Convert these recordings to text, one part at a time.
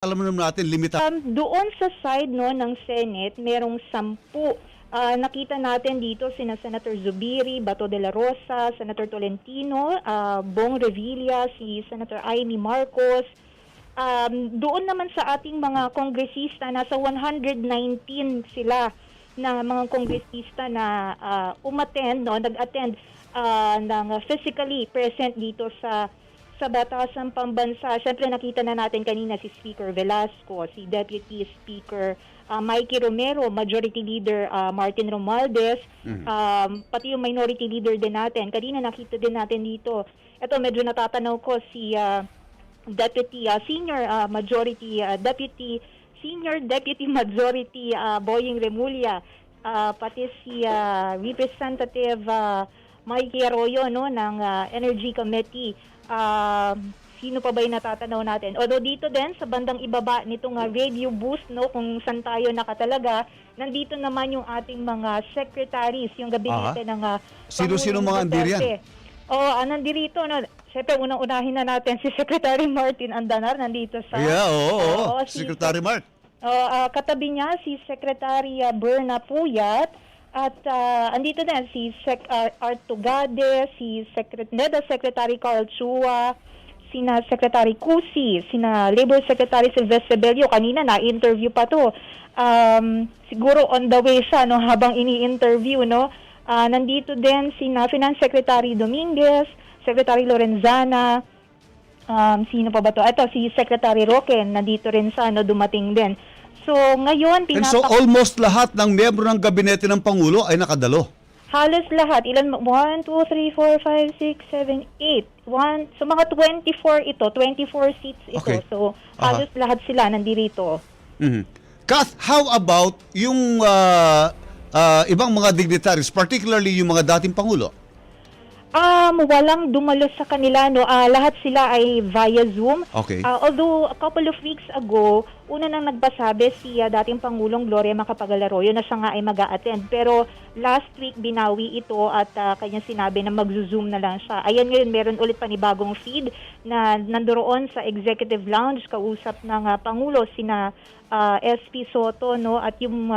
alam naman natin, limitado. Doon sa side no ng Senate, merong 10. Nakita natin dito sina Senator Zubiri, Bato de la Rosa, Senator Tolentino, Bong Revilla, si Senator Amy Marcos. Doon naman sa ating mga kongresista, nasa 119 sila na mga kongresista na nag-attend ng physically present dito sa Batasang Pambansa. Siyempre nakita na natin kanina si Speaker Velasco, si Deputy Speaker Mikey Romero, Majority Leader Martin Romualdez, pati yung Minority Leader din natin. Kanina nakita din natin dito. Ito medyo natatanaw ko si Deputy Senior Majority Deputy Senior Deputy Majority Boying Remulla, pati si Representative Mikey Arroyo no ng Energy Committee. Sino pa ba yung natatanaw natin? Although dito din sa bandang ibaba nitong radio booth no kung saan tayo nakatalaga, nandito naman yung ating mga secretaries, yung gabinete ng Sino-sino mga andiriyan? Nandirito no. Siyempre unang-unahin na natin si Secretary Martin Andanar nandito sa Secretary Mart. Katabi niya si Secretary Berna Puyat at andito din si Art Tugade, si Secretary Carl Chua, sina Secretary Cusi, sina Labor Secretary Silvestre Bello. Kanina na-interview pa to. Siguro on the way siya no habang ini-interview no. Nandito din sina Finance Secretary Dominguez, Secretary Lorenzana, sino pa ba to? Ito si Secretary Roque, nandito rin sa dumating din. So ngayon And so almost lahat ng miyembro ng gabinete ng Pangulo ay nakadalo. Halos lahat. Ilan? 1, 2, 3, 4, 5, 6, 7, 8. So mga 24 ito. 24 seats ito. Okay. So halos lahat sila nandirito. Kath, how about yung ibang mga dignitaries, particularly yung mga dating Pangulo? Walang dumalo sa kanila, no. Lahat sila ay via Zoom. Okay. Although a couple of weeks ago, una nang nagbasabi si dating Pangulong Gloria Macapagal-Arroyo na siya nga ay mag-a-attend. Pero last week binawi ito at kanyang sinabi na mag-zoom na lang siya. Ayan ngayon, meron ulit panibagong feed na nandoon sa Executive Lounge, kausap ng Pangulo, sina SP Soto, no, at yung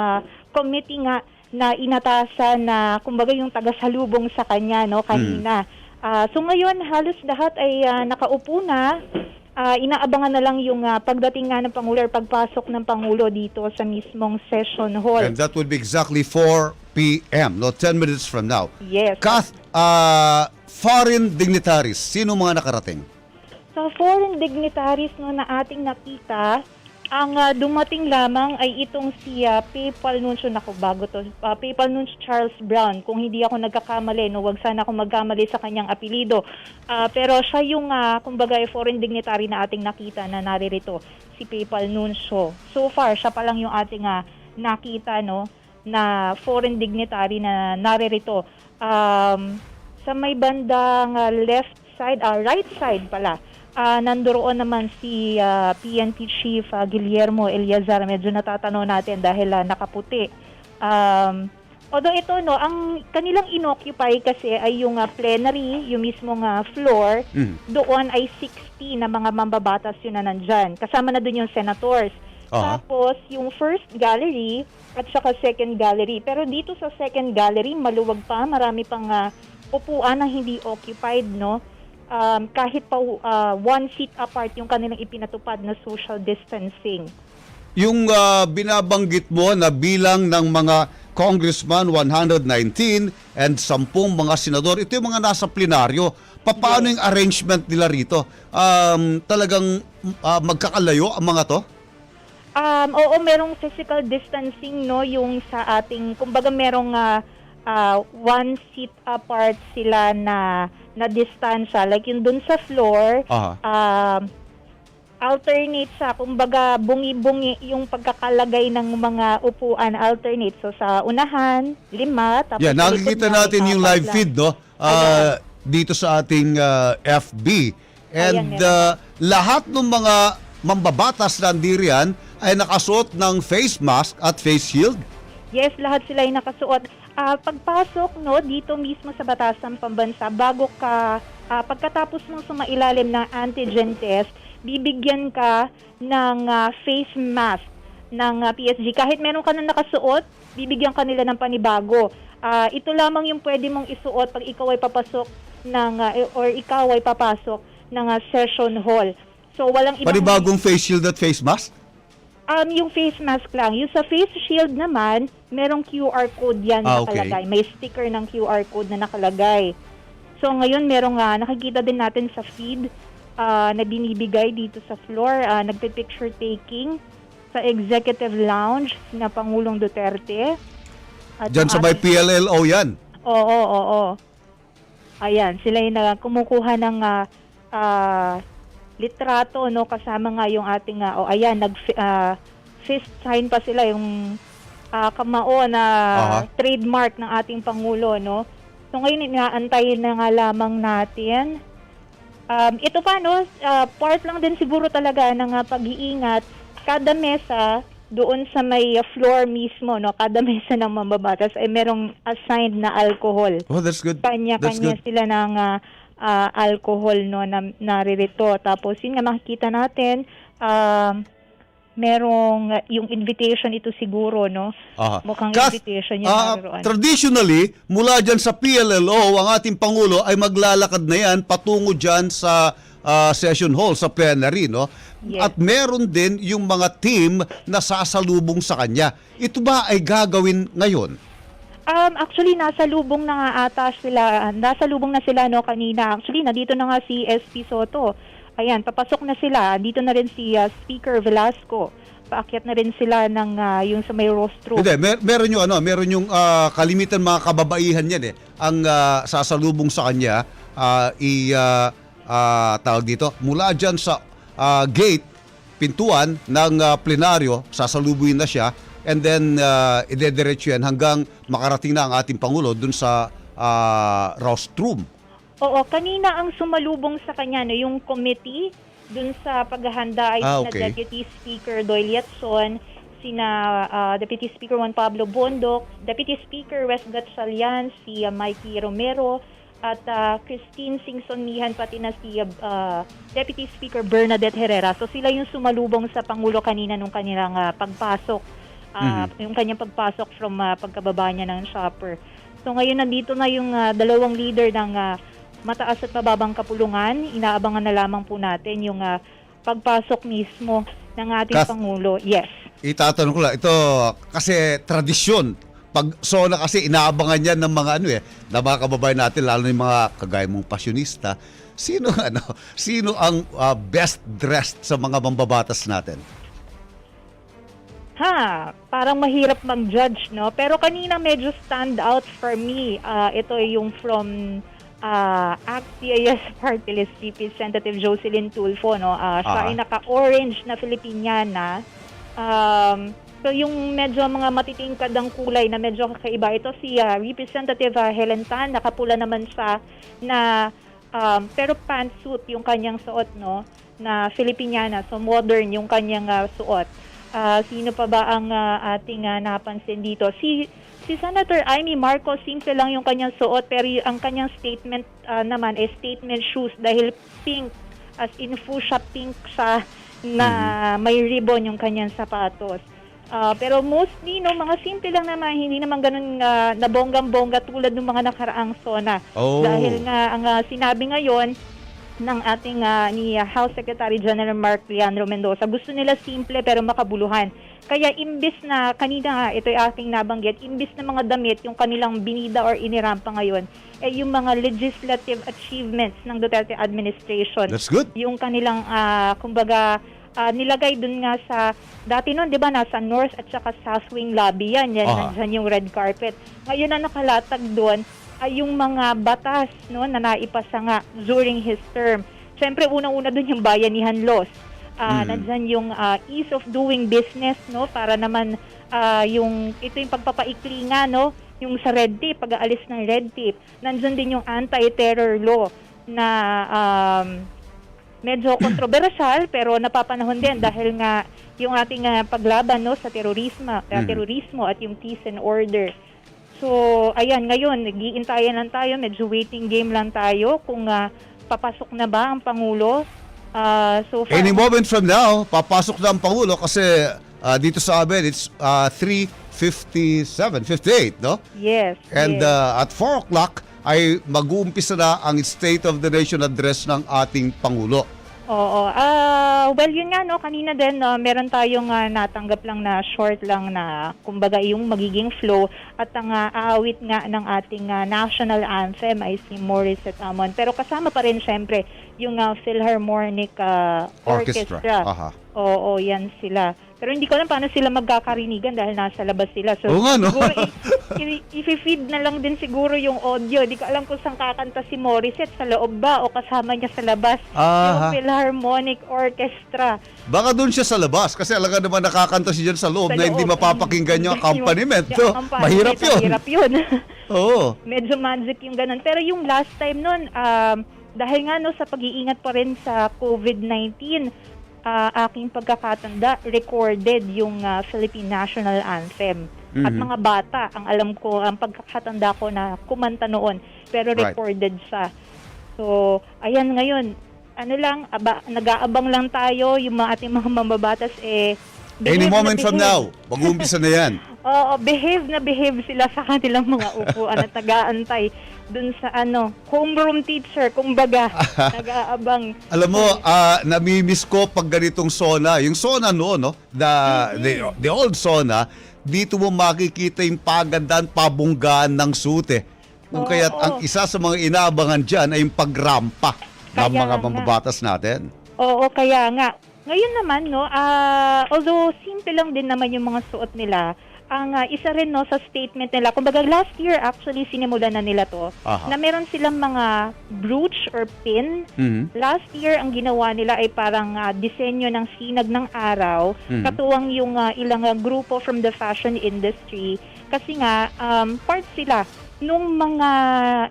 committee nga na inatasan na kumbaga yung taga-salubong sa kanya no kanina. So ngayon halos lahat ay nakaupo na. Inaabangan na lang yung pagdating nga ng Pangulo or pagpasok ng Pangulo dito sa mismong session hall. And that would be exactly 4 p.m., no, 10 minutes from now. Yes. Kath, foreign dignitaries, sino mga nakarating? Sa foreign dignitaries no na ating nakita, ang dumating lamang ay itong si PayPal Nuncio, PayPal Nuncio Charles Brown. Kung hindi ako nagkakamali, no, wag sana ako magkamali sa kanyang apelido. Pero siya yung, kumbaga, foreign dignitary na ating nakita na naririto, si PayPal Nuncio. So far, siya pa lang yung ating nakita, no, na foreign dignitary na naririto. Sa may bandang left side, right side pala, nandoon naman si PNP Chief Guillermo Eliazar. Medyo natatanaw natin dahil nakaputi. Although ito, no, ang kanilang inoccupy kasi ay yung plenary, yung mismong floor. Doon ay 60 na mga mambabatas yun na nandyan. Kasama na doon yung senators. Tapos, yung first gallery at saka second gallery. Pero dito sa second gallery, maluwag pa. Marami pang upuan na hindi occupied, no? Kahit pa 1 seat apart yung kanilang ipinatupad na social distancing. Yung binabanggit mo na bilang ng mga congressman 119 and 10 mga senador, ito yung mga nasa plenaryo. Paano yung arrangement nila rito? Talagang magkakalayo ang mga to? Oo, merong physical distancing, no, yung sa ating, kumbaga merong 1 seat apart sila na distansya, like yung dun sa floor, alternate sa, kumbaga bungi-bungi yung pagkakalagay ng mga upuan, alternate. So sa unahan, 5, tapos nakikita natin yung live feed, no? Dito sa ating FB. And lahat ng mga mambabatas na andiriyan ay nakasuot ng face mask at face shield. Yes, lahat sila ay nakasuot. Pagpasok, no, dito mismo sa Batasang Pambansa, pagkatapos mong sumailalim ng antigen test, bibigyan ka ng face mask ng PSG. Kahit meron ka na nakasuot, bibigyan ka nila ng panibago. Ito lamang yung pwede mong isuot pag ikaw ay papasok or ikaw ay papasok ng session hall. So walang ibang Panibagong face shield at face mask? yung face mask lang. Yung sa face shield naman, merong QR code yan Okay. nakalagay. May sticker ng QR code na nakalagay. So ngayon merong nakikita din natin sa feed na binibigay dito sa floor, nagpe-picture taking sa Executive Lounge na Pangulong Duterte. At Diyan sa may PLLO yan. Oo. Ayan, sila yung kumukuha ng litrato, no, kasama nga yung ating ayan, fist sign pa sila yung kamao na trademark ng ating pangulo, no. So ngayon inaantay na nga lamang natin. Ito pa, no, part lang din siguro talaga ng pag-iingat. Kada mesa doon sa may floor mismo, no, kada mesa ng mambabatas ay merong assigned na alcohol. Oh, that's good. Kanya-kanya sila ng alcohol, no, na naririto. Tapos yun nga makikita natin, merong yung invitation ito siguro, no? Mukhang invitation yung naroon. Traditionally, mula dyan sa PLLO, ang ating Pangulo ay maglalakad na yan patungo dyan sa session hall, sa plenary, no? Yes. At meron din yung mga team na sasalubong sa kanya. Ito ba ay gagawin ngayon? Actually, nasa lubong na nga ata sila. Nasa lubong na sila, no, kanina. Actually, nandito na nga si SP Soto. Ayan, papasok na sila. Dito na rin si Speaker Velasco. Paakyat na rin sila ng yung sa may rostro. Hindi, meron yung kalimitan mga kababaihan yan ang sasalubong sa kanya tawag dito, mula dyan sa gate, pintuan ng plenaryo, sasalubuin na siya, and then idediretso yan hanggang makarating na ang ating Pangulo dun sa rostrum. Oo, kanina ang sumalubong sa kanya, no, yung committee dun sa paghahanda ay sina okay. Deputy Speaker Doyle Yatson, sina Deputy Speaker Juan Pablo Bondoc, Deputy Speaker Wes Gatchalian, si Mikey Romero, at Christine Singson-Mihan, pati na si Deputy Speaker Bernadette Herrera. So sila yung sumalubong sa Pangulo kanina nung kanilang pagpasok, yung kanyang pagpasok from pagkababa niya ng shopper. So ngayon nandito na yung dalawang leader ng mataas at mababang kapulungan. Inaabangan na lamang po natin yung pagpasok mismo ng ating Pangulo. Yes. Itatanong ko lang, ito kasi tradisyon. Pag SONA kasi inaabangan yan ng mga na mga kababayan natin, lalo na yung mga kagaya mong pasyonista. Sino ang best dressed sa mga mambabatas natin? Parang mahirap mag-judge, no? Pero kanina medyo stand out for me. Ito yung from ACT-CIS Party List Representative Jocelyn Tulfo, no? Siya ay naka-orange na Filipiniana. So yung medyo mga matitingkad ang kulay na medyo kakaiba. Ito si Representative Helen Tan, nakapula naman siya na pero pantsuit yung kanyang suot, no? Na Filipiniana, so modern yung kanyang suot. Sino pa ba ang ating napansin dito? Si Senator Amy Marcos, simple lang yung kanyang suot, pero ang kanyang statement naman is statement shoes dahil pink, as in fuchsia pink siya na may ribbon yung kanyang sapatos. Pero mostly, no, mga simple lang naman, hindi naman ganun na bonggang-bongga tulad ng mga nakaraang SONA. Dahil nga ang sinabi ngayon ng ating ni House Secretary General Mark Leandro Mendoza, gusto nila simple pero makabuluhan. Kaya imbis na, kanina ito'y aking nabanggit, imbis na mga damit yung kanilang binida or inirampa ngayon, yung mga legislative achievements ng Duterte administration. That's good. Yung kanilang, kumbaga, nilagay dun nga sa, dati nun, di ba, nasa North at saka South Wing Lobby yan, nandyan yung red carpet. Ngayon na nakalatag doon ay yung mga batas, no, na naipasa nga during his term. Siyempre, unang-una dun yung bayanihan laws. Nandyan yung ease of doing business, no, para naman ito yung pagpapaikli nga, no, yung sa red tape, pag-aalis ng red tape. Nandyan din yung anti-terror law na medyo kontrobersyal pero napapanahon din dahil nga yung ating paglaban, no, sa terorismo at yung peace and order. So, ayan, ngayon, nag-iintayan lang tayo, medyo waiting game lang tayo kung papasok na ba ang Pangulo So far, Any moment from now, papasok na ang Pangulo kasi dito sa amin, it's 3:57, 58, no? yes, And yes. at 4 o'clock ay mag-uumpisa na ang State of the Nation address ng ating Pangulo. Oo. Well, yun nga, no, kanina din, meron tayong natanggap lang na short lang na, kumbaga, yung magiging flow at ang aawit nga ng ating national anthem ay si Morissette Amon. Pero kasama pa rin, syempre, yung Philharmonic Orchestra. Aha. Oo, yan sila. Pero hindi ko alam paano sila magkakarinigan dahil nasa labas sila. So, Oo nga, no? siguro i-feed na lang din siguro yung audio. Hindi ko alam kung saan kakanta si Morissette, sa loob ba o kasama niya sa labas yung Philharmonic Orchestra. Baka doon siya sa labas kasi alaga naman nakakanta siya dyan sa loob na hindi mapapakinggan yung accompaniment. So, mahirap yun. Mahirap yun. Oo. Medyo magic yung ganun. Pero yung last time nun, dahil nga no, sa pag-iingat pa rin sa COVID-19, aking pagkakatanda, recorded yung Philippine National Anthem. Mm-hmm. At mga bata, ang alam ko, ang pagkakatanda ko na kumanta noon, pero recorded siya. So, ayan ngayon, ano lang, nag-aabang lang tayo, yung mga ating mga mambabatas, Any moment from now, mag-uumpisa na yan. Oo, behave sila sa kanilang mga upuan at nag-aantay dun sa homeroom teacher, kumbaga, nag-aabang. Alam mo, namimiss ko pag ganitong SONA. Yung SONA noon, no? The old SONA, dito mo makikita yung pagandaan, pabunggaan ng sute. Kung kaya't ang isa sa mga inaabangan dyan ay yung pagrampa ng mga mambabatas natin. Oo, kaya nga. Ngayon naman, no, although simple lang din naman yung mga suot nila, ang isa rin no sa statement nila, kumbaga last year actually sinimulan na nila to, na meron silang mga brooch or pin. Mm-hmm. Last year ang ginawa nila ay parang disenyo ng sinag ng araw, katuwang yung ilang grupo from the fashion industry kasi nga part sila nung mga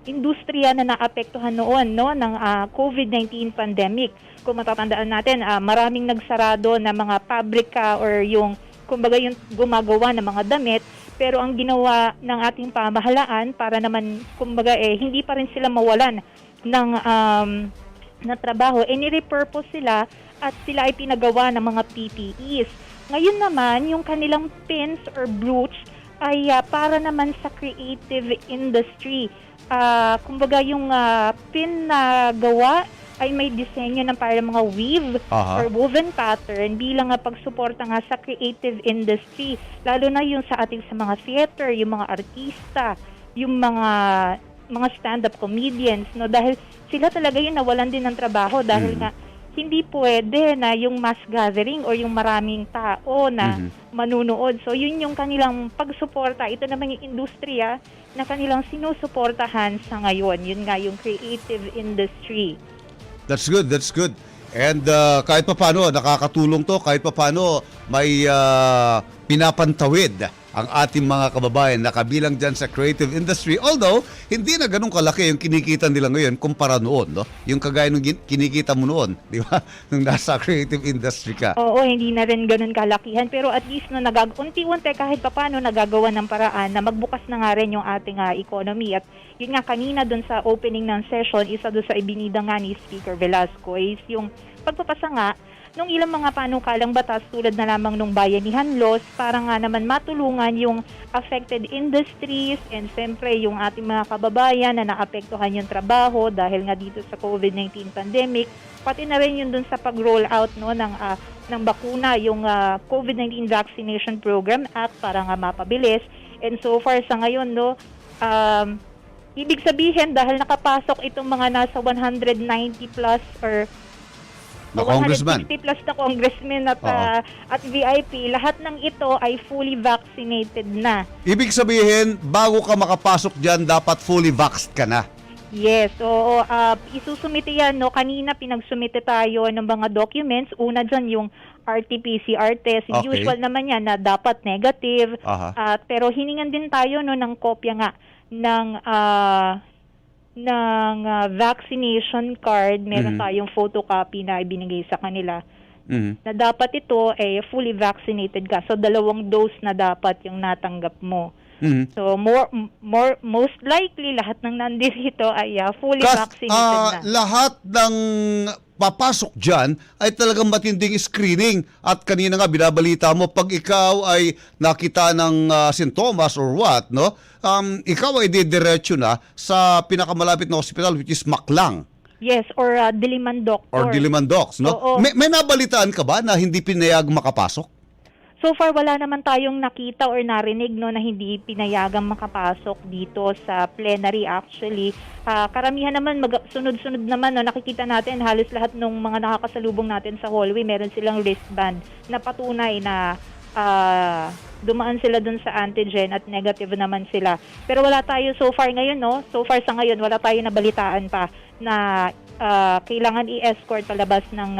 industriya na naapektuhan noon no ng COVID-19 pandemic. Kung matatandaan natin, maraming nagsarado na mga pabrika or yung kumbaga yung gumagawa ng mga damit, pero ang ginawa ng ating pamahalaan para naman kumbaga hindi pa rin sila mawalan ng na trabaho, ni-repurpose sila at sila ay pinagawa ng mga PPEs. Ngayon naman, yung kanilang pins or brooch ay para naman sa creative industry. Kumbaga yung pin na gawa ay may disenyo ng parang mga weave or woven pattern bilang pagsuporta nga sa creative industry. Lalo na yung sa ating sa mga theater, yung mga artista, yung mga stand-up comedians, no? Dahil sila talaga yung nawalan din ng trabaho dahil nga hindi pwede na yung mass gathering or yung maraming tao na manunood. So yun yung kanilang pagsuporta. Ito naman yung industriya na kanilang sinusuportahan sa ngayon. Yun nga yung creative industry. That's good, that's good. And kahit pa paano, nakakatulong to, kahit pa paano may pinapantawid ang ating mga kababayan na kabilang dyan sa creative industry. Although, hindi na ganun kalaki yung kinikita nila ngayon kumpara noon, no? Yung kagaya nung kinikita mo noon, di ba? Nung nasa creative industry ka. Oo, hindi na rin ganun kalakihan. Pero at least no, unti-unti kahit paano nagagawa ng paraan na magbukas na nga rin yung ating economy. At yun nga kanina dun sa opening ng session, isa dun sa ibinida nga ni Speaker Velasco is yung pagpapasa nga nung ilang mga panukalang batas tulad na lamang nung bayanihan laws para nga naman matulungan yung affected industries and siyempre yung ating mga kababayan na naapektuhan yung trabaho dahil nga dito sa COVID-19 pandemic, pati na rin yun dun sa pag-roll out no, ng bakuna, yung COVID-19 Vaccination Program Act para nga mapabilis. And so far sa ngayon, no, ibig sabihin dahil nakapasok itong mga nasa 190 plus or na congressman. 160 plus na congressman at VIP, lahat ng ito ay fully vaccinated na. Ibig sabihin, bago ka makapasok dyan, dapat fully vaxxed ka na. Yes, so isusumite yan. No? Kanina pinagsumite tayo ng mga documents. Una dyan yung RT-PCR test. Okay. Usual naman yan na dapat negative. Pero hiningan din tayo no, ng kopya nga ng vaccination card. Meron tayong photocopy na ibinigay sa kanila na dapat ito fully vaccinated ka. So 2 dose na dapat yung natanggap mo. Mhm. So most likely lahat ng nandito ay fully Kath, vaccinated na. lahat ng papasok dyan ay talagang matinding screening. At kanina nga binabalita mo, pag ikaw ay nakita ng sintomas or what, no? Ikaw ay didiretso na sa pinakamalapit na hospital, which is Maklang Yes, or Diliman Doctor. or Diliman Docs, no? Oo. May nabalitaan ka ba na hindi pinayag makapasok? So far, wala naman tayong nakita or narinig no, na hindi pinayagang makapasok dito sa plenary actually. Karamihan naman, sunod-sunod naman, no, nakikita natin halos lahat ng mga nakakasalubong natin sa hallway, meron silang wristband na patunay na dumaan sila dun sa antigen at negative naman sila. Pero wala tayo so far ngayon, no? So far sa ngayon, wala tayo nabalitaan pa na kailangan i-escort palabas ng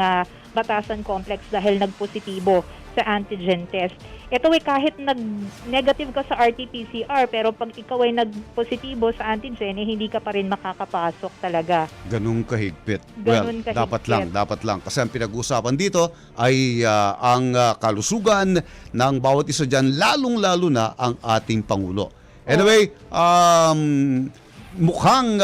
Batasan Complex dahil nagpositibo sa antigen test. Ito kahit nag-negative ka sa RT-PCR, pero pag ikaw ay nagpositibo sa antigen, hindi ka pa rin makakapasok talaga. Ganun kahigpit. Ganun kahigpit. Dapat lang. Kasi ang pinag-uusapan dito ay ang kalusugan ng bawat isa dyan, lalong-lalo na ang ating Pangulo. Anyway, mukhang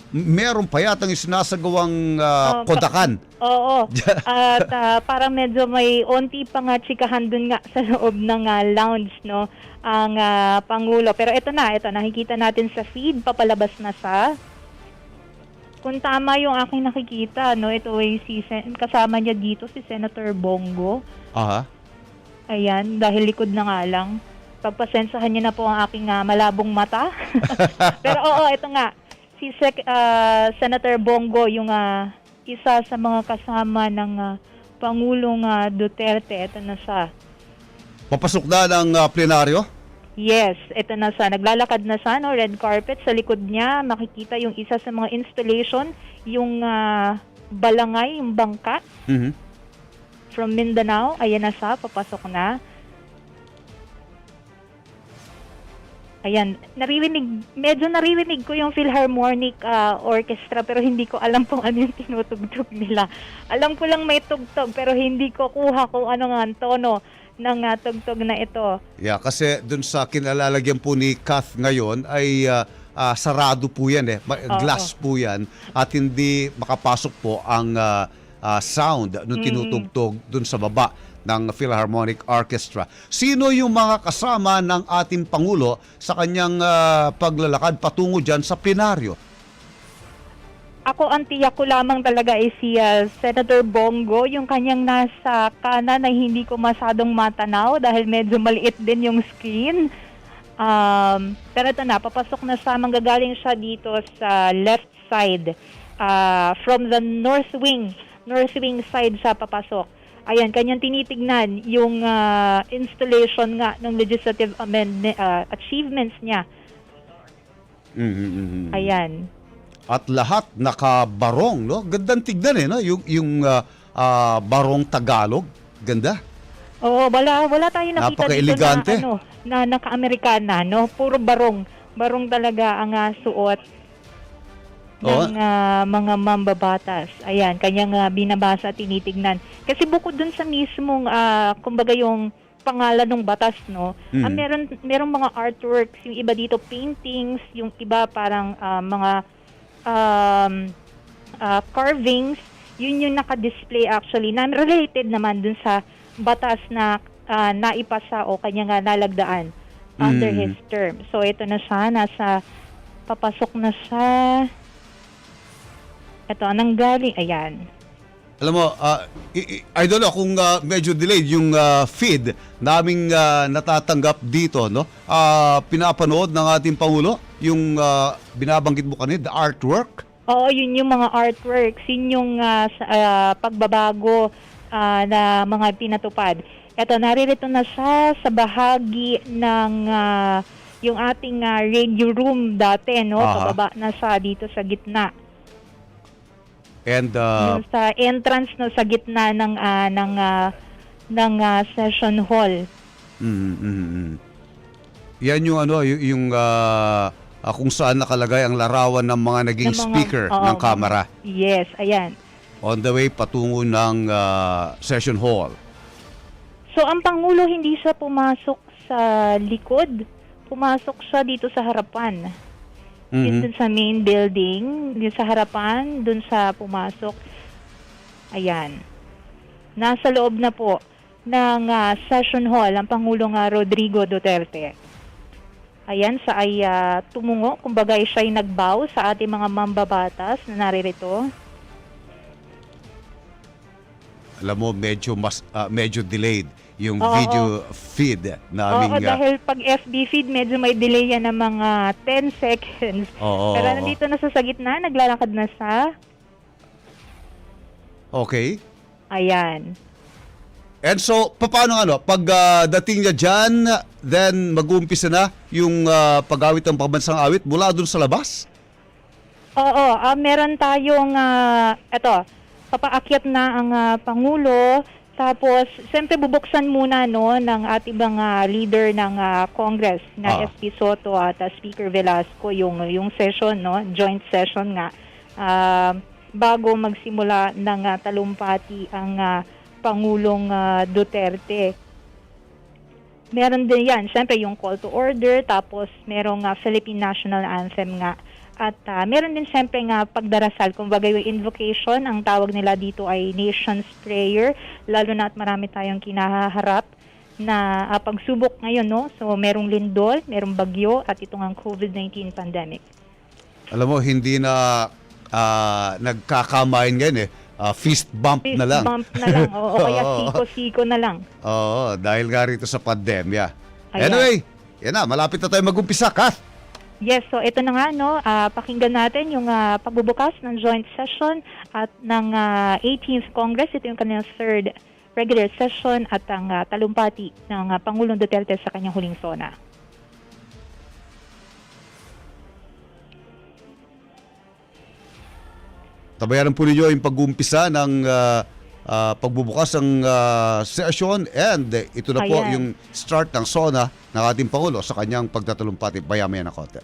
meron pa yatang isinasagawang kodakan. Oo. At parang medyo may onti pa nga chikahan dun nga sa loob ng lounge, no, ang Pangulo. Pero ito nakikita natin sa feed, papalabas na sa, kung tama yung aking nakikita, no, ito ay kasama niya dito si Senator Bongo. Aha. Ayan, dahil likod na nga lang. Pagpasensahan niyo na po ang aking malabong mata. Pero oo, ito nga. Si Senator Bongo, yung isa sa mga kasama ng Pangulong Duterte, ito na siya. Papasok na ng plenaryo? Yes, ito na siya. Naglalakad na siya, no, red carpet. Sa likod niya, makikita yung isa sa mga installation, yung balangay, yung bangka. Mhm. From Mindanao, ayan na siya, papasok na. Ayan, medyo naririnig ko yung Philharmonic Orchestra pero hindi ko alam kung ano yung tinutugtog nila. Alam ko lang may tugtog pero hindi ko kuha kung ano nga ang tono ng tugtog na ito. Yeah, kasi dun sa kinalalagyan po ni Kath ngayon ay sarado po yan glass po yan at hindi makapasok po ang sound nung tinutugtog dun sa baba ng Philharmonic Orchestra. Sino yung mga kasama ng ating Pangulo sa kanyang paglalakad patungo dyan sa plenaryo? Ako, ang tiyak ko lamang talaga ay si Senator Bongo, yung kanyang nasa kanan ay hindi ko masyadong matanaw dahil medyo maliit din yung screen. Pero ito na, papasok na siya, manggagaling siya dito sa left side. From the north wing side siya papasok. Ayan, kanyang tinitignan yung installation nga ng legislative achievements niya. Mm-hmm. Ayan. At lahat nakabarong, no? Gandang tignan no? Yung barong Tagalog. Ganda. Oo, wala tayong nakita napaka-elegante dito na naka-Amerikana, no? Puro barong. Barong talaga ang suot ng mga mambabatas. Ayan, kanyang binabasa at tinitignan. Kasi bukod dun sa mismong, kumbaga yung pangalan ng batas, no? Merong mga artworks, yung iba dito paintings, yung iba parang mga carvings, yun yung naka-display actually, na related naman dun sa batas na naipasa o kanyang nalagdaan under his term. So ito na siya, papasok na siya. Ito, nanggaling, ayan. Alam mo, I don't know kung medyo delayed yung feed naming natatanggap dito, no? Pinapanood ng ating Pangulo yung binabanggit mo kanina, the artwork. Oo, yun yung mga artworks, yun yung pagbabago na mga pinatupad. Ito, naririto na siya sa bahagi ng yung ating radio room dati, no? Pababa na siya dito sa gitna. And yung sa entrance, no, sa gitna ng session hall. Yan yung yung kung saan nakalagay ang larawan ng mga naging speaker ng Kamara. Yes, ayan. On the way patungo ng session hall. So ang Pangulo hindi siya pumasok sa likod, pumasok siya dito sa harapan. Mhm. Dun sa main building, dun sa harapan, dun sa pumasok. Ayan. Nasa loob na po ng session hall ang Pangulong Rodrigo Duterte. Ayan, siya ay tumungo, kumbaga siya ay nagbow sa ating mga mambabatas na naririto. Alam mo, medyo delayed yung Oo, video feed oo, naming dahil pag FB feed, medyo may delay yan ng mga 10 seconds. oo, Pero oo. nandito na sa gitna, naglalakad na siya. Okay. Ayan. And so, paano pag dating niya dyan, then mag-uumpisa na yung pag-awit ng pambansang awit mula dun sa labas? Oo, meron tayong, papaakyat na ang Pangulo. Tapos, siyempre bubuksan muna ng ating mga leader ng Congress na SP Soto at Speaker Velasco yung session, joint session nga, bago magsimula ng talumpati ang Pangulong Duterte. Meron din yan, siyempre yung call to order, tapos merong Philippine National Anthem nga. At meron din siyempre nga pagdarasal, kumbaga yung invocation, ang tawag nila dito ay Nation's Prayer, lalo na at marami tayong kinaharap na pagsubok ngayon, no? So merong lindol, merong bagyo, at itong ang COVID-19 pandemic. Alam mo, hindi na nagkakamain ngayon fist bump Fist na lang. bump na lang, o kaya siko-siko na lang. Oo, dahil nga rito sa pandemya. Ayan. Anyway, yan na, malapit na tayo mag-umpisa, Kath. Yes, so ito na nga, pakinggan natin yung pagbubukas ng joint session at ng 18th Congress. Ito yung kanilang third regular session at ang talumpati ng Pangulong Duterte sa kanyang huling SONA. Tabayanan po ninyo yung pag-uumpisa ng pagbubukas ng session, and ito na po Ayan. yung start ng SONA ng ating Pangulo sa kanyang pagtatalumpati. Bayamaya na konti.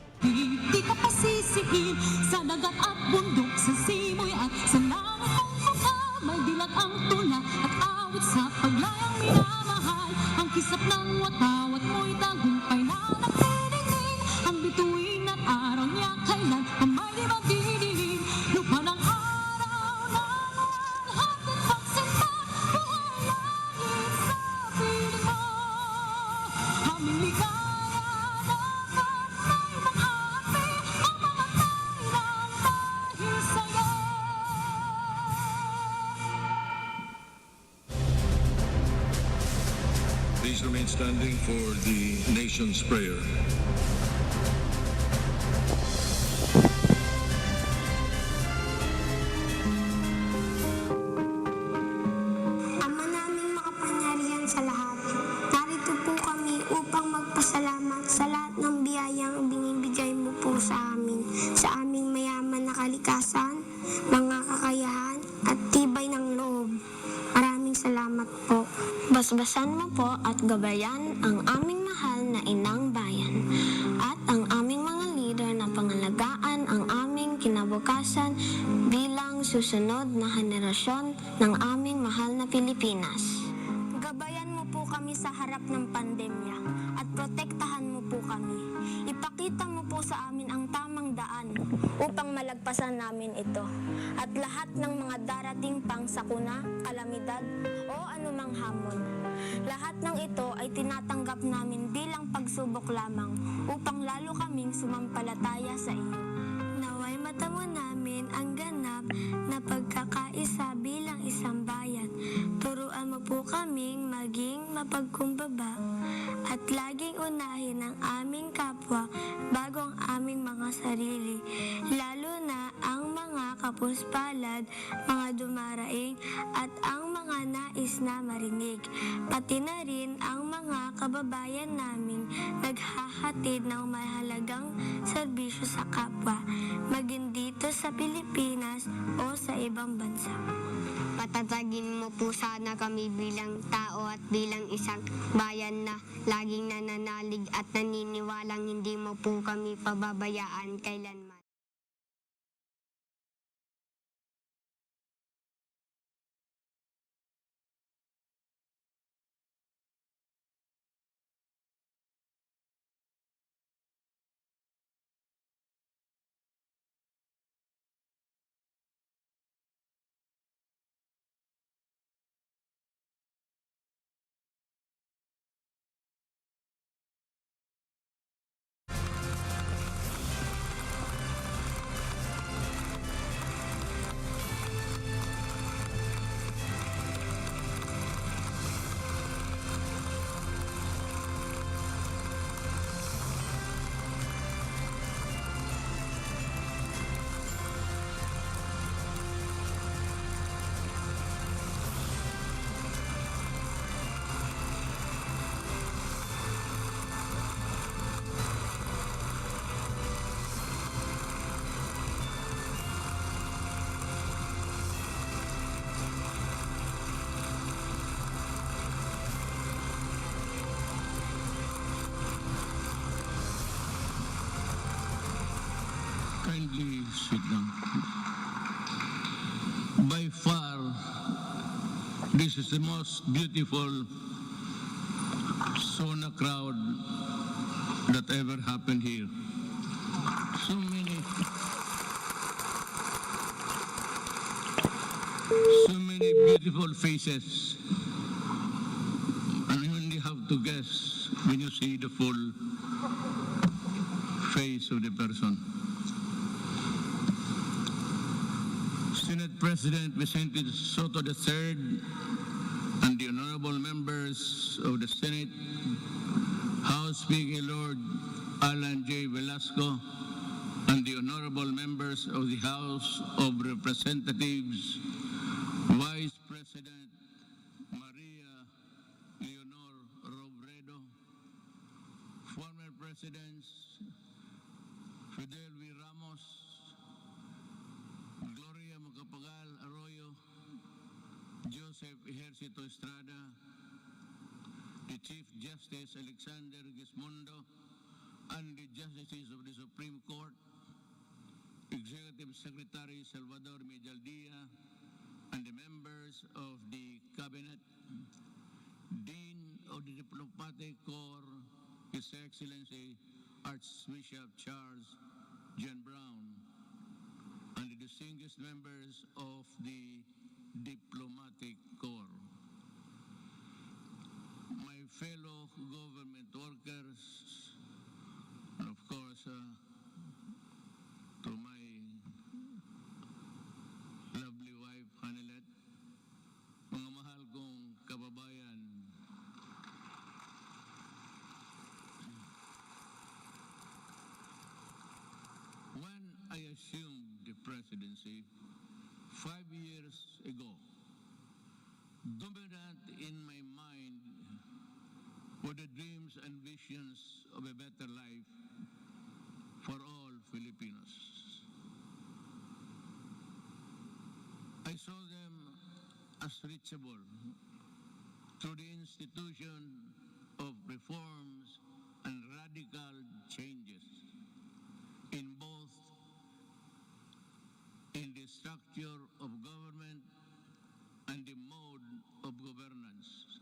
Di ka pasisihin sa dagat at bundok, sa simoy at sa langit kung may dilat ang tula at awit sa paglayang minamahal. Ang kisap ng watawat mo'y tagumpay na nakikinig. Ang bituin at araw niya kailan kamay di magdidihin. Lupa ng araw na hatid pagsinta, buhay langit sa piling mo. Aming ligaya dapat may mag-ate ang mamatay ng dahil sa'yo. Please remain standing for the nation's prayer. Ama naming makapangyarihan sa lahat, narito po kami upang magpasalamat sa lahat ng biyayang binibigay mo po sa aming mayaman na kalikasan, mga kakayahan at tibay ng loob. Maraming salamat po. Basbasan mo po at gabayan ang aming mahal na inang bayan at ang aming mga leader na pangalagaan ang aming kinabukasan bilang susunod na henerasyon ng aming mahal na Pilipinas. Gabayan mo po kami sa harap ng pandemya at protektahan mo po kami. Ipakita mo po sa amin ang tamang daan upang malagpasan namin ito at lahat ng mga darating pang sakuna, kalamidad o anumang hamon. Lahat ng ito ay tinatanggap namin bilang pagsubok lamang upang lalo kaming sumampalataya sa iyo. Naway matamo namin ang ganap na pagkakaisa bilang isang bayan. Turuan mo po kaming maging mapagkumbaba at laging unahin ang aming kapwa bago ang aming mga sarili, lalo na ang mga kapuspalad, mga dumaraing at ang mga nais na marinig, pati na rin ang mga kababayan naming naghahatid ng mahalagang serbisyo sa kapwa, maging dito sa Pilipinas o sa ibang bansa. Patatagin mo po sana kami bilang tao at bilang isang bayan na laging nananalig at naniniwalang hindi mo po kami pababayaan kailanman. Kindly sit down. By far, this is the most beautiful SONA crowd that ever happened here. So many beautiful faces, and you only have to guess when you see the full face of the person. Senate President Vicente Soto III and the honorable members of the Senate, House Speaker Lord Alan J. Velasco, and the honorable members of the House of Representatives, Vice President Maria Leonor Robredo, former Presidents Fidel V. Ramos, Gloria Macapagal Arroyo, Joseph Ejercito Estrada, the Chief Justice Alexander Gismondo, and the Justices of the Supreme Court, Executive Secretary Salvador Medialdia, and the members of the Cabinet, Dean of the Diplomatic Corps, His Excellency Archbishop Charles John Brown, and the distinguished members of the Diplomatic Corps, my fellow government workers, and of course, to my lovely wife, Hanilet, mga mahal kong kababayan, when I assumed the presidency 5 years ago, dominant in my mind were the dreams and visions of a better life for all Filipinos. I saw them as reachable through the institution of reforms and radical changes in both in the structure of government and the mode of governance.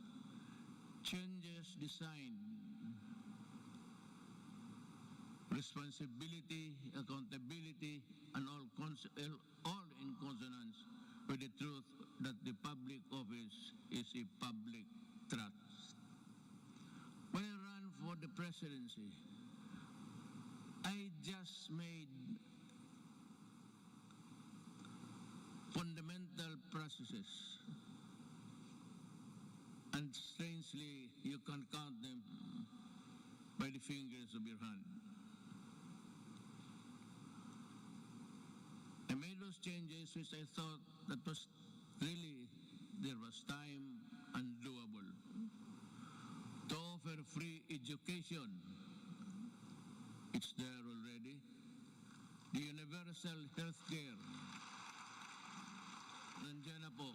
Changes designed responsibility, accountability, and all in consonance with the truth that the public office is a public trust. When I ran for the presidency, I just made fundamental processes, and strangely, you can count them by the fingers of your hand. I made those changes which I thought that was really, there was time and doable. To offer free education, it's there already. The universal health care, nandiyan na po.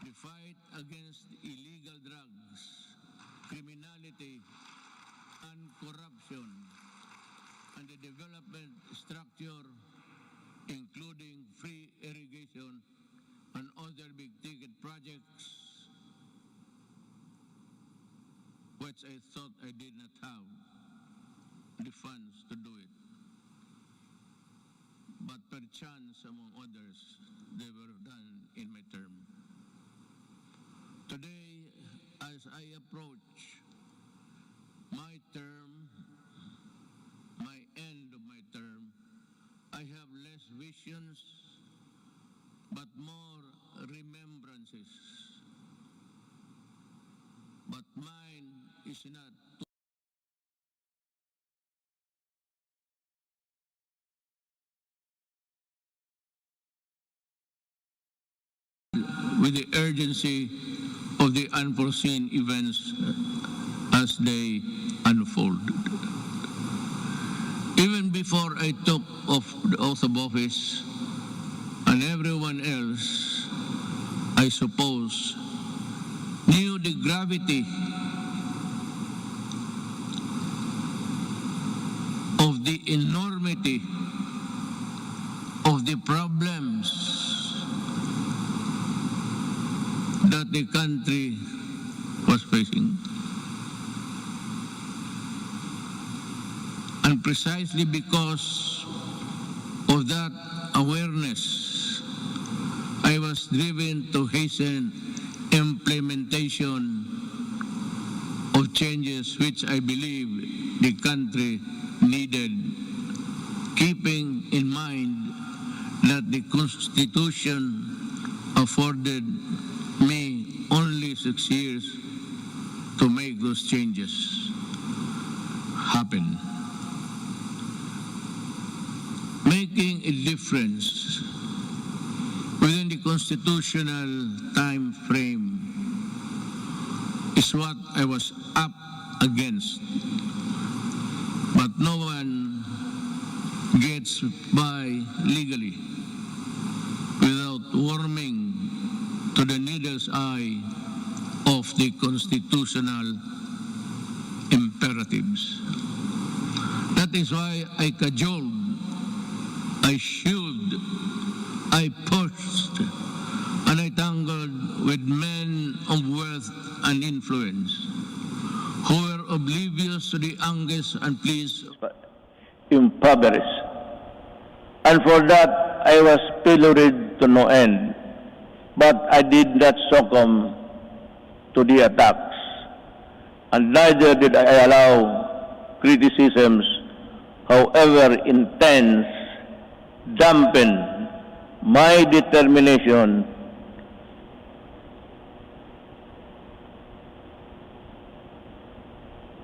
The fight against illegal drugs, criminality, and corruption, and the development structure, including free irrigation and other big-ticket projects, which I thought I did not have the funds to do it. But perchance, among others, they were done in my term. Today, as I approach my term, my end of my term, I have less visions, but more remembrances. But mine is not with the urgency of the unforeseen events as they unfold. Even before I took the oath of office, and everyone else, I suppose, knew the gravity of the enormity of the problems that the country was facing. And precisely because of that awareness, I was driven to hasten implementation of changes which I believe the country needed, keeping in mind that the Constitution afforded me only 6 years to make those changes happen. Making a difference within the constitutional time frame is what I was up against. But no one gets by legally without warming to the needle's eye of the constitutional imperatives. That is why I cajoled, I shielded, I pushed, and I tangled with men of wealth and influence who were oblivious to the angst and pleas impoverished. And for that, I was pilloried to no end. But I did not succumb to the attacks. And neither did I allow criticisms, however intense, dampen my determination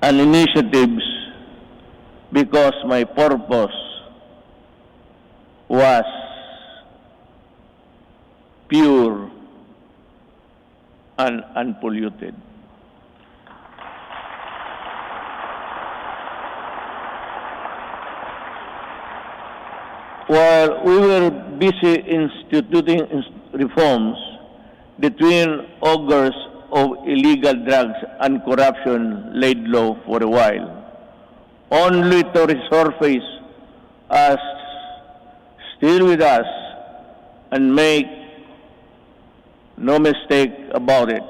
and initiatives, because my purpose was pure and unpolluted. While we were busy instituting reforms, the twin augurs of illegal drugs and corruption laid low for a while, only to resurface as still with us. And make no mistake about it,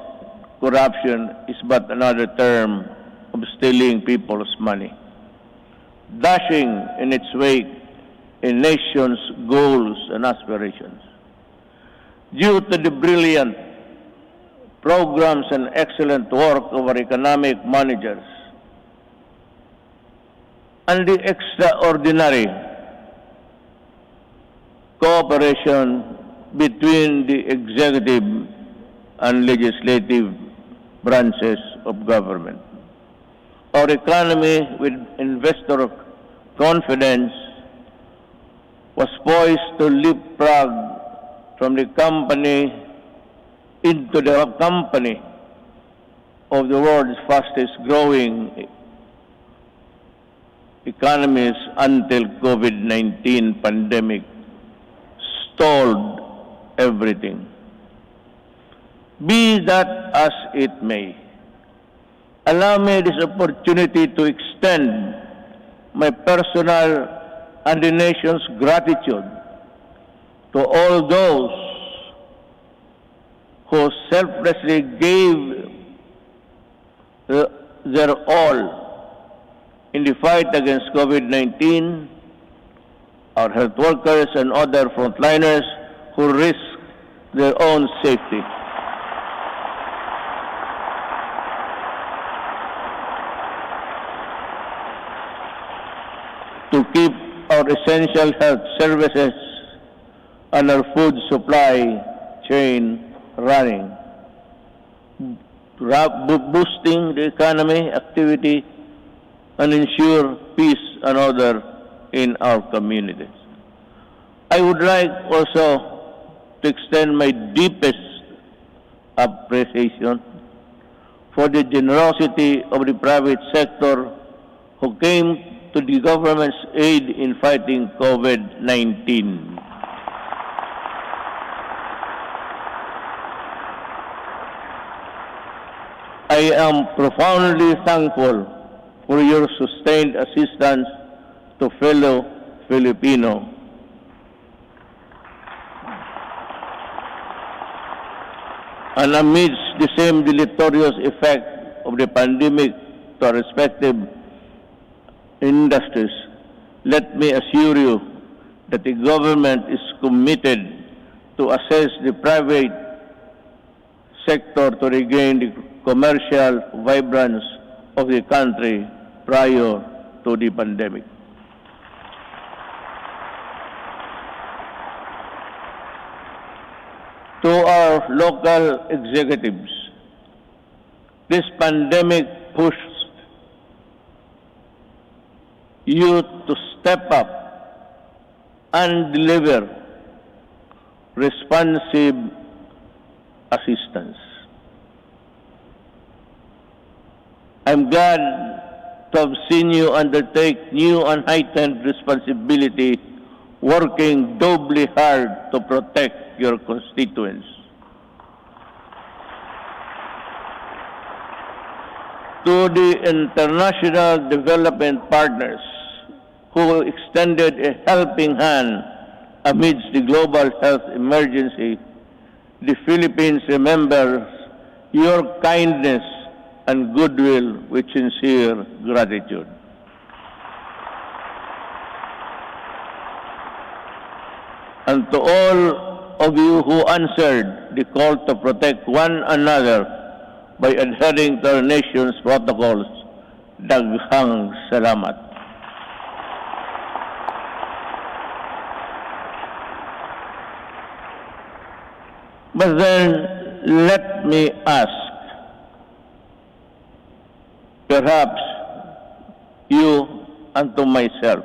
corruption is but another term of stealing people's money, dashing in its wake a nation's goals and aspirations. Due to the brilliant programs and excellent work of our economic managers and the extraordinary cooperation between the executive and legislative branches of government, our economy, with investor confidence, was poised to leapfrog from the company into the company of the world's fastest growing economies until COVID-19 pandemic stalled everything. Be that as it may, allow me this opportunity to extend my personal and the nation's gratitude to all those who selflessly gave their all in the fight against COVID-19, our health workers and other frontliners who risk their own safety. To keep our essential health services and our food supply chain running, boosting the economy activity and ensure peace and order in our communities. I would like also to extend my deepest appreciation for the generosity of the private sector who came to the government's aid in fighting COVID-19. I am profoundly thankful for your sustained assistance to fellow Filipino And amidst the same deleterious effect of the pandemic to our respective industries, let me assure you that the government is committed to assess the private sector to regain the commercial vibrance of the country prior to the pandemic. To our local executives, this pandemic pushed you to step up and deliver responsive assistance. I'm glad to have seen you undertake new and heightened responsibility, working doubly hard to protect your constituents. To the international development partners who extended a helping hand amidst the global health emergency, the Philippines remembers your kindness and goodwill with sincere gratitude. And to all of you who answered the call to protect one another by adhering to our nation's protocols, daghang salamat. But then, let me ask, perhaps you and to myself,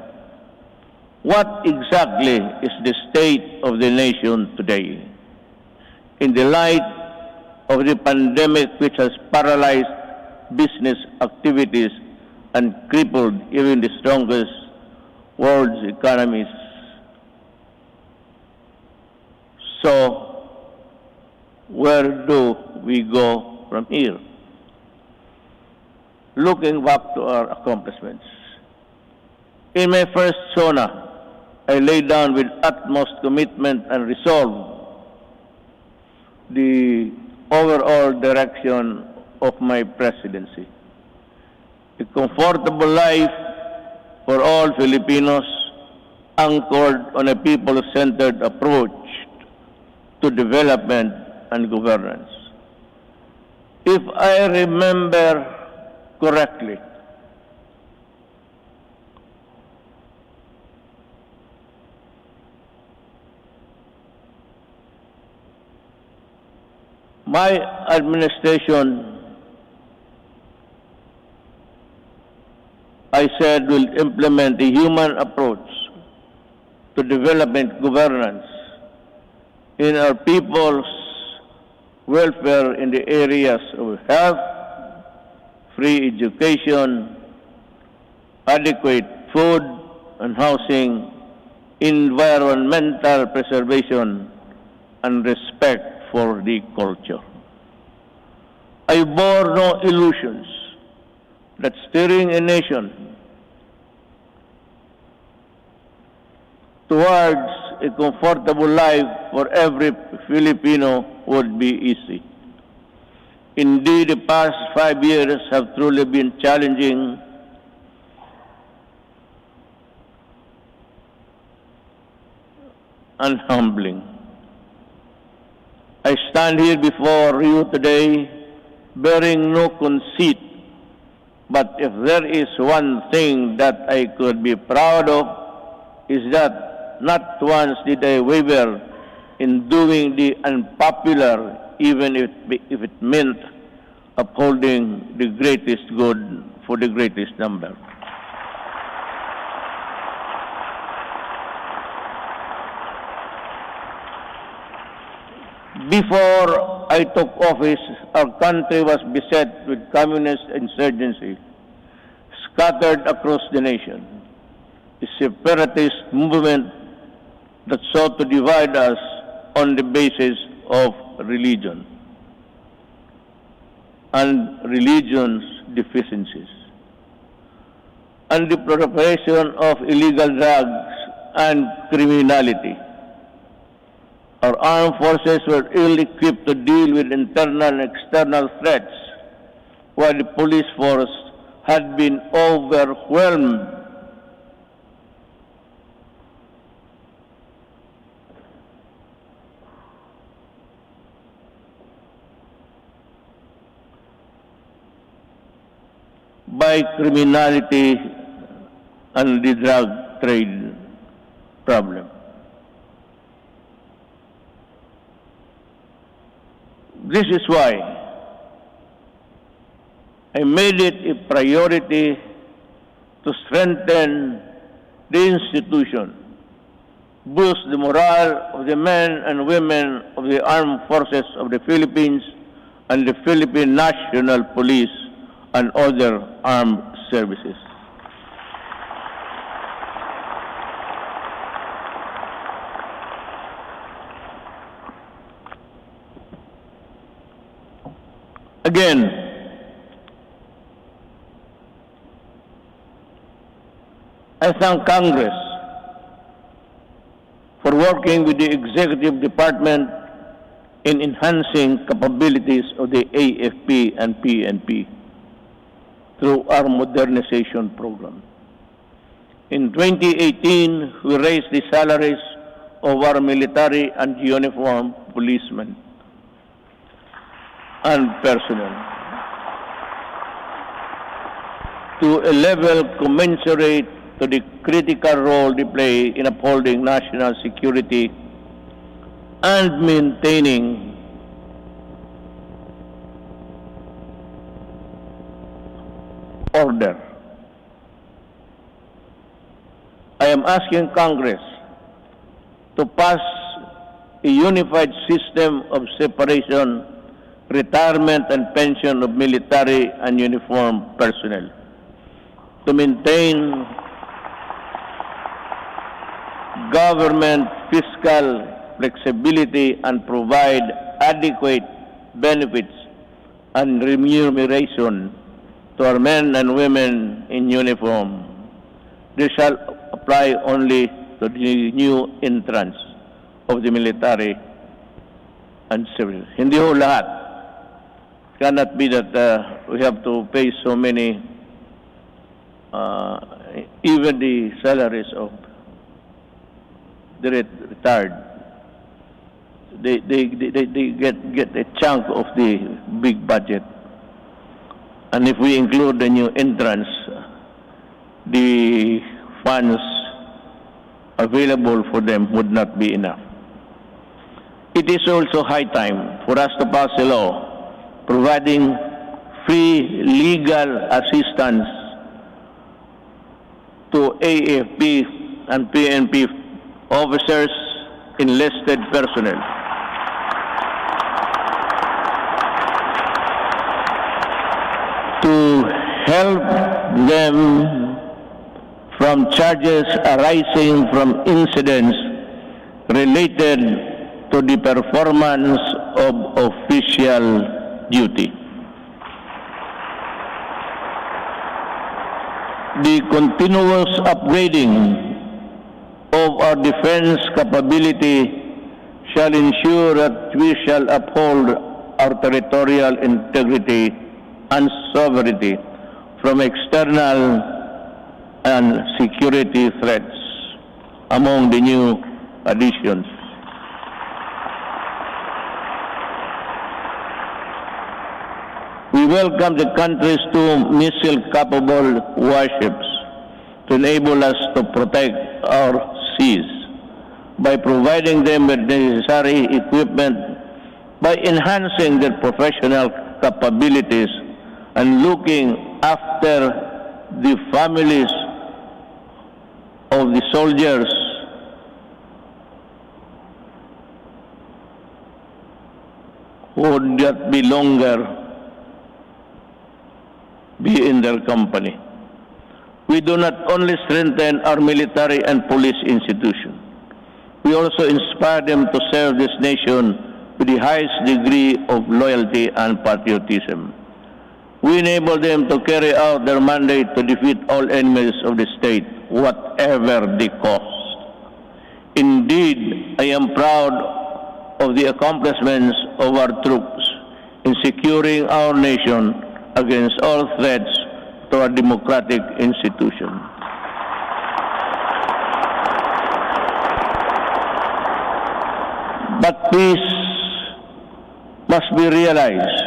what exactly is the state of the nation today? In the light of the pandemic which has paralyzed business activities and crippled even the strongest world's economies. So, where do we go from here? Looking back to our accomplishments. In my first SONA, I laid down with utmost commitment and resolve the overall direction of my presidency. A comfortable life for all Filipinos anchored on a people-centered approach to development and governance. If I remember correctly, my administration, I said, will implement a human approach to development governance in our people's welfare in the areas of health, free education, adequate food and housing, environmental preservation, and respect for the culture. I bore no illusions that steering a nation towards a comfortable life for every Filipino would be easy. Indeed, the past 5 years have truly been challenging and humbling. I stand here before you today bearing no conceit, but if there is one thing that I could be proud of, is that not once did I waver in doing the unpopular, even if it meant upholding the greatest good for the greatest number. Before I took office, our country was beset with communist insurgency scattered across the nation. A separatist movement that sought to divide us on the basis of religion and religion's deficiencies, and the proliferation of illegal drugs and criminality. Our armed forces were ill-equipped to deal with internal and external threats, while the police force had been overwhelmed. By criminality and the drug trade problem. This is why I made it a priority to strengthen the institution, boost the morale of the men and women of the armed forces of the Philippines and the Philippine National Police and other armed services. Again, I thank Congress for working with the Executive Department in enhancing capabilities of the AFP and PNP through our Modernization program. In 2018, we raised the salaries of our military and uniformed policemen and personnel to a level commensurate to the critical role they play in upholding national security and maintaining order. I am asking Congress to pass a unified system of separation, retirement, and pension of military and uniformed personnel to maintain government fiscal flexibility and provide adequate benefits and remuneration to our men and women in uniform. This shall apply only to the new entrants of the military and civil. Hindi ho lahat. Cannot be that we have to pay so many, even the salaries of the retired. They get a chunk of the big budget. And if we include the new entrants, the funds available for them would not be enough. It is also high time for us to pass a law providing free legal assistance to AFP and PNP officers, enlisted personnel. To help them from charges arising from incidents related to the performance of official duty. The continuous upgrading of our defense capability shall ensure that we shall uphold our territorial integrity and sovereignty from external and security threats among the new additions. We welcome the country's 2 missile-capable warships to enable us to protect our seas by providing them with necessary equipment, by enhancing their professional capabilities, and looking after the families of the soldiers who would not be longer be in their company. We do not only strengthen our military and police institution, we also inspire them to serve this nation with the highest degree of loyalty and patriotism. We enable them to carry out their mandate to defeat all enemies of the state, whatever the cost. Indeed, I am proud of the accomplishments of our troops in securing our nation against all threats to our democratic institution. But peace must be realized.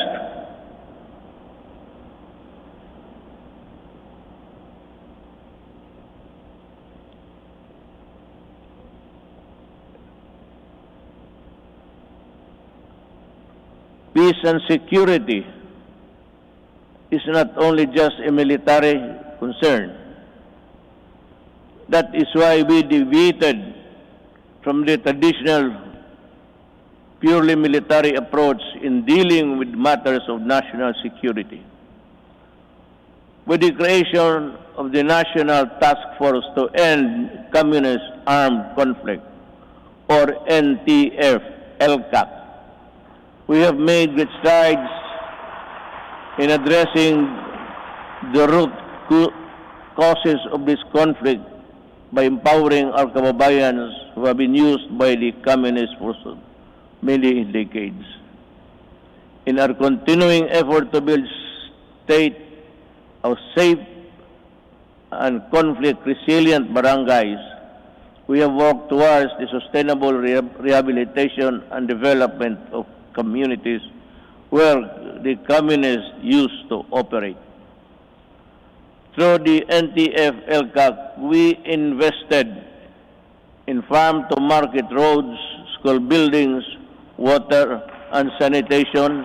Peace and security is not only just a military concern. That is why we deviated from the traditional purely military approach in dealing with matters of national security. With the creation of the National Task Force to End Communist Armed Conflict, or NTF-LCAC, we have made great strides in addressing the root causes of this conflict by empowering our kababayans who have been used by the communists for many decades. In our continuing effort to build state of safe and conflict-resilient barangays, we have worked towards the sustainable rehabilitation and development of communities where the communists used to operate. Through the NTF-LCAC, we invested in farm-to-market roads, school buildings, water and sanitation,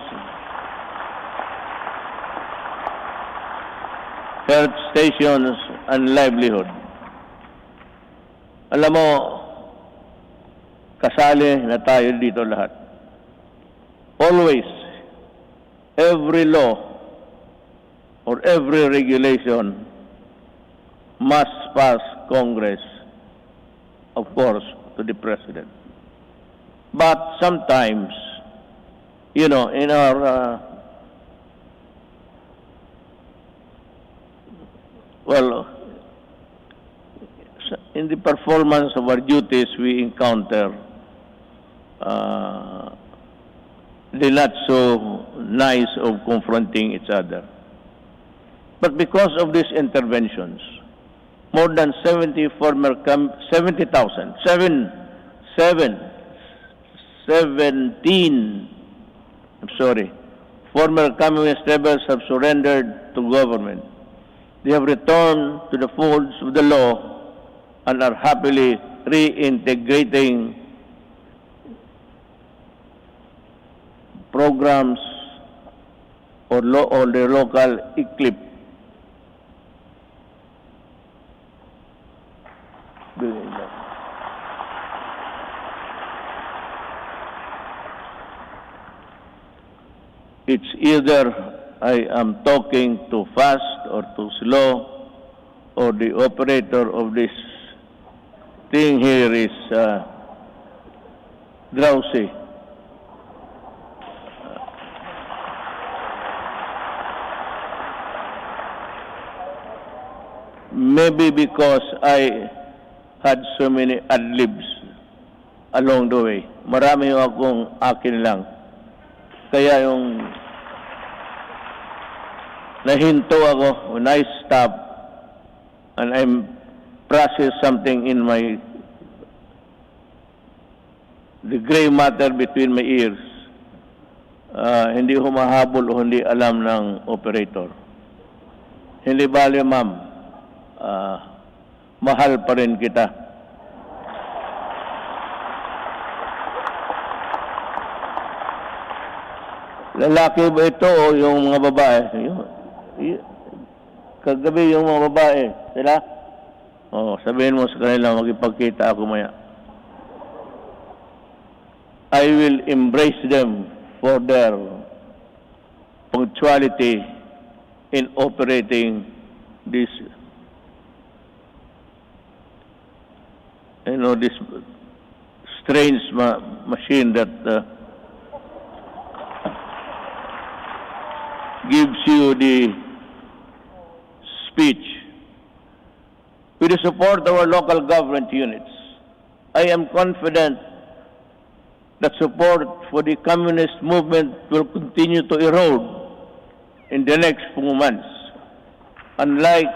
health stations, and livelihood. Alam mo, kasali na tayo dito lahat. Always, every law or every regulation must pass Congress, of course, to the President. But sometimes, you know, in our, in the performance of our duties, we encounter the not so nice of confronting each other. But because of these interventions, more than 17 former communist rebels have surrendered to government. They have returned to the folds of the law and are happily reintegrating programs or the local eclipse. It's either I am talking too fast or too slow, or the operator of this thing here is drowsy. Maybe because I had so many ad-libs along the way. Marami yung akong akin lang. Kaya yung nahinto ako when I stop and I process something in the gray matter between my ears, hindi humahabol o hindi alam ng operator. Hindi bale, ma'am. Mahal pa rin kita. Lalaki ba ito o yung mga babae? Kagabi yung mga babae, sila? Sabihin mo sa kanila, magipagkita ako maya. I will embrace them for their punctuality in operating this this strange machine that gives you the speech. With the support of our local government units, I am confident that support for the communist movement will continue to erode in the next few months. Unlike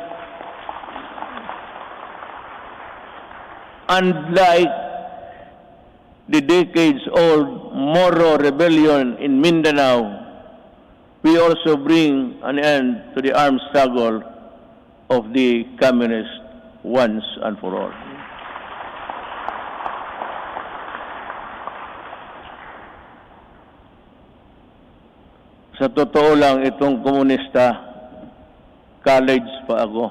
the decades-old Moro rebellion in Mindanao, we also bring an end to the armed struggle of the communists once and for all. Sa totoo lang, itong komunista, college pa ako.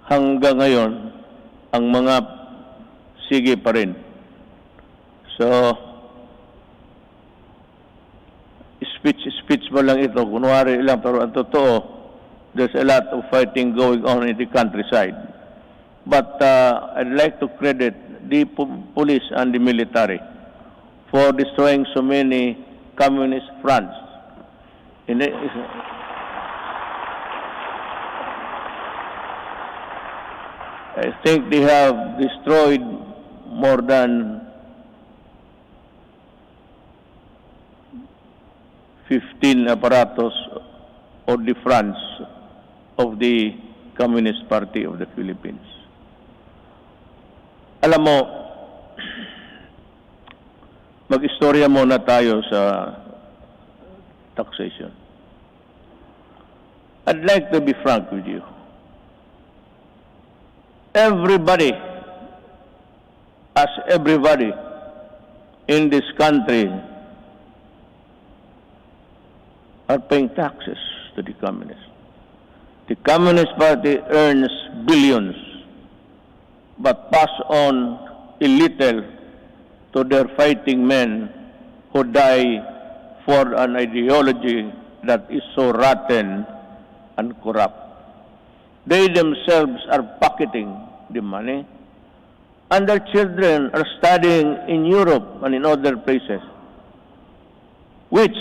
Hanggang ngayon, ang mga sige pa rin. So, speech mo lang ito, kunwari lang, pero ang totoo, there's a lot of fighting going on in the countryside. But I'd like to credit the police and the military for destroying so many communist fronts. I think they have destroyed more than 15 apparatus or the fronts of the Communist Party of the Philippines. Alam mo, mag-istorya muna tayo sa taxation. I'd like to be frank with you. Everybody in this country are paying taxes to the communists. The Communist Party earns billions, but pass on a little to their fighting men who die for an ideology that is so rotten and corrupt. They themselves are pocketing the money, and their children are studying in Europe and in other places, which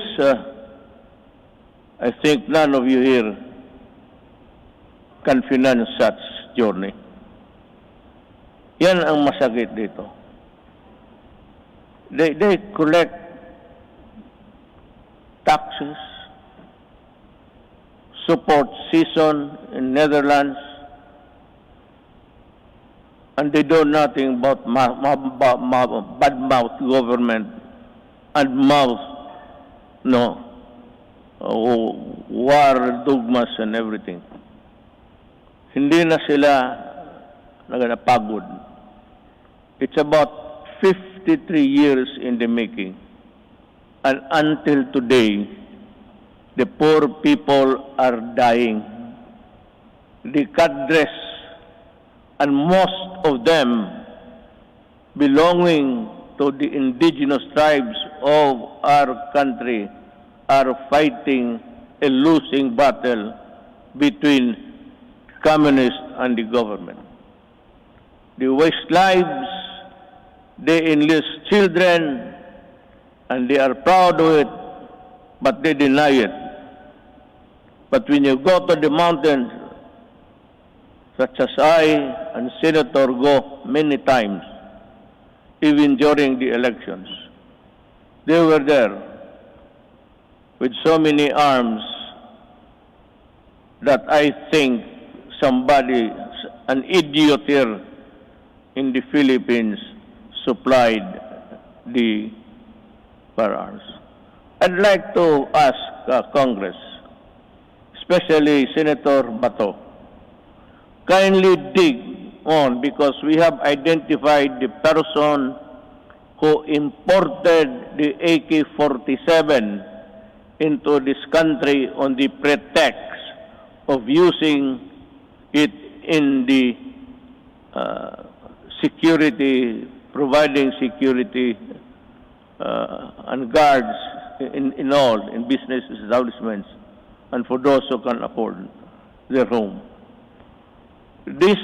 I think none of you here can finance such journey. Yan ang masakit dito. They collect taxes, support season in Netherlands, and they do nothing but bad-mouth government and war dogmas and everything. Hindi na sila napagod. It's about 53 years in the making. And until today, the poor people are dying. The cadres, and most of them belonging to the indigenous tribes of our country, are fighting a losing battle between communists and the government. They waste lives, they enlist children, and they are proud of it, but they deny it. But when you go to the mountains, such as I and Senator go many times, even during the elections, they were there with so many arms that I think somebody, an idiot here in the Philippines, supplied the firearms. I'd like to ask Congress, especially Senator Bato, kindly dig on, because we have identified the person who imported the AK-47 into this country on the pretext of using it in the security, providing security and guards in business establishments, and for those who can afford their home. This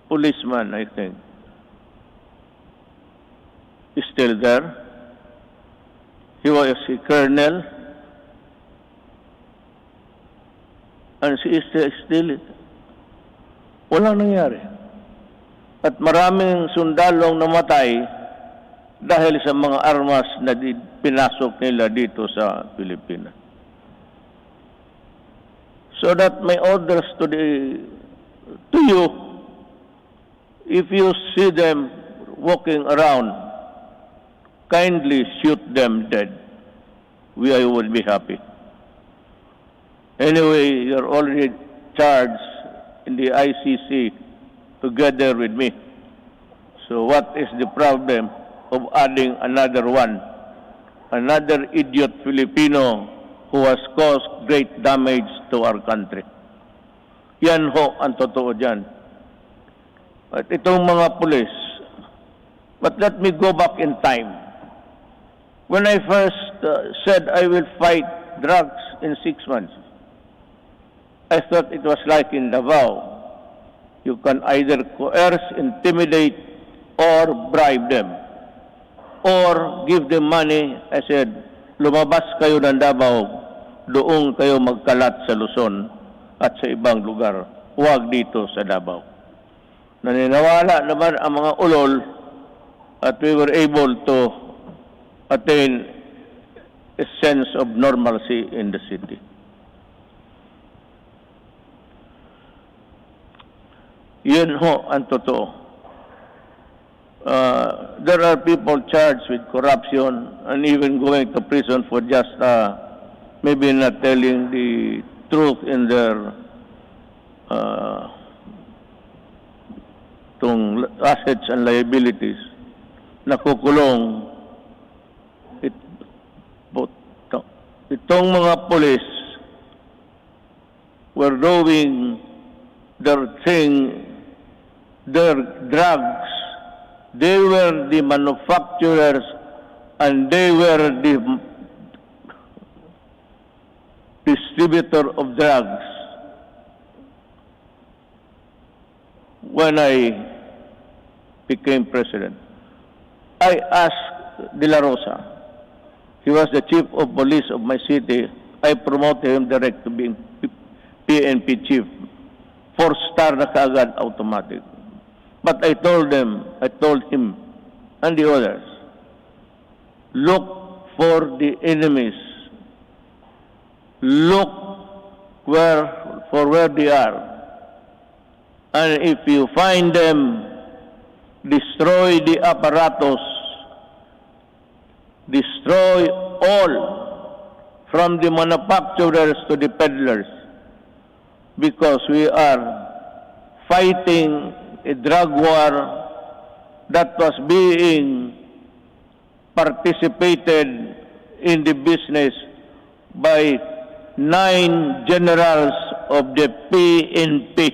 policeman, I think, is still there. He was a colonel, and she is still. Walang nangyari. At maraming sundalong namatay dahil sa mga armas na pinasok nila dito sa Pilipinas. So that my orders to you, if you see them walking around, kindly shoot them dead. I would be happy. Anyway, you're already charged in the ICC together with me. So what is the problem of adding another one? Another idiot Filipino who has caused great damage to our country. Yan ho ang totoo dyan. At itong mga pulis, but let me go back in time. When I first said I will fight drugs in 6 months, I thought it was like in Davao. You can either coerce, intimidate, or bribe them. Or give them money. I said, lumabas kayo ng Davao, doon kayo magkalat sa Luzon at sa ibang lugar. Huwag dito sa Davao. Naniniwala naman ang mga ulol at we were able to attain a sense of normalcy in the city. Yun ho ang totoo. There are people charged with corruption and even going to prison for just maybe not telling the truth in their assets and liabilities. Nakukulong. Itong mga police were doing their thing, their drugs. They were the manufacturers and they were the distributor of drugs. When I became president, I asked De La Rosa. He was the chief of police of my city. I promoted him direct to being PNP chief. 4-star na kaagad, automatic. But I told him and the others, look for the enemies. Look for where they are. And if you find them, destroy the apparatus. Destroy all, from the manufacturers to the peddlers, because we are fighting a drug war that was being participated in the business by 9 generals of the PNP.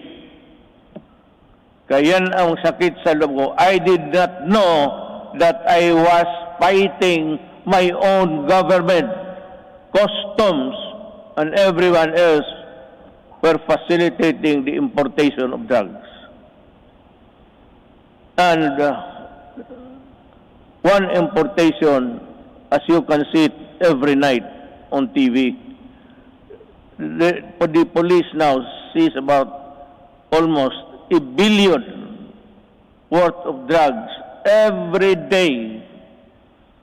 Kaya ang sakit sa loob ko. I did not know that I was fighting my own government. Customs and everyone else were facilitating the importation of drugs. And one importation, as you can see it every night on TV, the police now sees about almost $1 billion worth of drugs every day.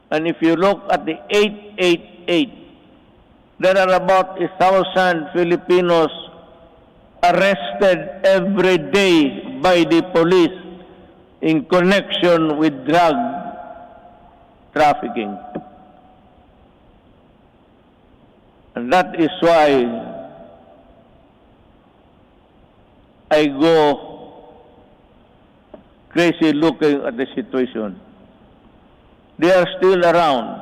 And if you look at the 888, there are about 1,000 Filipinos arrested every day by the police in connection with drug trafficking. And that is why I go crazy looking at the situation. They are still around.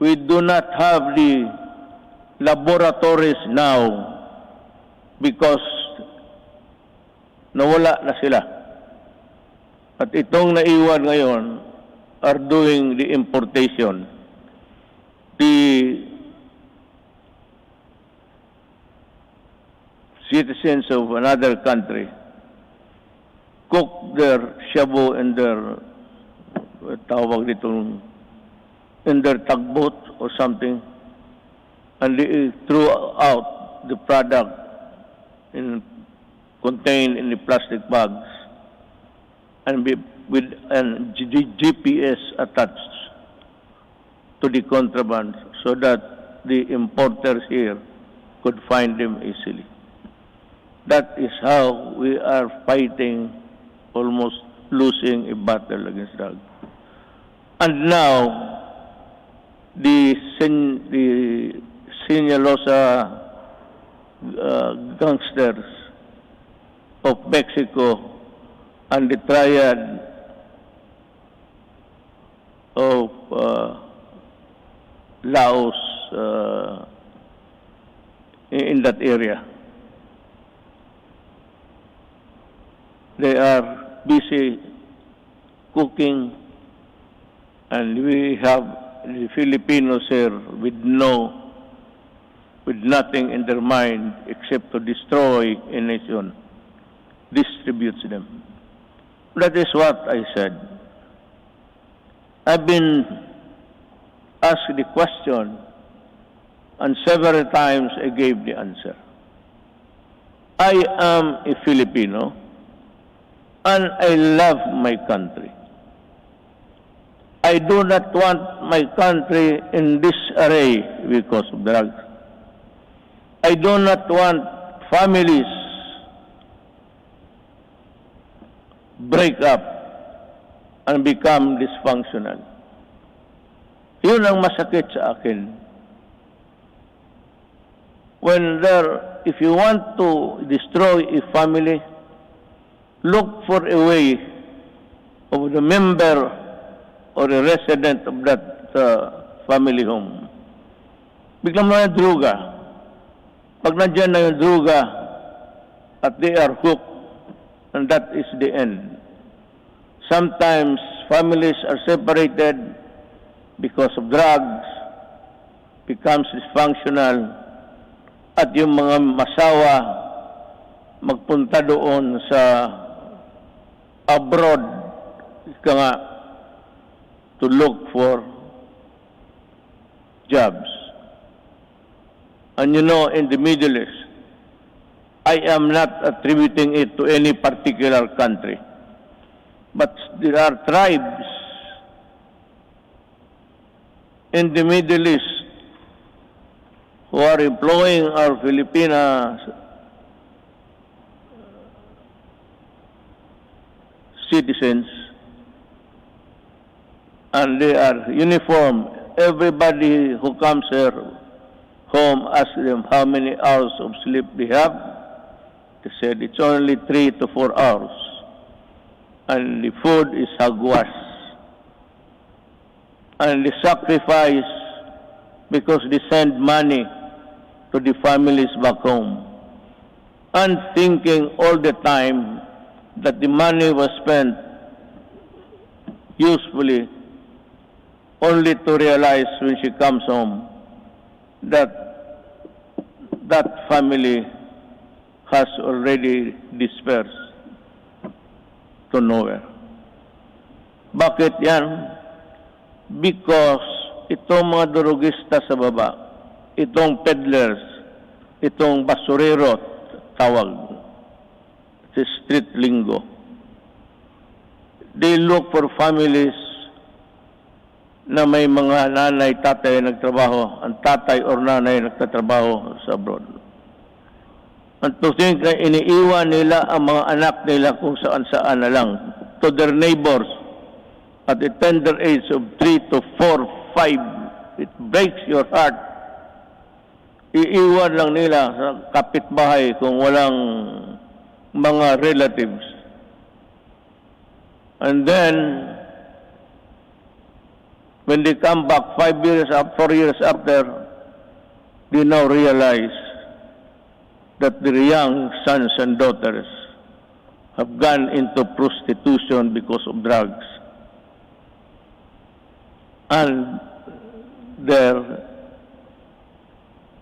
We do not have the laboratories now because nawala na sila. At itong naiwan ngayon are doing the importation. The citizens of another country cook their shabu in their tawag ditong in their tugboat or something, and they threw out the product contained in the plastic bags and be with an GPS attached to the contraband so that the importers here could find them easily. That is how we are fighting, almost losing a battle against drugs. And now, the Sinaloa gangsters of Mexico and the triad of Laos in that area. They are busy cooking, and we have the Filipinos here with nothing in their mind except to destroy a nation, distributes them. That is what I said. I've been asked the question, and several times I gave the answer. I am a Filipino, and I love my country. I do not want my country in disarray because of drugs. I do not want families break up and become dysfunctional. Yun ang masakit sa akin. If you want to destroy a family, look for a way of the member or a resident of that family home. Biglang mga druga. Pag nandyan na yung druga at they are hooked, and that is the end. Sometimes families are separated because of drugs, becomes dysfunctional, at yung mga masawa magpunta doon sa abroad to look for jobs. And you know, in the Middle East, I am not attributing it to any particular country, but there are tribes in the Middle East who are employing our Filipina citizens, and they are uniform. Everybody who comes here home asks them how many hours of sleep they have. They said it's only 3 to 4 hours. And the food is hagwas. And they sacrifice because they send money to the families back home. And thinking all the time that the money was spent usefully, only to realize when she comes home that that family has already dispersed to nowhere. Bakit yan? Because itong mga durugista sa baba, itong peddlers, itong basurero, tawag, sa street lingo, they look for families na may mga nanay, tatay nagtrabaho, ang tatay or nanay nagtatrabaho sa abroad. At tuwing iniiwan nila ang mga anak nila kung saan-saan na lang to their neighbors at the tender age of 3 to 4, 5. It breaks your heart. Iiwan lang nila sa kapitbahay kung walang mga relatives. And then, when they come back 5 years, 4 years after, they now realize that their young sons and daughters have gone into prostitution because of drugs. And their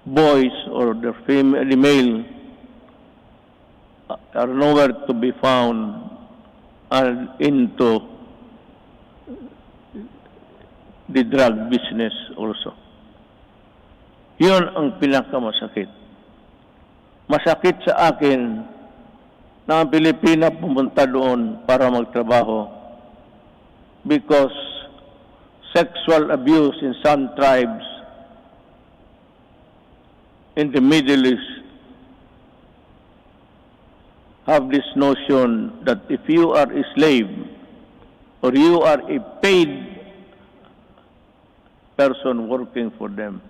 boys or their male are nowhere to be found and into the drug business also. Yun ang pinakamasakit. Masakit sa akin na ang Pilipina pumunta doon para magtrabaho because sexual abuse in some tribes in the Middle East have this notion that if you are a slave or you are a paid person working for them,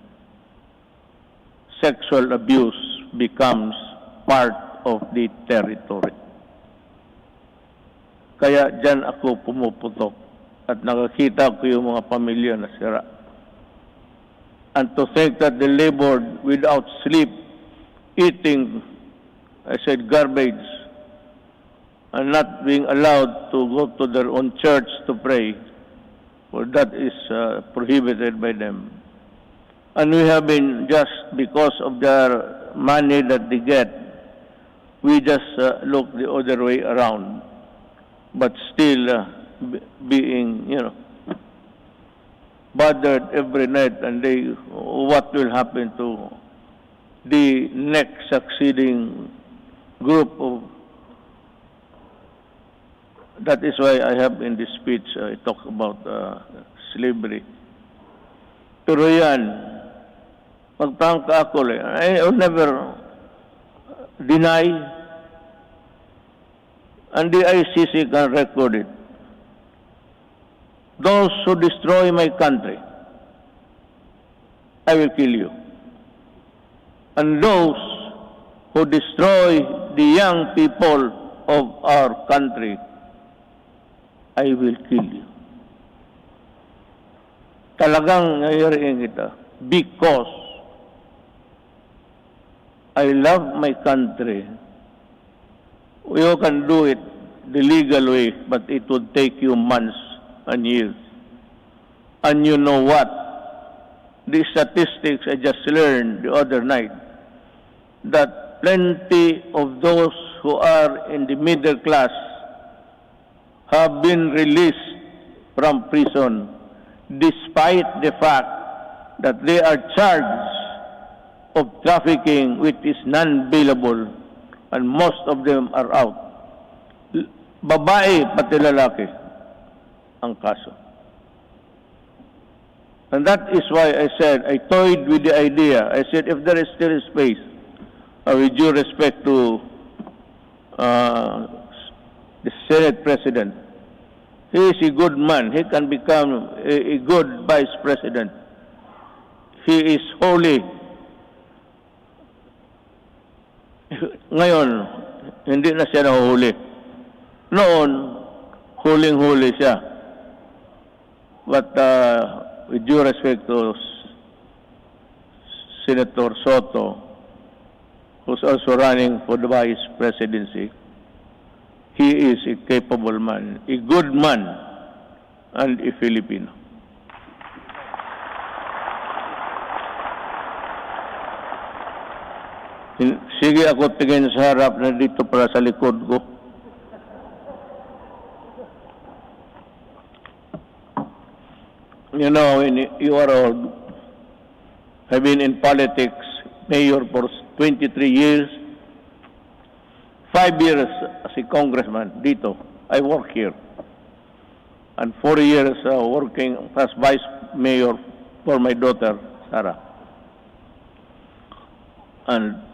sexual abuse becomes part of the territory. Kaya dyan ako pumuputok at nakakita ko yung mga pamilya na sira. And to think that they labored without sleep, eating, I said, garbage, and not being allowed to go to their own church to pray, well, that is prohibited by them. And we have been, just because of their money that they get, we just look the other way around, but still being, bothered every night, and what will happen to the next succeeding group of. That is why I have in this speech, I talk about slavery. Pero yan, magtangka ako I will never deny, and the ICC can record it. Those who destroy my country, I will kill you. And those who destroy the young people of our country, I will kill you. Talagang ngayon kita because I love my country. You can do it the legal way, but it would take you months and years. And you know what? The statistics I just learned the other night, that plenty of those who are in the middle class have been released from prison despite the fact that they are charged of trafficking, which is non-bailable, and most of them are out. Babae pati lalaki ang kaso. And that is why I said, I toyed with the idea. I said, if there is still space, with due respect to the Senate President, he is a good man. He can become a good Vice President. He is holy. Ngayon, hindi na siya nahuli. Noon, huling-huli siya. But with due respect to Senator Soto, who's also running for the Vice Presidency, he is a capable man, a good man, and a Filipino. Sige ako tingin sa harap na dito para sa likod ko. You know, you are old. I've been in politics, mayor for 23 years. 5 years as a congressman dito. I work here. And 4 years working as vice mayor for my daughter, Sarah. And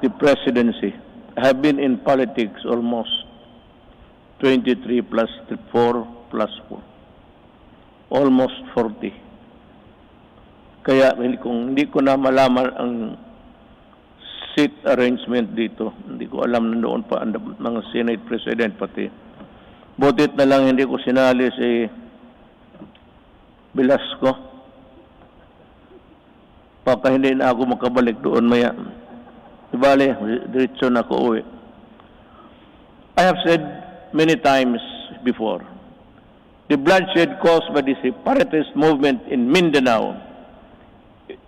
the presidency. I have been in politics almost 23 plus 4 plus 4. Almost 40. Kaya kung hindi ko na malaman ang seat arrangement dito, hindi ko alam na noon pa ang mga Senate President pati. Butit na lang hindi ko sinali si Velasco. Baka hindi na ako makabalik doon maya. Ibale, diretso na ako uwi. I have said many times before, the bloodshed caused by the separatist movement in Mindanao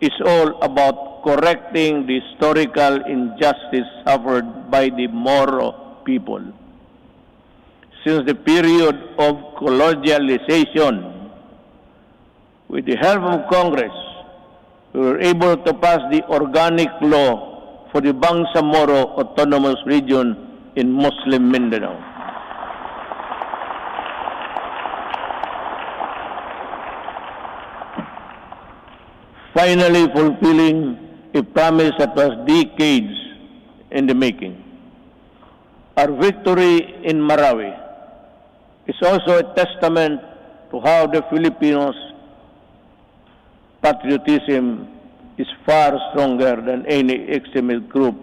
is all about correcting the historical injustice suffered by the Moro people. Since the period of colonialization, with the help of Congress, we were able to pass the organic law for the Bangsamoro Autonomous Region in Muslim Mindanao. finally fulfilling a promise that was decades in the making. Our victory in Marawi is also a testament to how the Filipinos' patriotism is far stronger than any extremist group.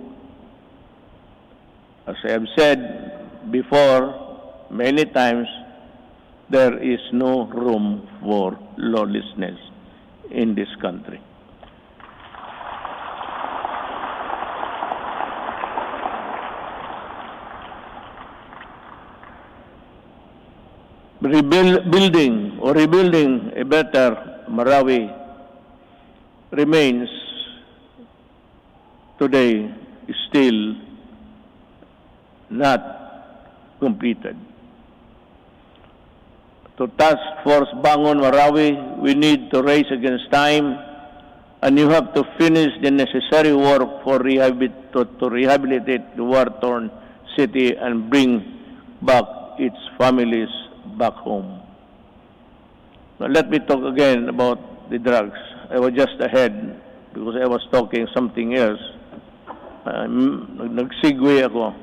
As I have said before many times, there is no room for lawlessness in this country. Rebuilding a better Marawi remains today still not completed. To Task Force Bangon Marawi, we need to race against time, and you have to finish the necessary work for to rehabilitate the war-torn city and bring back its families back home. Now let me talk again about the drugs. I was just ahead because I was talking something else. Nag-segue ako.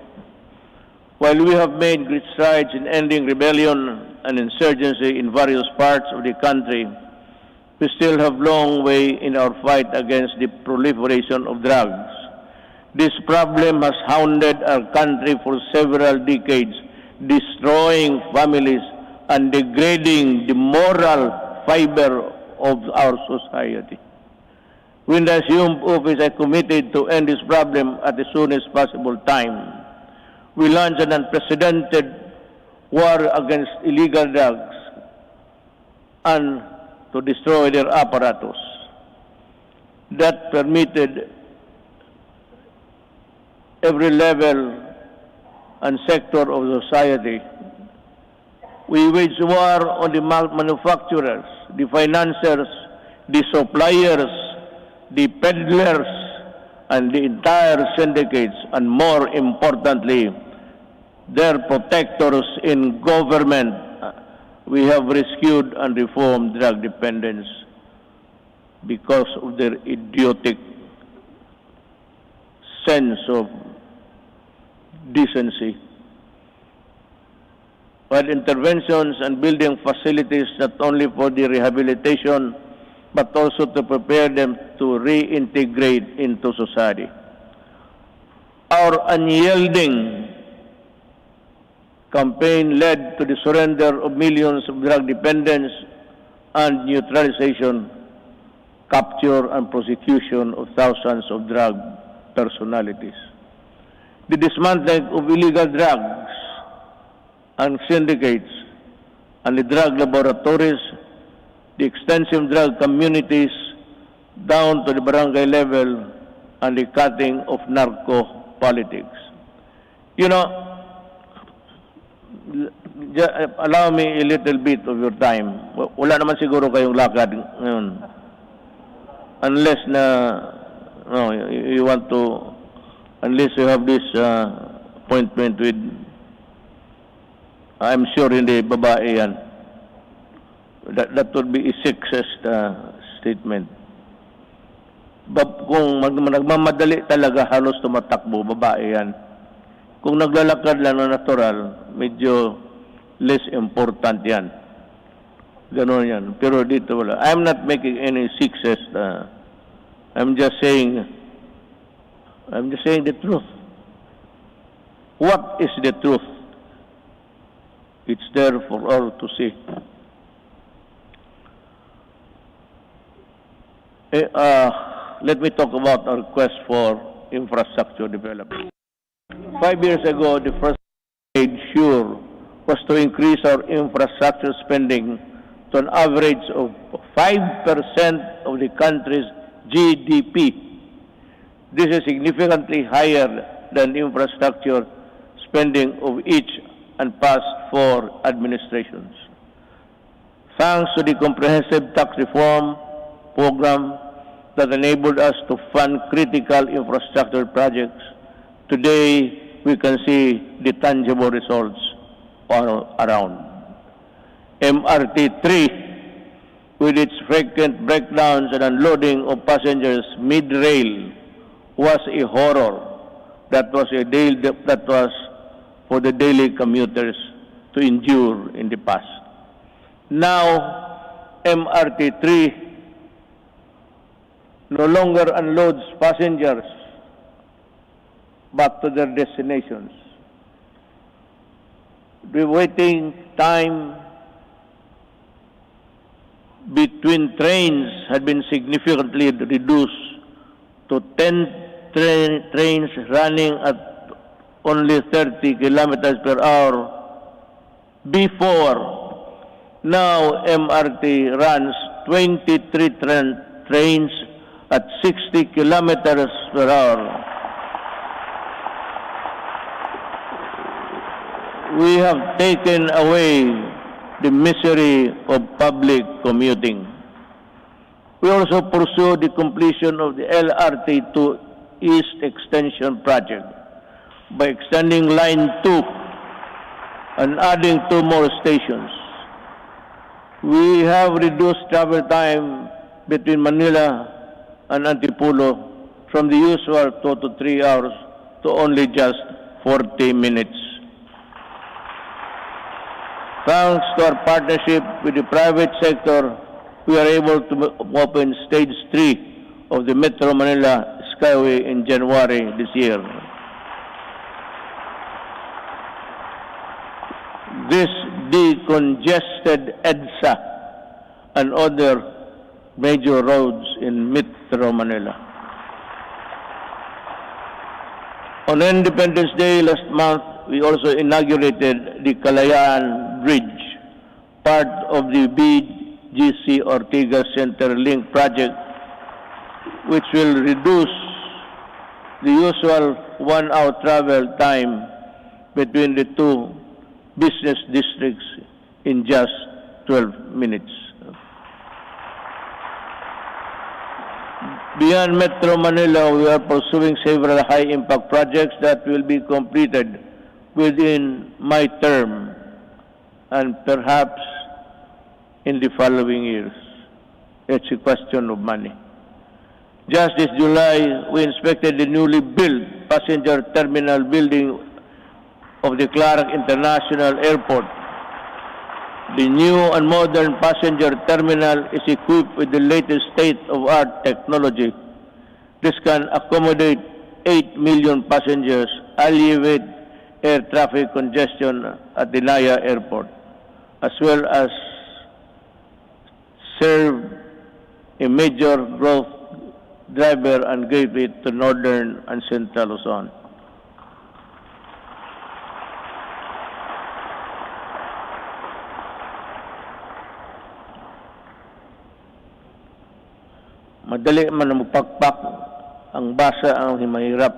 While we have made great strides in ending rebellion and insurgency in various parts of the country, we still have a long way in our fight against the proliferation of drugs. This problem has hounded our country for several decades, destroying families and degrading the moral fiber of our society. When I assumed office, I committed to end this problem at the soonest possible time. We launched an unprecedented war against illegal drugs and to destroy their apparatus. That permitted every level and sector of society. We wage war on the manufacturers, the financiers, the suppliers, the peddlers, and the entire syndicates, and more importantly, their protectors in government. We have rescued and reformed drug dependence because of their idiotic sense of decency. While interventions and building facilities not only for the rehabilitation, but also to prepare them to reintegrate into society. Our unyielding campaign led to the surrender of millions of drug dependents and neutralization, capture, and prosecution of thousands of drug personalities. The dismantling of illegal drugs and syndicates and the drug laboratories, the extensive drug communities down to the barangay level, and the cutting of narco politics. You know, allow me a little bit of your time. Wala naman siguro kayong lakad ngayon. Unless you want to, unless you have this appointment with, I'm sure hindi babae yan. That would be a sexist statement. Kung nagmamadali talaga, halos tumatakbo, babae yan. Kung naglalakad lang na natural, medyo less important yan. Ganon yan. Pero dito wala. I'm not making any sexist. I'm just saying the truth. What is the truth? It's there for all to see. Let me talk about our quest for infrastructure development. 5 years ago, the first made sure was to increase our infrastructure spending to an average of 5% of the country's GDP. This is significantly higher than the infrastructure spending of each and past 4 administrations. Thanks to the comprehensive tax reform program that enabled us to fund critical infrastructure projects, today we can see the tangible results all around. MRT 3 with its frequent breakdowns and unloading of passengers mid-rail, was a horror. That was for the daily commuters to endure in the past. Now, MRT3 no longer unloads passengers back to their destinations. The waiting time between trains had been significantly reduced to 10 trains running at only 30 kilometers per hour before. Now MRT runs 23 trains at 60 kilometers per hour. We have taken away the misery of public commuting. We also pursue the completion of the LRT to East Extension project by extending Line 2 and adding 2 more stations. We have reduced travel time between Manila and Antipolo from the usual 2 to 3 hours to only just 40 minutes. Thanks to our partnership with the private sector, we are able to open Stage 3 of the Metro Manila Skyway in January this year. This decongested EDSA and other major roads in Metro Manila. On Independence Day last month, we also inaugurated the Kalayaan Bridge, part of the BGC Ortigas Center Link project, which will reduce the usual 1-hour travel time between the two business districts in just 12 minutes. Beyond Metro Manila, we are pursuing several high-impact projects that will be completed within my term and perhaps in the following years. It's a question of money. Just this July, we inspected the newly built passenger terminal building of the Clark International Airport. The new and modern passenger terminal is equipped with the latest state-of-the-art technology. This can accommodate 8 million passengers, alleviate air traffic congestion at the Naya Airport, as well as serve a major growth driver and gateway to northern and central Luzon. Madali man na magpakpak, ang basa ang mahirap.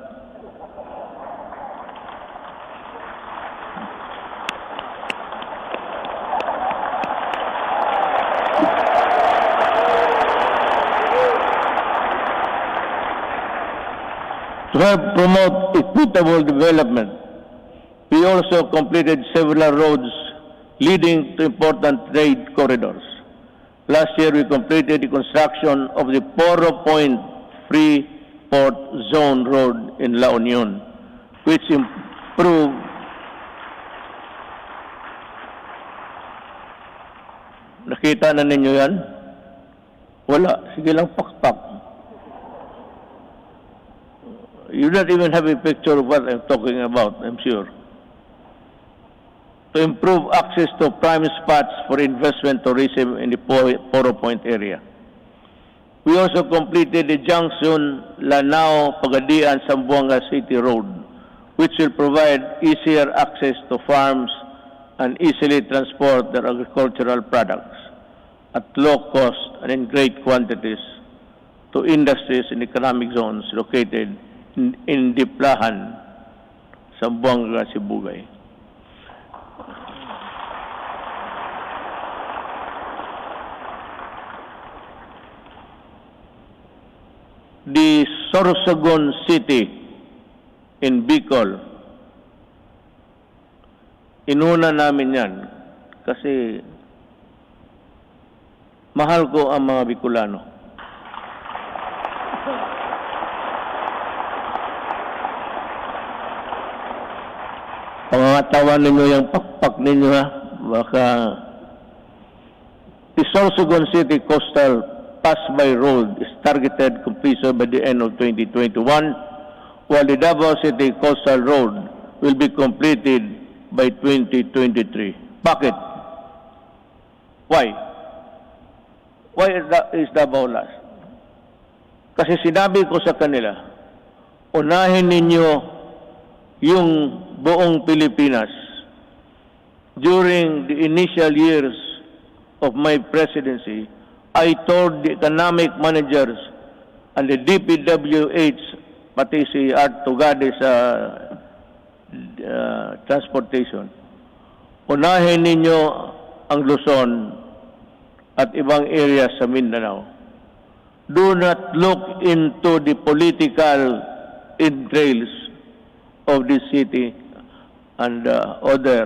To help promote equitable development, we also completed several roads leading to important trade corridors. Last year, we completed the construction of the Poro Point Free Port Zone Road in La Union, which improved nakita na ninyo yan? Wala. Sige lang pakpak. You don't even have a picture of what I'm talking about, I'm sure. To improve access to prime spots for investment tourism in the Poro Point area. We also completed the junction Lanao-Pagadian-Zamboanga City Road, which will provide easier access to farms and easily transport their agricultural products at low cost and in great quantities to industries in economic zones located in Diplahan, Zamboanga, Sibugay. The Sorsogon City in Bicol, inuna namin yan kasi Mahal ko ang mga Bicolano. Pangangatawan ninyo yung pakpak ninyo, ha? Baka the Sorsogon City Coastal Pass-by Road is targeted completion by the end of 2021, while the Davao City Coastal Road will be completed by 2023. Bakit? Why? Why is Davao last? Kasi sinabi ko sa kanila, unahin ninyo yung buong Pilipinas. During the initial years of my presidency, I told the economic managers and the DPWH, pati si Art Tugade sa transportation, unahin ninyo ang Luzon at ibang areas sa Mindanao. Do not look into the political entrails of this city and other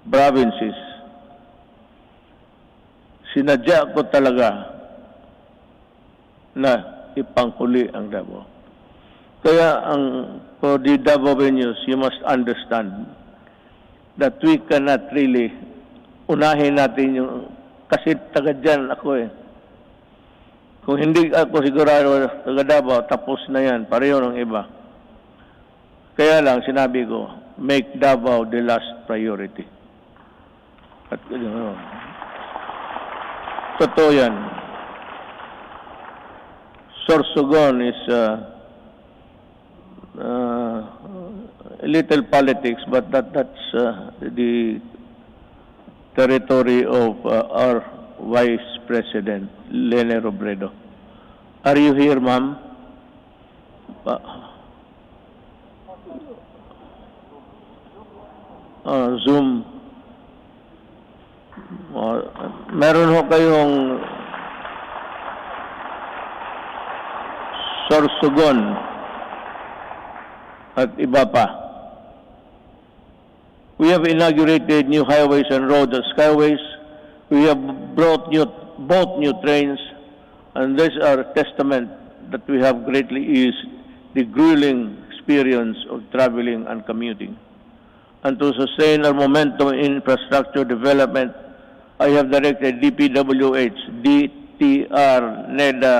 provinces. Sinadya ko talaga na ipanghuli ang Davao. Kaya for the Davaoenos, you must understand that we cannot really unahin natin yung, kasi taga dyan ako eh. Kung hindi ako sigurado taga Davao, tapos na yan, pareho ng iba. Kaya lang, sinabi ko, make Davao the last priority. At totoo yan. Sorsogon is a little politics, but that's the territory of our Vice President, Lene Robredo. Are you here, ma'am? Zoom. Meron ho kayong Sorsogon at iba pa. We have inaugurated new highways and roads and skyways. We have bought new trains, and these are a testament that we have greatly eased the grueling experience of traveling and commuting. And to sustain our momentum in infrastructure development, I have directed DPWH, DTR, NEDA,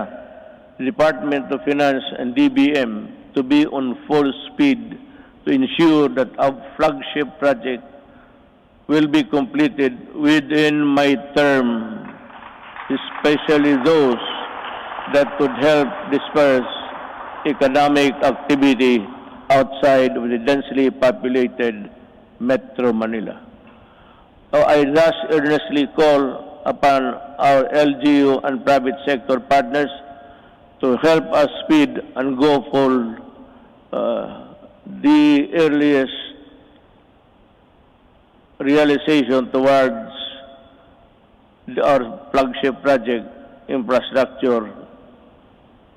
Department of Finance, and DBM to be on full speed to ensure that our flagship project will be completed within my term, especially those that could help disperse economic activity outside of the densely populated Metro Manila. So I thus earnestly call upon our LGU and private sector partners to help us speed and go for the earliest realization towards our flagship project, infrastructure,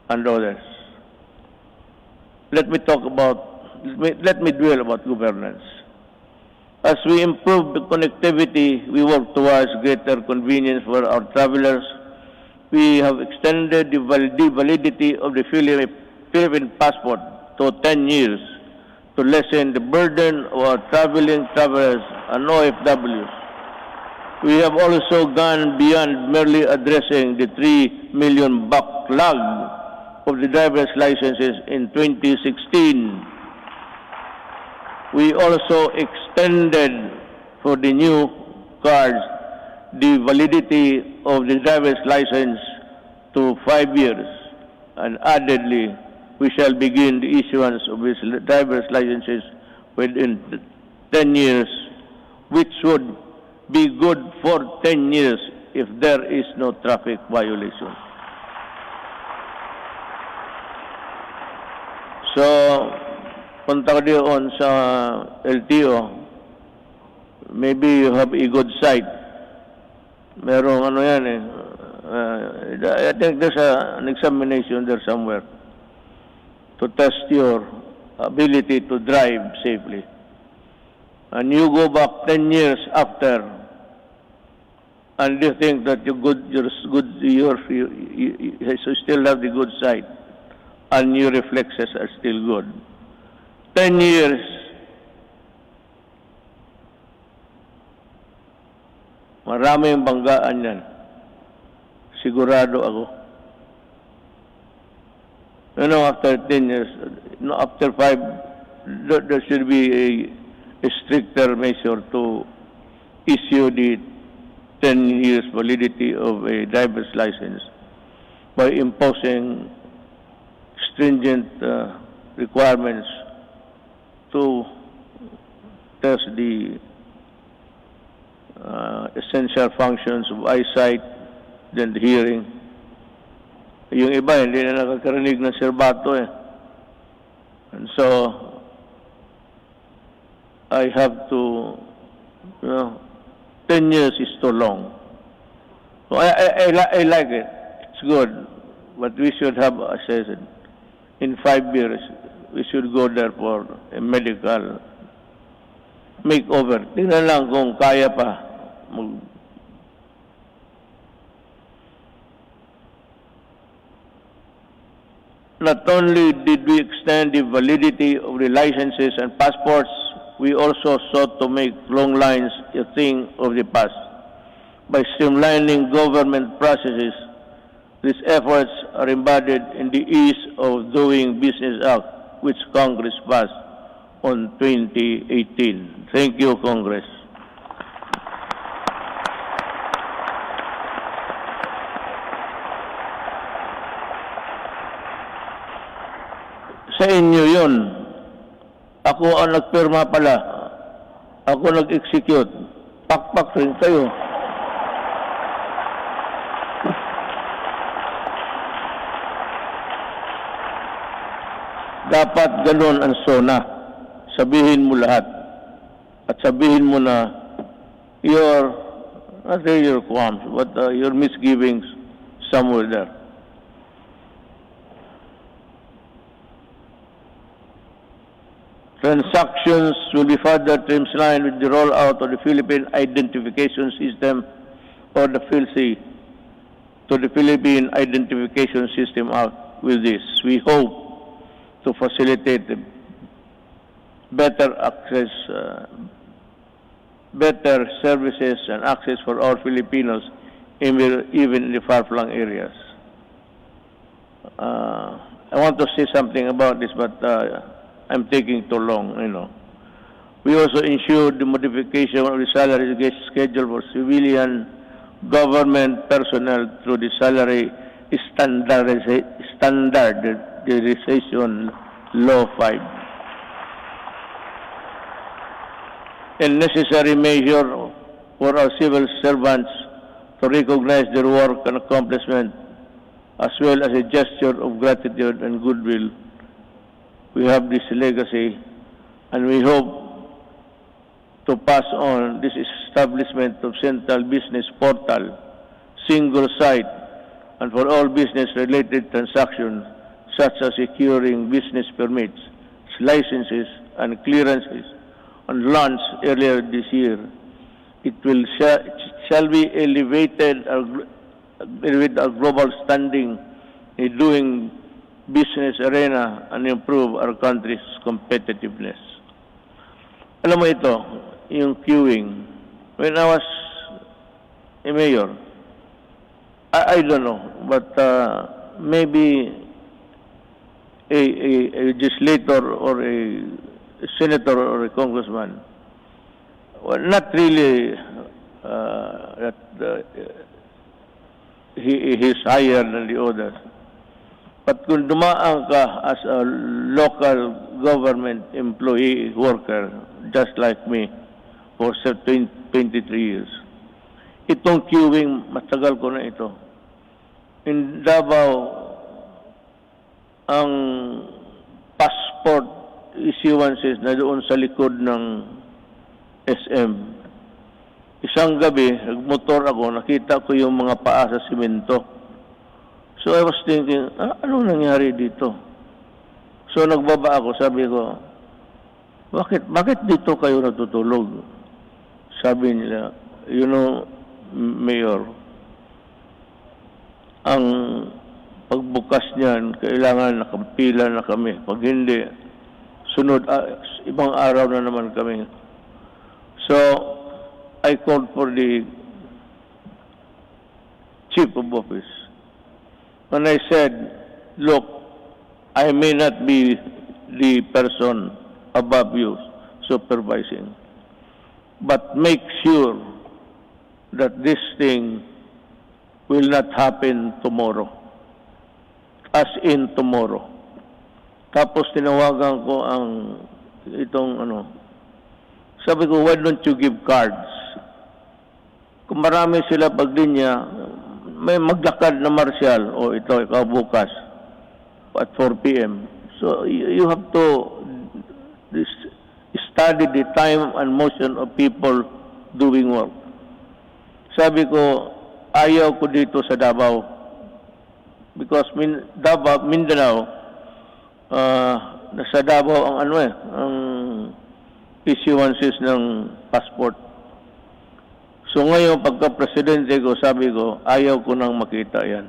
and others. Let me dwell about governance. As we improve the connectivity, we work towards greater convenience for our travelers. We have extended the validity of the Philippine passport to 10 years to lessen the burden of our traveling travelers and OFWs. We have also gone beyond merely addressing the 3 million backlog of the driver's licenses in 2016. We also extended for the new cards the validity of the driver's license to 5 years, and addedly, we shall begin the issuance of these driver's licenses within 10 years, which would be good for 10 years if there is no traffic violation. So, punta ko doon sa LTO, maybe you have a good sight. Merong ano yan eh. I think there's an examination there somewhere to test your ability to drive safely. and you go back 10 years after, and you think that you still have the good side, and your reflexes are still good. 10 years, maraming banggaan yan. Sigurado ako. After 10 years, after 5, there should be a stricter measure to issue the 10 years validity of a driver's license by imposing stringent requirements to test the essential functions of eyesight, then the hearing. Yung iba, hindi na nakakarinig ng serbato eh. And so, I have to, 10 years is too long. So I like it. It's good. But we should have, as I said, in 5 years, we should go there for a medical makeover. Tingnan lang kung kaya pa. Not only did we extend the validity of the licenses and passports, we also sought to make long lines a thing of the past. By streamlining government processes, these efforts are embodied in the Ease of Doing Business Act, which Congress passed on 2018. Thank you, Congress. Sa inyo yun. Ako ang nagpirma pala. Ako nag-execute. Pakpak rin kayo. Dapat ganun ang SONA. Sabihin mo lahat. At sabihin mo na not really your qualms, but your misgivings somewhere there. Transactions will be further streamlined with the rollout of the Philippine Identification System, or the PhilSy, to the Philippine Identification System out. With this, we hope to facilitate better access, better services and access for all Filipinos, even in the far-flung areas. I want to say something about this, but I'm taking too long, We also ensured the modification of the salary schedule for civilian government personnel through the salary standardization law 5. A necessary measure for our civil servants to recognize their work and accomplishment, as well as a gesture of gratitude and goodwill. We have this legacy, and we hope to pass on this establishment of central business portal, single site, and for all business-related transactions, such as securing business permits, licenses, and clearances, and launched earlier this year. It shall be elevated with a global standing in doing business arena and improve our country's competitiveness. Alam mo ito, yung queuing. When I was a mayor, I don't know, but maybe a legislator or a senator or a congressman, well, not really he is higher than the others. But kung dumaan ka as a local government employee worker, just like me, for 23 years, itong queuing, matagal ko na ito. In Davao, ang passport issuances na doon sa likod ng SM. Isang gabi, nagmotor ako, nakita ko yung mga paa sa simento. So I was thinking, anong nangyari dito? So nagbaba ako, sabi ko, bakit dito kayo natutulog? Sabi nila, Mayor, ang pagbukas niyan, kailangan nakapila na kami. Pag hindi, sunod, ibang araw na naman kami. So, I called for the Chief of Office. When I said, look, I may not be the person above you supervising, but make sure that this thing will not happen tomorrow. As in tomorrow. Tapos tinawagan ko sabi ko, why don't you give cards? Kung marami sila paglinya, may maglakad na martial, ito, ikaw bukas, at 4 p.m. So, you have to study the time and motion of people doing work. Sabi ko, ayaw ko dito sa Davao. Because Mindanao, nasa Davao ang issuances ng passport. So ngayon, pagka-presidente ko, sabi ko, ayaw ko nang makita yan.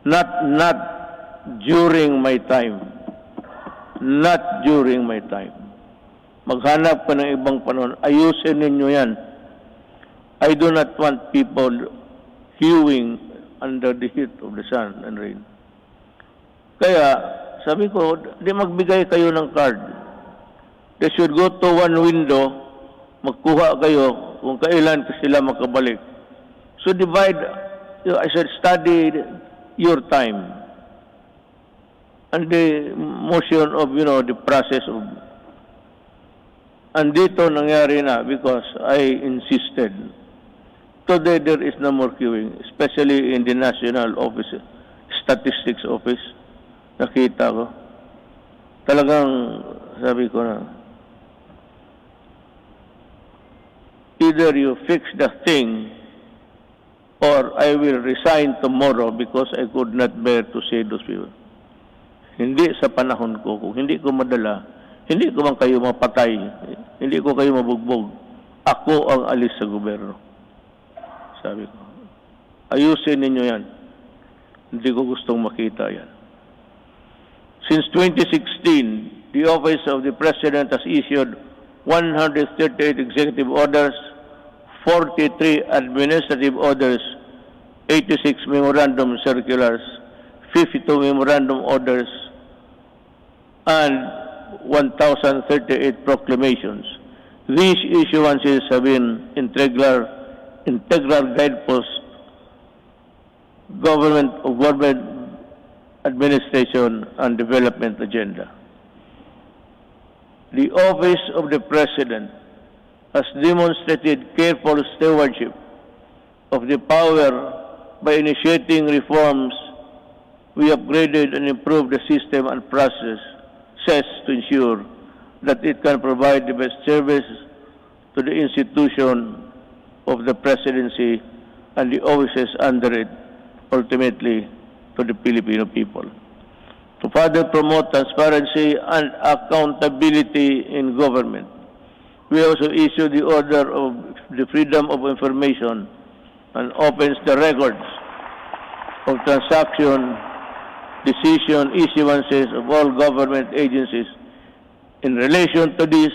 Not during my time. Not during my time. Maghanap ka ng ibang panahon. Ayusin ninyo yan. I do not want people queuing under the heat of the sun and rain. Kaya, sabi ko, di magbigay kayo ng card. They should go to one window, magkuha kayo kung kailan sila makabalik. So divide, I said, study your time. And the motion of, the process of, and dito nangyari na because I insisted. Today there is no more queuing, especially in the National Office, Statistics Office. Nakita ko. Talagang, sabi ko na, either you fix the thing or I will resign tomorrow because I could not bear to see those people. Hindi sa panahon ko. Kung hindi ko madala, hindi ko man kayo mapatay. Hindi ko kayo mabugbog. Ako ang alis sa gobyerno. Sabi ko. Ayusin ninyo yan. Hindi ko gustong makita yan. Since 2016, the Office of the President has issued 138 executive orders, 43 administrative orders, 86 memorandum circulars, 52 memorandum orders, and 1,038 proclamations. These issuances have been integral guideposts government administration and development agenda. The Office of the President has demonstrated careful stewardship of the power by initiating reforms. We upgraded and improved the system and processes to ensure that it can provide the best service to the institution of the presidency and the offices under it, ultimately to the Filipino people. To further promote transparency and accountability in government, we also issued the Order of the Freedom of Information and opens the records of transaction, decision, issuances of all government agencies. In relation to this,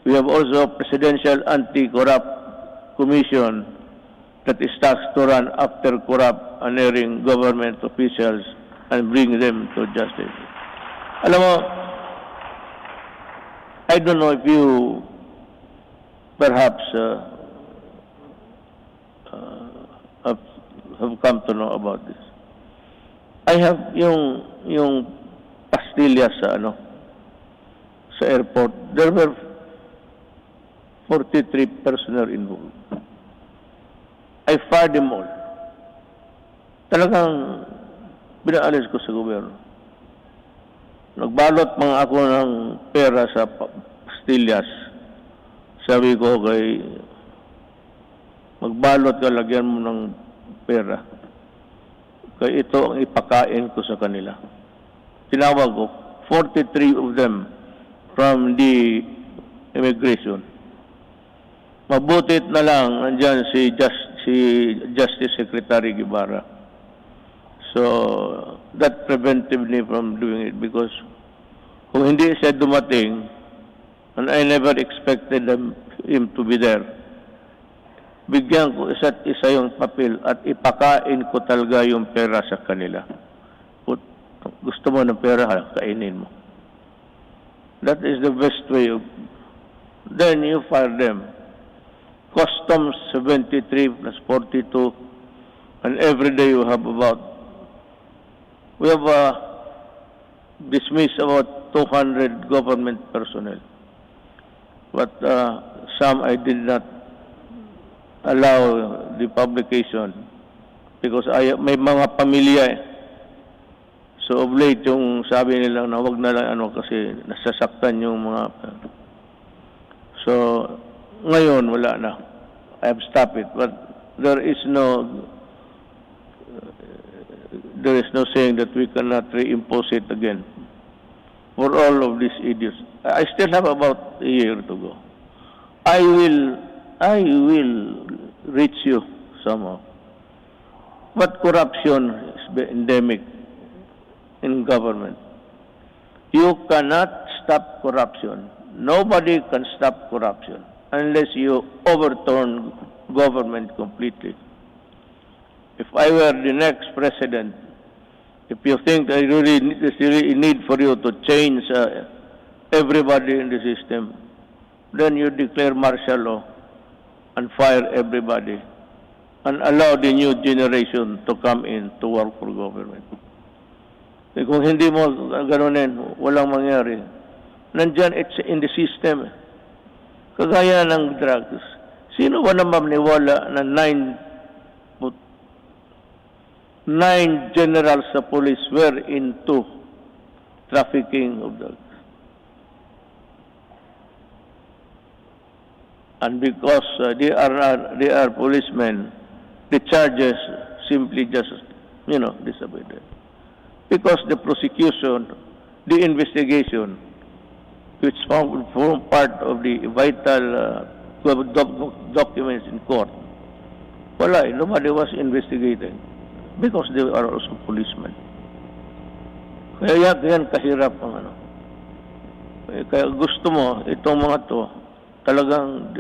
we have also a Presidential Anti-Corrupt Commission that is tasked to run after corrupt and erring government officials and bring them to justice. Alam mo, I don't know if you perhaps have come to know about this. I have yung pastillas sa airport. There were 43 personnel involved. I fired them all. Talagang binaalis ko sa gobyerno. Nagbalot mga ako ng pera sa pastillas. Sabi ko kay magbalot ka, lagyan mo ng pera. Kaya ito ang ipakain ko sa kanila. Tinawag ko, 43 of them from the immigration. Mabutit na lang nandyan si Justice Secretary Guevara. So, that prevented me from doing it because kung hindi siya dumating, and I never expected him to be there, bigyan ko isa't isa yung papel at ipakain ko talaga yung pera sa kanila. Gusto mo ng pera, kainin mo. That is the best way of... Then you fire them. Customs 73 plus 42, and every day you have we have dismissed about 200 government personnel. But some I did not allow the publication because may mga pamilya eh. So of late yung sabi nila na wag na lang kasi nasasaktan yung mga... So ngayon wala na. I have stopped it, but there is no saying that we cannot reimpose it again for all of these idiots. I still have about a year to go. I will reach you somehow. But corruption is endemic in government. You cannot stop corruption. Nobody can stop corruption unless you overturn government completely. If I were the next president, if you think there's really a need for you to change everybody in the system, then you declare martial law and fire everybody and allow the new generation to come in to work for government. Kung hindi mo ganunin, walang mangyari. Nandyan, it's in the system. Kagaya ng drugs. Sino ba naman maniwala na 9 generals sa police were into trafficking of drugs? And because they are policemen, the charges simply just, disobeyed. Because the prosecution, the investigation, which form part of the vital documents in court, nobody was investigating because they are also policemen. Kaya yan kahirap ang Kaya gusto mo, itong mga to, talagang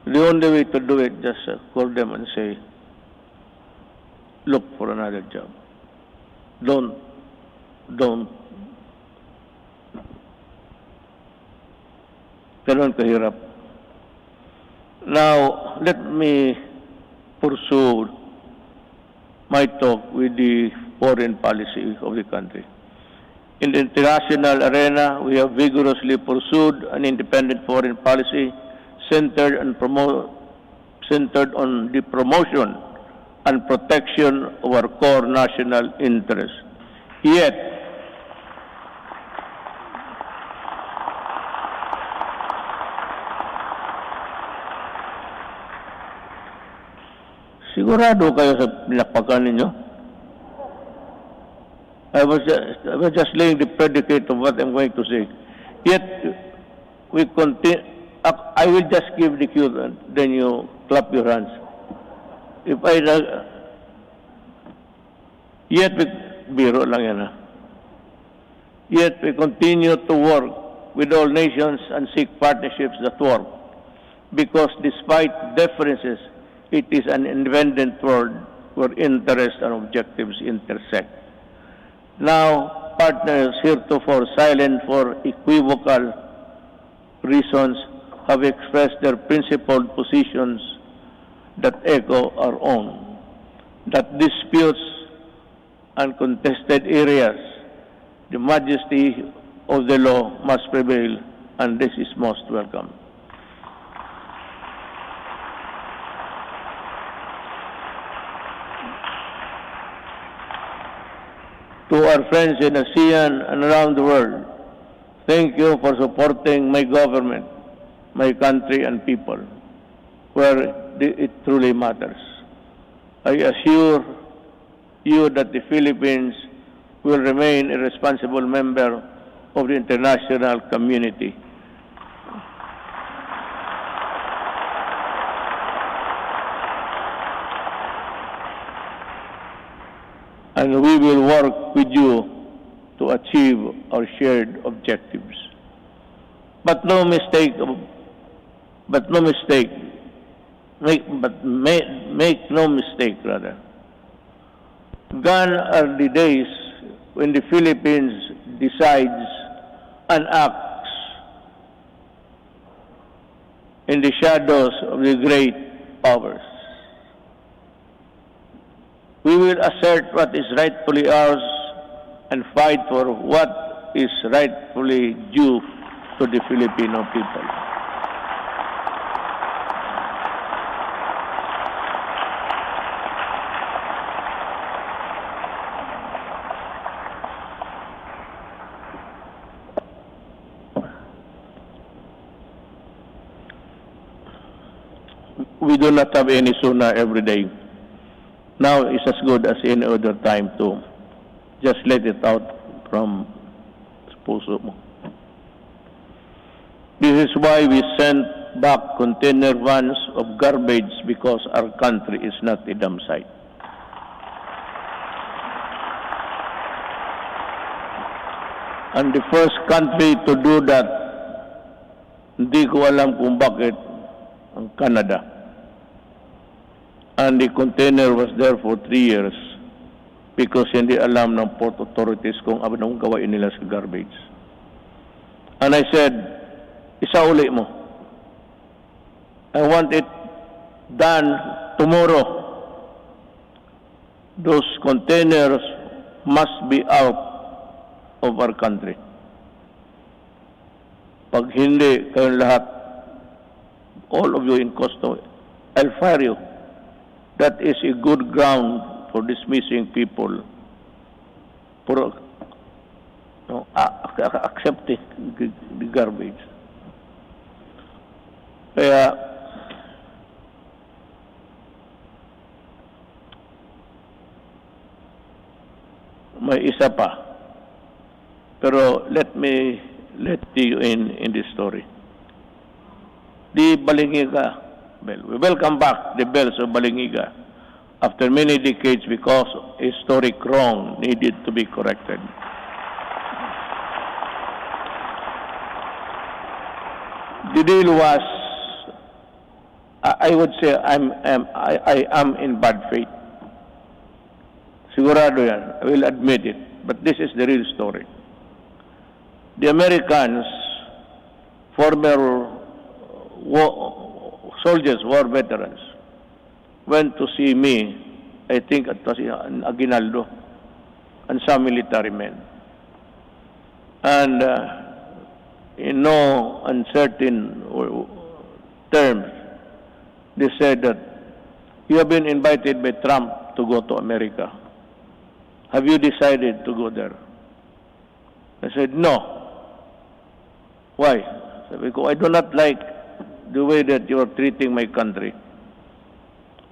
the only way to do it, just call them and say, look for another job. Don't. Ganon kahirap. Now, let me pursue my talk with the foreign policy of the country. In the international arena, we have vigorously pursued an independent foreign policy centered on the promotion and protection of our core national interests. Yet, sigurado kayo sa pinakpakan ninyo? I was just laying the predicate of what I'm going to say. Yet, we continue. I will just give the cue, then you clap your hands. Yet we continue to work with all nations and seek partnerships that work. Because despite differences, it is an independent world where interests and objectives intersect. Now, partners heretofore silent for equivocal reasons have expressed their principled positions that echo our own, that disputes and contested areas, the majesty of the law must prevail, and this is most welcome. To our friends in ASEAN and around the world, thank you for supporting my government, my country and people, where it truly matters. I assure you that the Philippines will remain a responsible member of the international community. and we will work with you to achieve our shared objectives. But no mistake, make no mistake rather. Gone are the days when the Philippines decides and acts in the shadows of the great powers. We will assert what is rightfully ours and fight for what is rightfully due to the Filipino people. We do not have any SONA every day. Now it's as good as any other time to just let it out from puso mo. This is why we sent back container vans of garbage, because our country is not a dump site. And the first country to do that, hindi ko alam kung bakit, ang Canada. And the container was there for 3 years because hindi alam ng port authorities kung anong gawain nila sa garbage. And I said, isauli mo. I want it done tomorrow. Those containers must be out of our country. Pag hindi kayong lahat, all of you in Costa, I'll fire you. That is a good ground for dismissing people for accepting the garbage. Kaya may isa pa. Pero let you in this story. The Balingiga bell. We welcome back the bells of Balingiga after many decades because a historic wrong needed to be corrected. The deal was, I would say, I am in bad faith. Sigurado yan. I will admit it. But this is the real story. The Americans, former soldiers, war veterans, went to see me, I think it was in Aguinaldo, and some military men. And in no uncertain terms, they said that you have been invited by Trump to go to America. Have you decided to go there? I said, no. Why? Because I do not like the way that you are treating my country.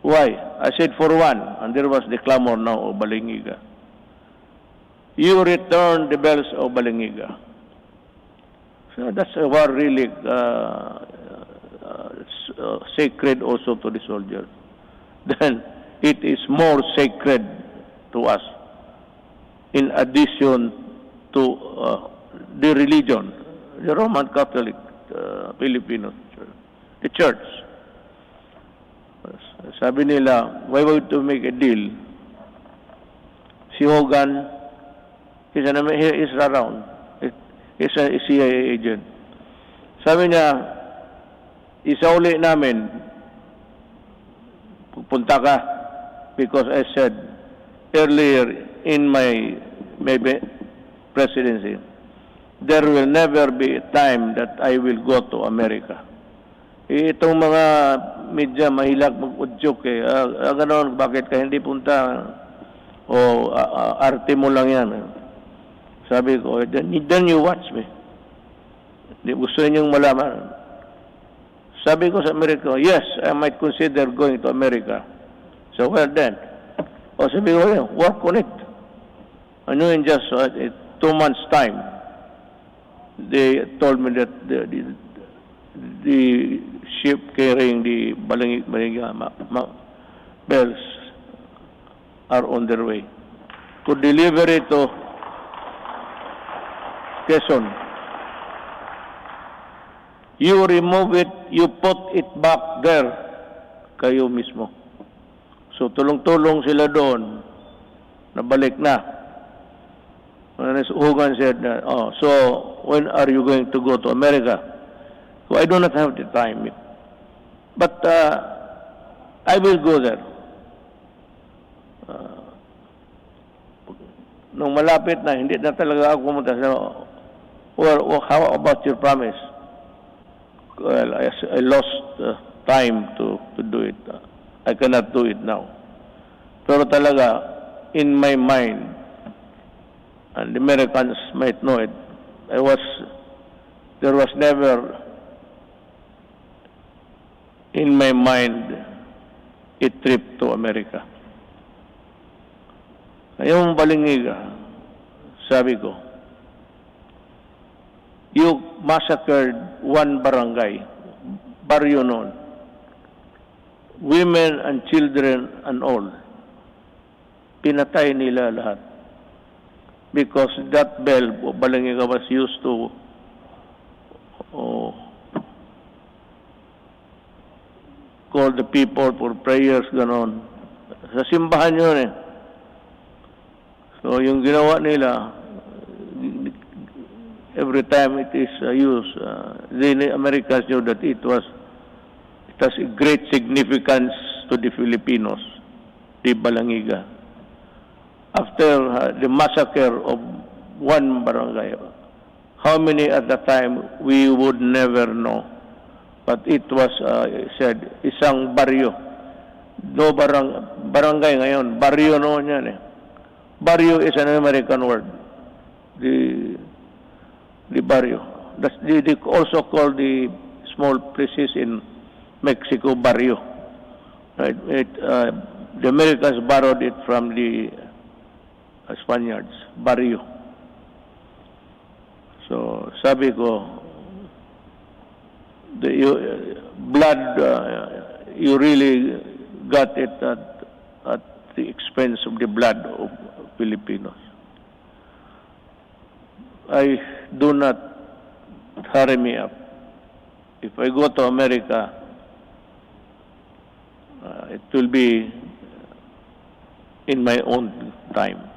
Why? I said, for one, and there was the clamor now of Balingiga. You return the bells of Balingiga. So that's a war really sacred also to the soldiers. Then it is more sacred to us in addition to the religion, the Roman Catholic Filipino Church, the church. Sabi nila, why would to make a deal? Si Hogan, he is around. He's a CIA agent. Sabi niya, isauli namin, pupunta ka, because I said earlier in my presidency, there will never be a time that I will go to America. Itong mga media mahilag mag-udyok eh. Ganon, bakit ka hindi punta? O arte mo lang yan. Sabi ko, then you watch me. Gusto ninyong malaman. Sabi ko sa Amerika, yes, I might consider going to America. So well then. O sabi ko, work on it. Ano in just 2 months' time, they told me that the ship carrying the Balingiga bells are on their way to deliver it to Quezon. You remove it, you put it back there, kayo mismo. So tulong-tulong sila doon, nabalik na. And Hogan said, so when are you going to go to America? So I do not have the time. But I will go there. Nung malapit na, hindi na talaga ako pumunta. Well, how about your promise? Well, I lost time to do it. I cannot do it now. Pero talaga, in my mind, and the Americans might know it, there was never in my mind a trip to America. Ngayong Balingiga, sabi ko, you massacred one barangay, baryo noon, women and children and all. Pinatay nila lahat. Because that bell, Balingiga, was used to call the people for prayers, ganon. Sa simbahan yun eh. So yung ginawa nila, every time it is used, the Americans knew that it has a great significance to the Filipinos, the Balangiga. After the massacre of one barangay, how many at the time we would never know. But it was said, isang baryo. No barangay ngayon, baryo noon yan eh. Barrio is an American word. The barrio. They also call the small places in Mexico barrio. Right? The Americans borrowed it from the Spaniards. Barrio. So sabi ko, blood, you really got it at the expense of the blood of Filipinos. I do not hurry me up. If I go to America, it will be in my own time.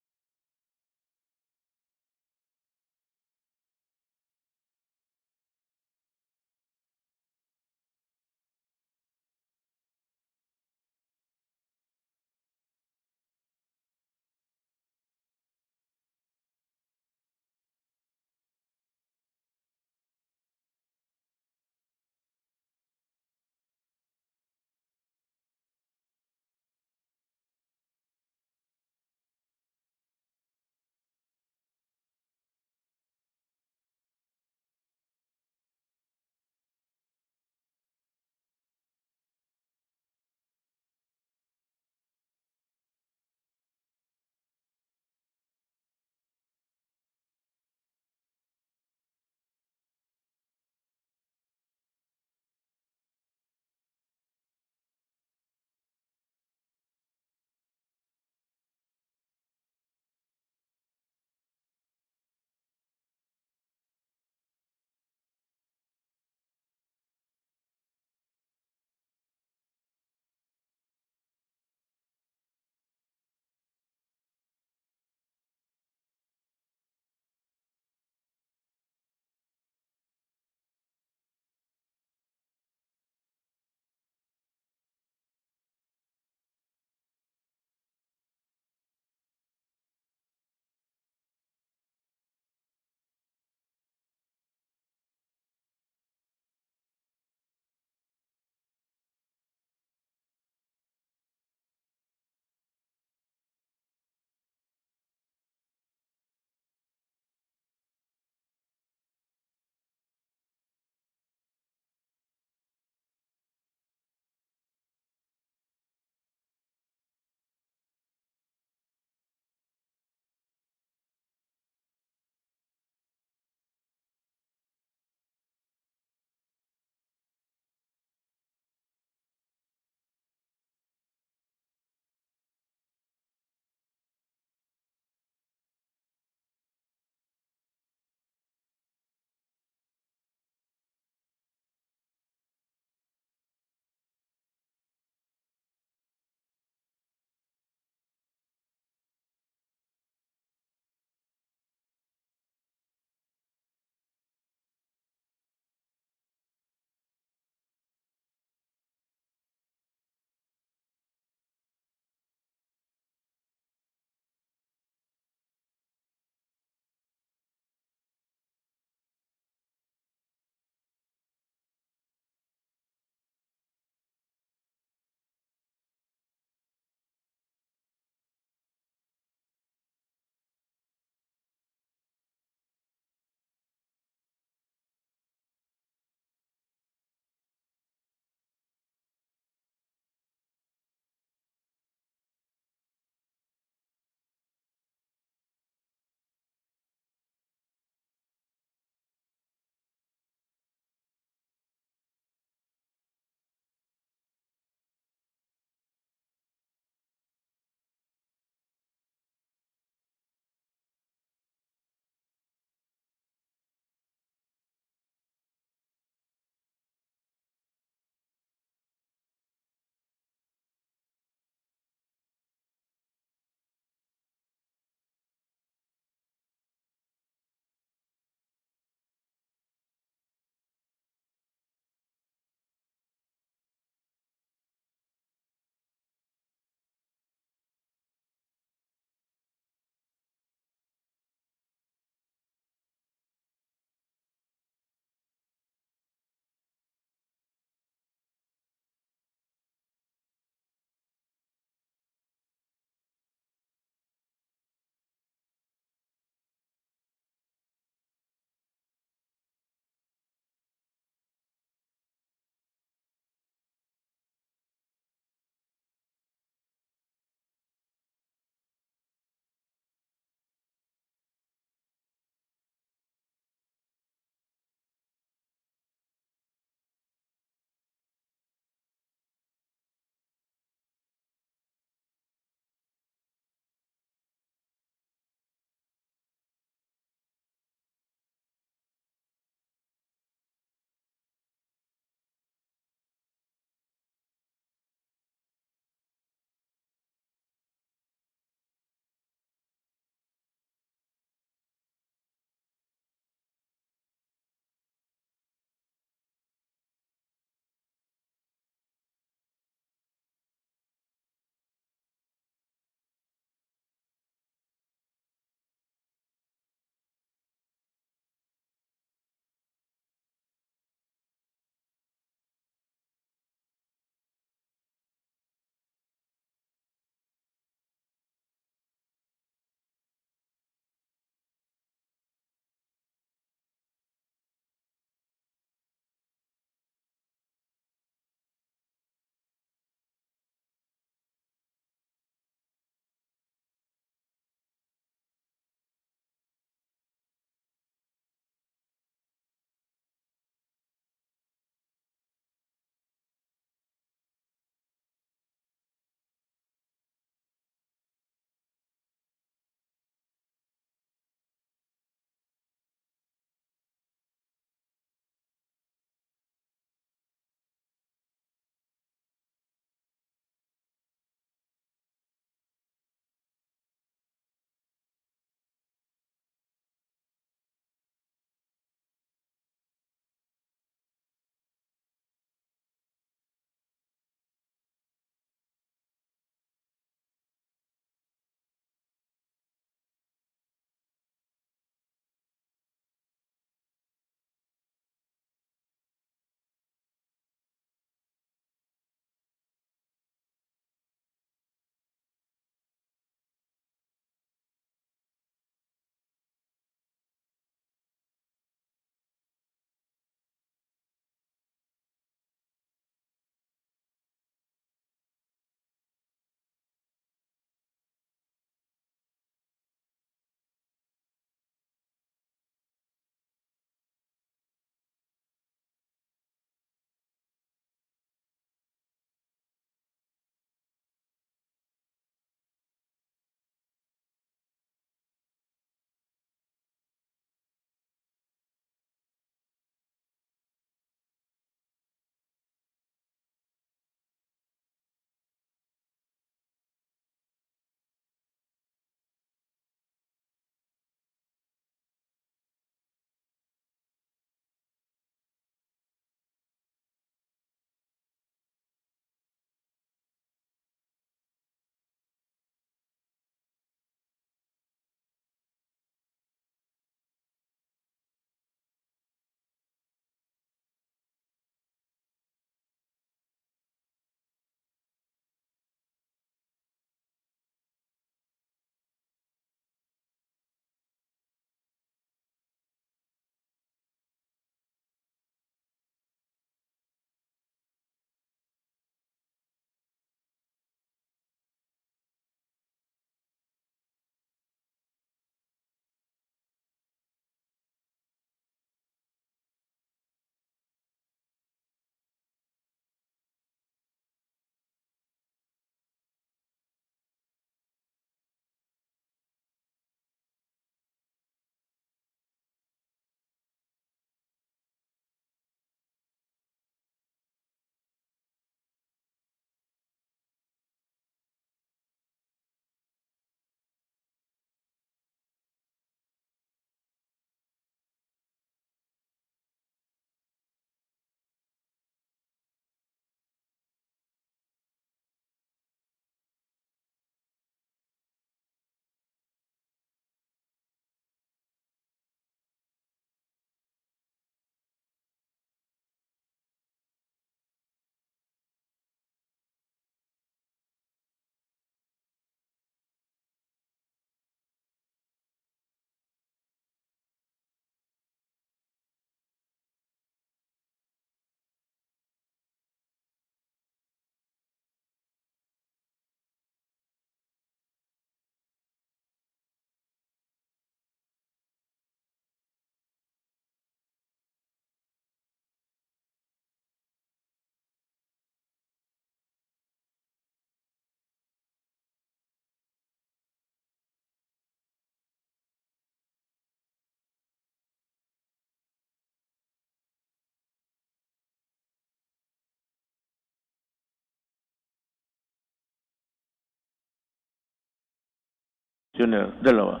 concessionaire, dalawa.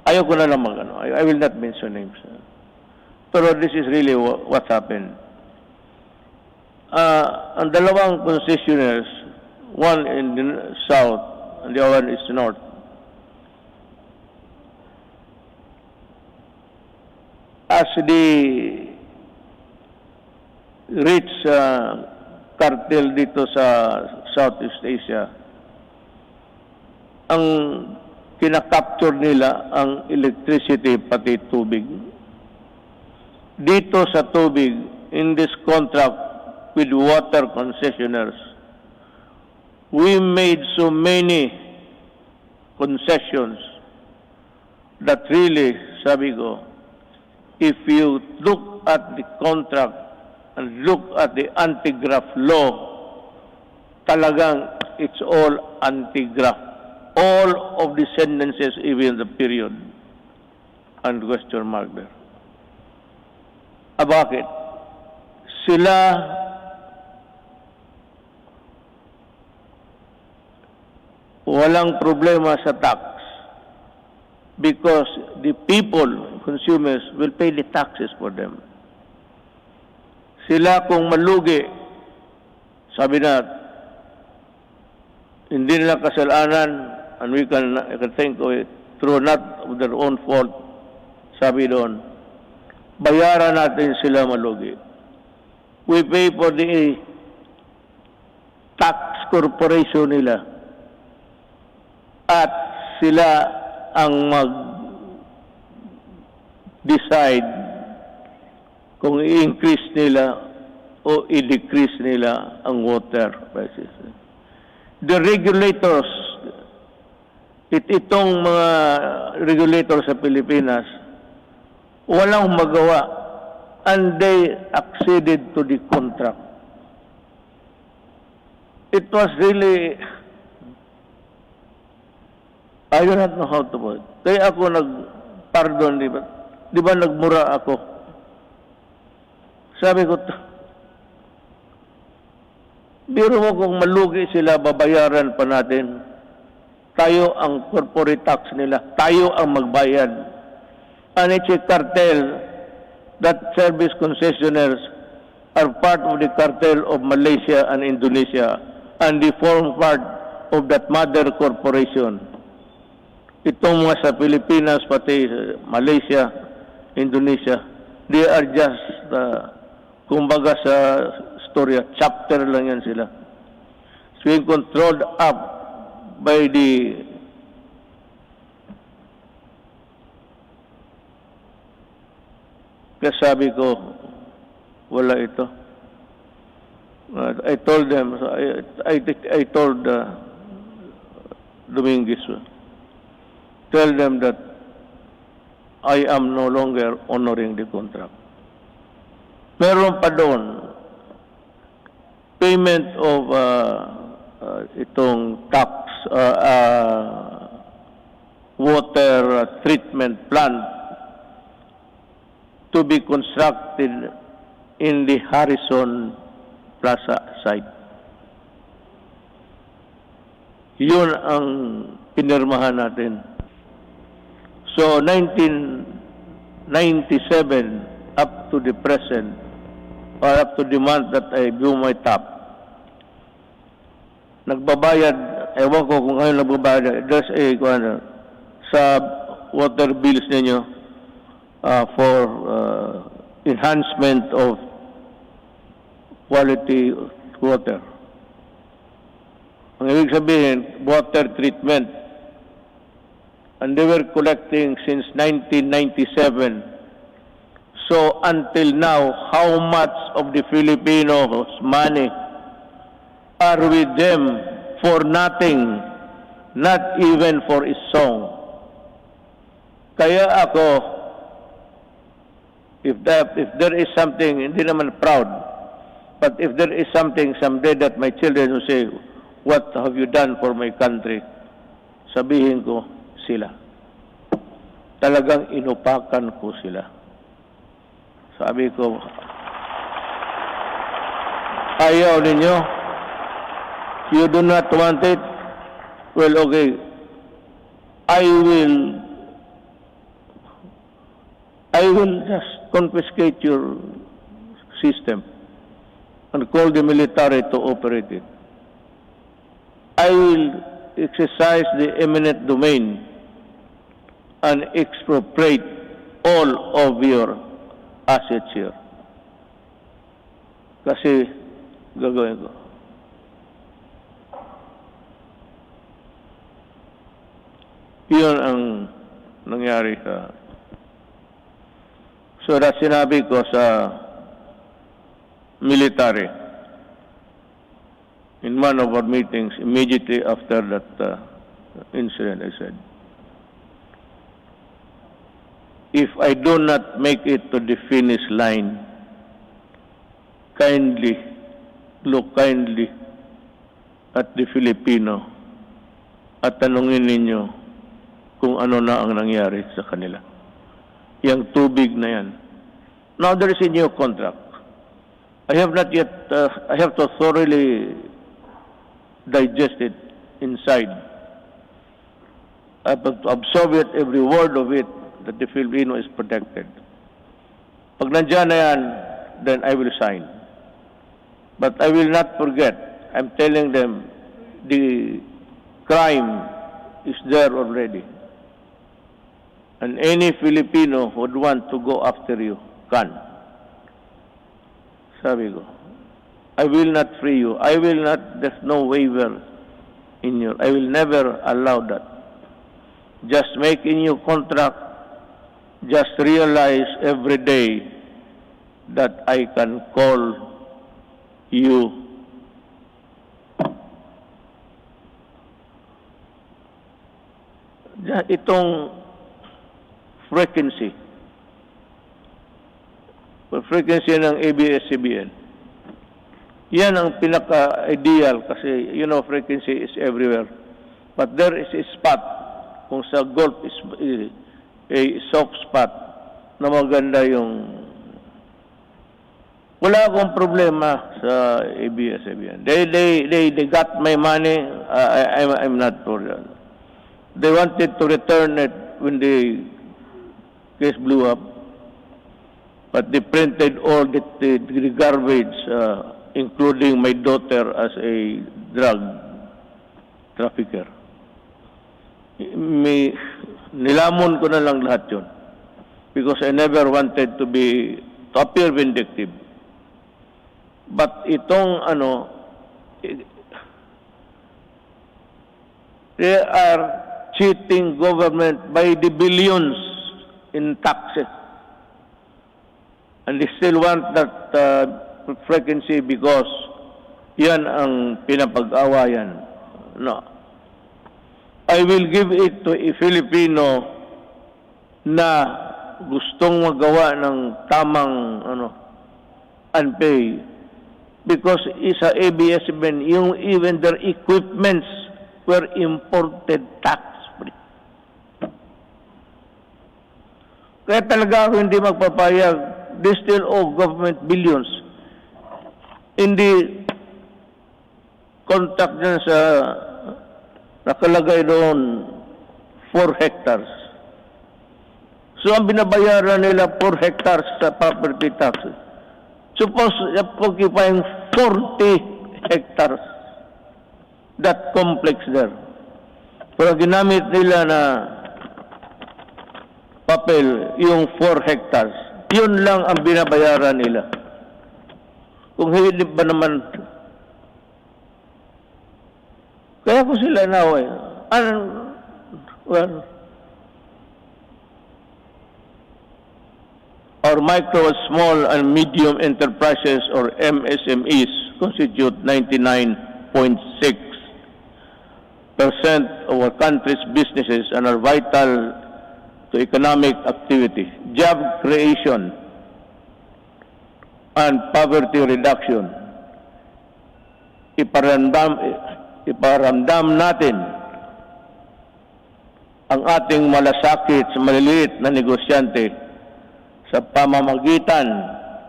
Ayaw ko na lang I will not mention names. Pero this is really what happened. Ang dalawang concessionaires, one in the south and the other is north, as the rich cartel dito sa Southeast Asia, ang kinakapture nila ang electricity pati tubig. Dito sa tubig, in this contract with water concessionaires, we made so many concessions that really, sabi ko, if you look at the contract and look at the anti-graft law, talagang it's all anti-graft. All of the sentences, even the period, and question mark there. Bakit? Sila walang problema sa tax because the people, consumers, will pay the taxes for them. Sila kung malugi, sabi na, hindi nila kasalanan, and I can think of it, through not of their own fault, sabi doon, bayaran natin sila malugi. We pay for the tax corporation nila. At sila ang mag-decide kung i-increase nila o i-decrease nila ang water prices. The regulators, itong mga regulators sa Pilipinas, walang magawa and they acceded to the contract. It was really, I do not know how to put it. Kaya ako pardon, di ba nagmura ako? Sabi ko, biro mo kung malugi sila, babayaran pa natin. Tayo ang corporate tax nila. Tayo ang magbayad. And it's a cartel that service concessionaires are part of the cartel of Malaysia and Indonesia and they form part of that mother corporation. Itong mga sa Pilipinas, pati Malaysia, Indonesia, they are just, kumbaga sa storya, chapter lang yan sila. So being controlled up by the kasabi ko, wala ito. I told them, I told Dominguez, tell them that I am no longer honoring the contract. Meron pa doon, payment of itong tax, water treatment plant to be constructed in the Harrison Plaza site. Yun ang pinirmahan natin. So, 1997 up to the present, or up to the month that I blew my top, nagbabayad, ewan ko kung ngayon nagbabayad, there's a, sa water bills ninyo, for enhancement of quality water. Ang ibig sabihin, water treatment. And they were collecting since 1997. So until now, how much of the Filipinos' money are with them for nothing, not even for a song? Kaya ako, if there is something, hindi naman proud, but if there is something someday that my children will say, what have you done for my country? Sabihin ko, sila. Talagang inupakan ko sila. Sabi ko, ayaw ninyo? You do not want it? Well, okay. I will just confiscate your system and call the military to operate it. I will exercise the eminent domain and expropriate all of your assets here. Kasi gagawin ko. Yun ang nangyari sa... So that sinabi ko sa military in one of our meetings immediately after that incident. I said, if I do not make it to the finish line, look kindly at the Filipino at tanungin ninyo kung ano na ang nangyari sa kanila. Yang tubig na yan. Now there is a new contract. I have not yet, I have to thoroughly digest it inside. I have to absorb it, every word of it, that the Filipino is protected. Pag nandyan na yan, then I will sign. But I will not forget. I'm telling them, the crime is there already. And any Filipino who would want to go after you can. Sabi ko, I will not free you. I will not, there's no waiver in you. I will never allow that. Just make a new contract. Just realize every day that I can call you itong frequency ng ABS-CBN. Yan ang pinaka-ideal kasi, you know, frequency is everywhere. But there is a spot, kung sa Gulf is a soft spot, na maganda yung... Wala akong problema sa ABS-CBN. They got my money, I'm not for that. They wanted to return it when the case blew up, but they printed all the garbage, including my daughter as a drug trafficker. Nilamon ko na lang lahat yun because I never wanted to appear vindictive. But itong they are cheating government by the billions in taxes. And they still want that frequency because yan ang pinapag-awayan. No. I will give it to a Filipino na gustong magawa ng tamang unpay because isa ABS-CBN, even their equipments were imported tax-free. Kaya talaga ako hindi magpapayag. They still owe government billions. In the contract dyan sa nakalagay doon 4 hectares. So ang binabayaran nila 4 hectares sa property tax. Suppose occupying 40 hectares. That complex there. Pero ginamit nila na papel yung 4 hectares. Yun lang ang binabayaran nila. Kung hindi ba naman, kaya ko sila naway. Well, our micro, small, and medium enterprises, or MSMEs, constitute 99.6% of our country's businesses and are vital to economic activity, job creation, and poverty reduction. Iparamdam natin ang ating malasakit sa maliliit na negosyante sa pamamagitan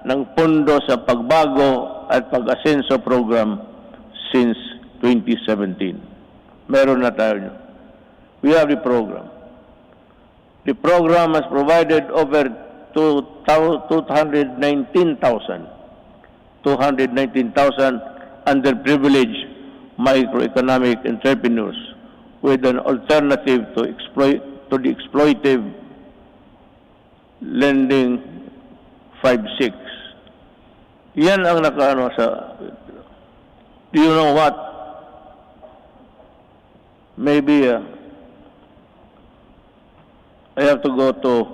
ng Pondo sa Pagbago at Pag-asenso Program since 2017. Meron na tayo. We have the program. The program has provided over 219,000 underprivileged microeconomic entrepreneurs with an alternative to the exploitive lending 5-6. Yan ang nakaano sa... Do you know what? Maybe I have to go to,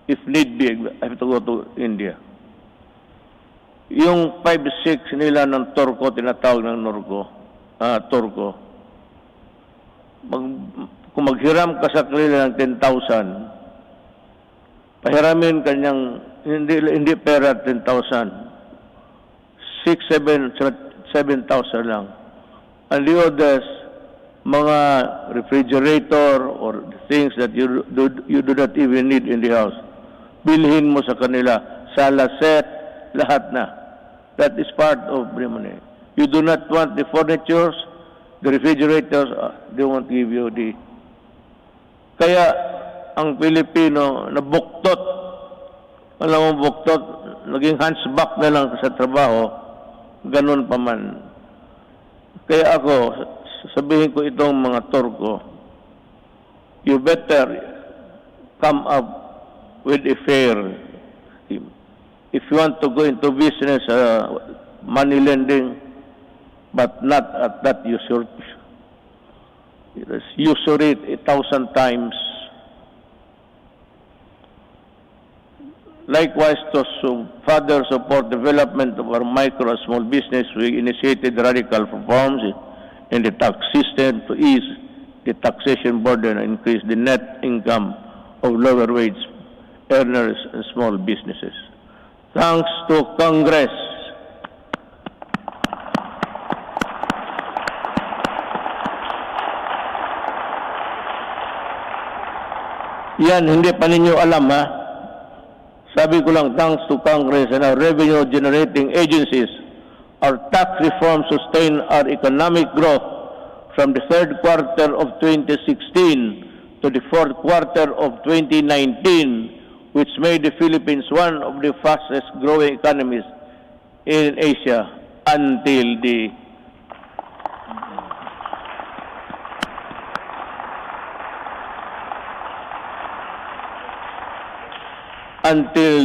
if need be, I have to go to India. Yung 5-6 nila ng Turko, tinatawag ng Turko, kung maghiram ka sa kanila ng 10,000, pahiramin kanyang, hindi pera 10,000, 7,000 lang. And the others, mga refrigerator or things that you do not even need in the house, bilhin mo sa kanila, sala set, lahat na. That is part of the money. You do not want the furnitures, the refrigerators, they won't give you the... Kaya, ang Pilipino, nabuktot, alam mo buktot, naging hunchback na lang sa trabaho, ganun pa man. Kaya ako, sabihin ko itong mga Turko, you better come up with a fair scheme. If you want to go into business, money lending, but not at that usury. Usury 1,000 times. Likewise, to further support development of our micro and small business, we initiated radical reforms in the tax system to ease the taxation burden and increase the net income of lower wage earners and small businesses. Thanks to Congress. Yan, hindi pa ninyo alam, ha? Sabi ko lang, thanks to Congress and our revenue-generating agencies, our tax reform sustained our economic growth from the third quarter of 2016 to the fourth quarter of 2019, which made the Philippines one of the fastest-growing economies in Asia until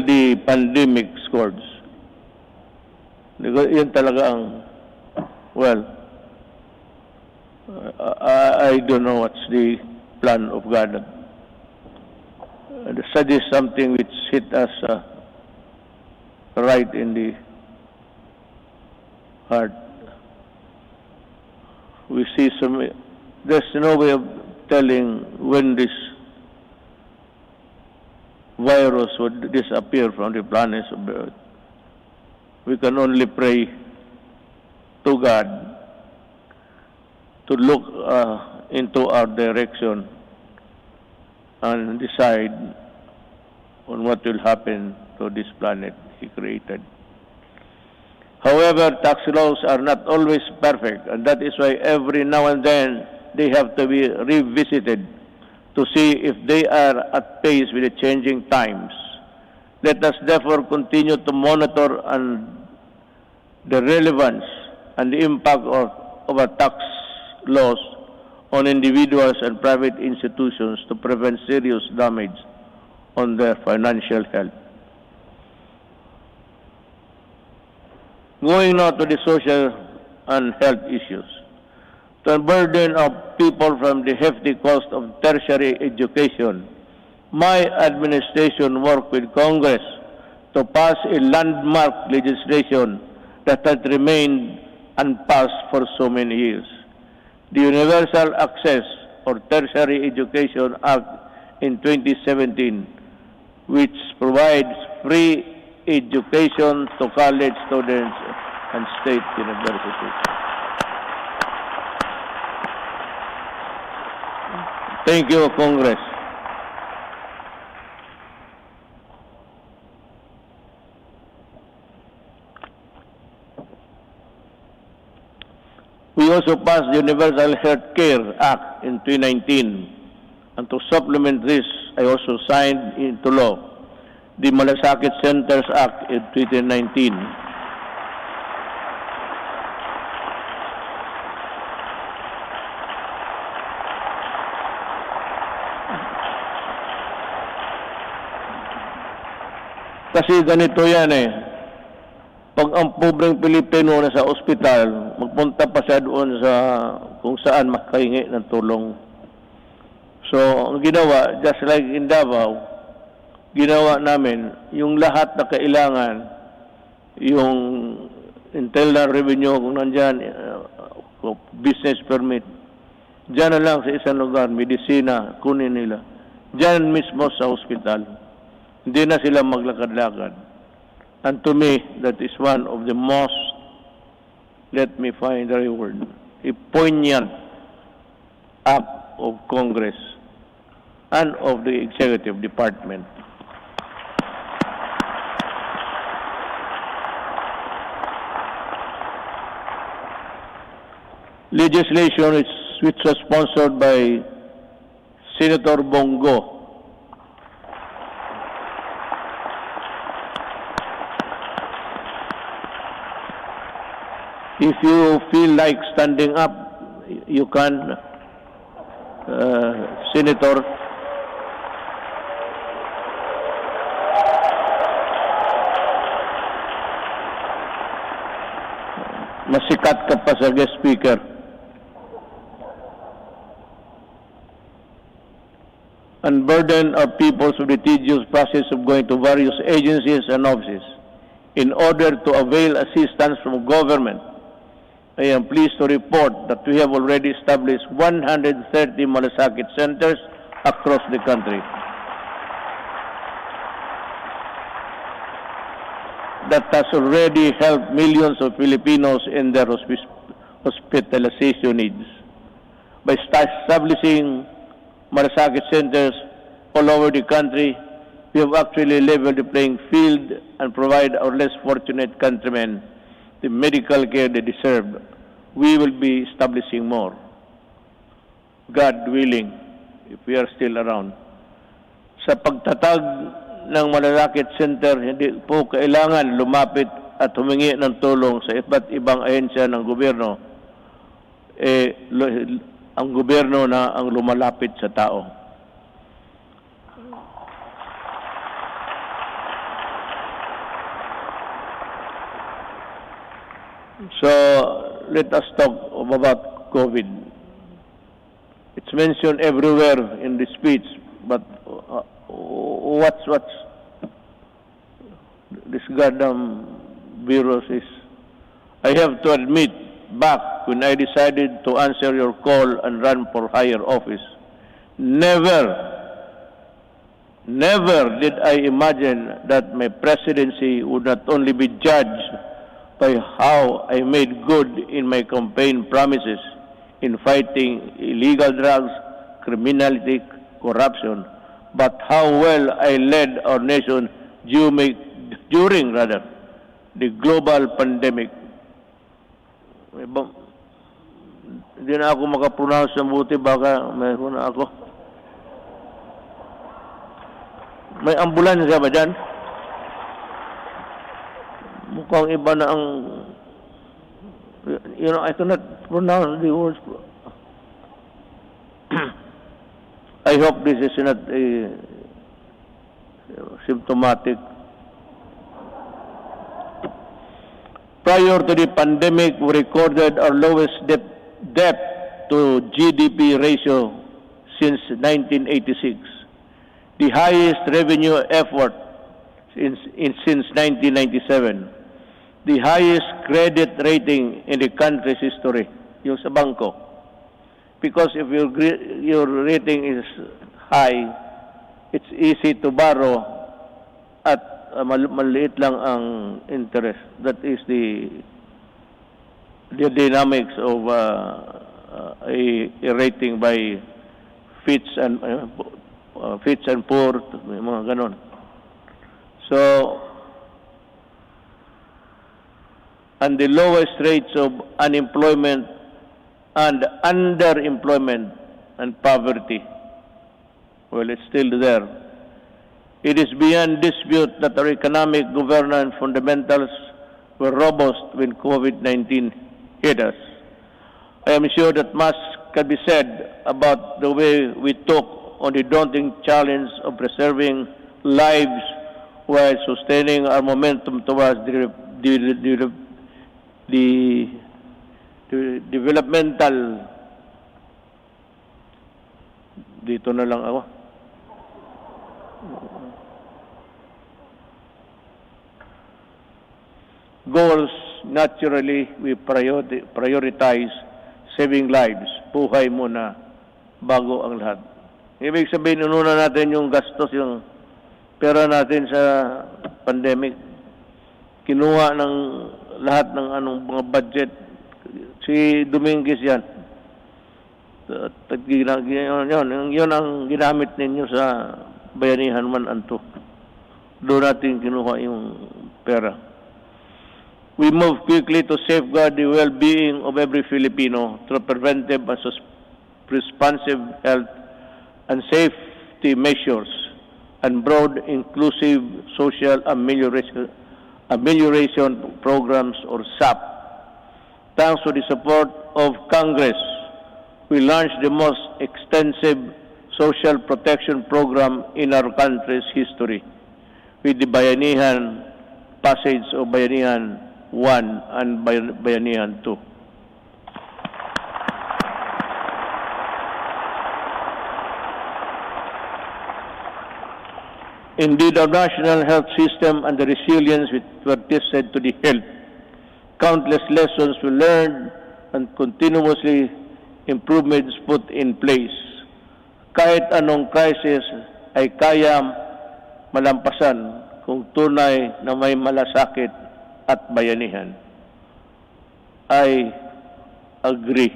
the pandemic scourge. Yan talaga ang, well, I don't know what's the plan of God. That is something which hit us right in the heart. We see there's no way of telling when this virus would disappear from the planet of the earth. We can only pray to God to look into our direction and decide on what will happen to this planet He created. However, tax laws are not always perfect, and that is why every now and then they have to be revisited to see if they are at pace with the changing times. Let us therefore continue to monitor the relevance and the impact of our tax laws on individuals and private institutions to prevent serious damage on their financial health. Going now to the social and health issues. To unburden of people from the hefty cost of tertiary education, my administration worked with Congress to pass a landmark legislation that had remained unpassed for so many years. The Universal Access or Tertiary Education Act in 2017, which provides free education to college students and state universities. Thank you, Congress. We also passed the Universal Health Care Act in 2019. And to supplement this, I also signed into law the Malasakit Centers Act in 2019. Kasi ganito yan eh. Pag ang pobreng Pilipino na sa ospital, magpunta pa siya doon sa kung saan makahingi ng tulong. So, ang ginawa, just like in Davao, ginawa namin, yung lahat na kailangan, yung internal revenue, kung nandyan, business permit, dyan na lang sa isang lugar, medisina, kunin nila. Dyan mismo sa ospital. Hindi na sila maglakad-lakad. And to me, that is one of the most, let me find the right word, a poignant act of Congress and of the Executive Department. Legislation which was sponsored by Senator Bongo. If you feel like standing up, you can, Senator. Masikat ka pa sa guest speaker. Unburden our peoples with the tedious process of going to various agencies and offices in order to avail assistance from government. I am pleased to report that we have already established 130 malasakit centers across the country. That has already helped millions of Filipinos in their hospitalization needs. By establishing malasakit centers all over the country, we have actually leveled the playing field and provide our less fortunate countrymen the medical care they deserve. We will be establishing more. God willing, if we are still around. Sa pagtatag ng malasakit center, hindi po kailangan lumapit at humingi ng tulong sa iba't ibang ahensya ng gobyerno. Ang gobyerno na ang lumalapit sa tao. So, let us talk about COVID. It's mentioned everywhere in the speech, but what's this goddamn virus is? I have to admit, back when I decided to answer your call and run for higher office, never did I imagine that my presidency would not only be judged by how I made good in my campaign promises in fighting illegal drugs, criminality, corruption, but how well I led our nation during the global pandemic. Hindi na ako makapronounce ng buti, baka mayroon na ako. May ambulansya ba dyan? Mukhang iba na ang, I cannot pronounce the words. I hope this is not a symptomatic. Prior to the pandemic, we recorded our lowest debt to GDP ratio since 1986, the highest revenue effort since 1997, the highest credit rating in the country's history, yung sa bangko. Because if your rating is high, it's easy to borrow at maliit lang ang interest. That is the dynamics of a rating by Fitch and Poor, mga ganon. So, and the lowest rates of unemployment and underemployment and poverty. Well, it's still there. It is beyond dispute that our economic governance fundamentals were robust when COVID-19 hit us. I am sure that much can be said about the way we took on the daunting challenge of preserving lives while sustaining our momentum towards the developmental. Dito na lang ako. Goals, naturally, we prioritize saving lives. Buhay muna bago ang lahat. Ibig sabihin, inuna natin yung gastos, yung pera natin sa pandemic. Kinuha ng lahat ng mga budget. Si Dominguez yan. Yun ang ginamit ninyo sa Bayanihan 1 and 2. Doon natin kinuha yung pera. We move quickly to safeguard the well-being of every Filipino through preventive and responsive health and safety measures and broad inclusive social amelioration programs or SAP. Thanks to the support of Congress, we launched the most extensive social protection program in our country's history with the Bayanihan passage of Bayanihan 1 and Bayanihan 2. Indeed, our national health system and the resilience which were tested to the health. Countless lessons we learned and continuously improvements put in place. Kahit anong crisis ay kaya malampasan kung tunay na may malasakit at bayanihan. I agree.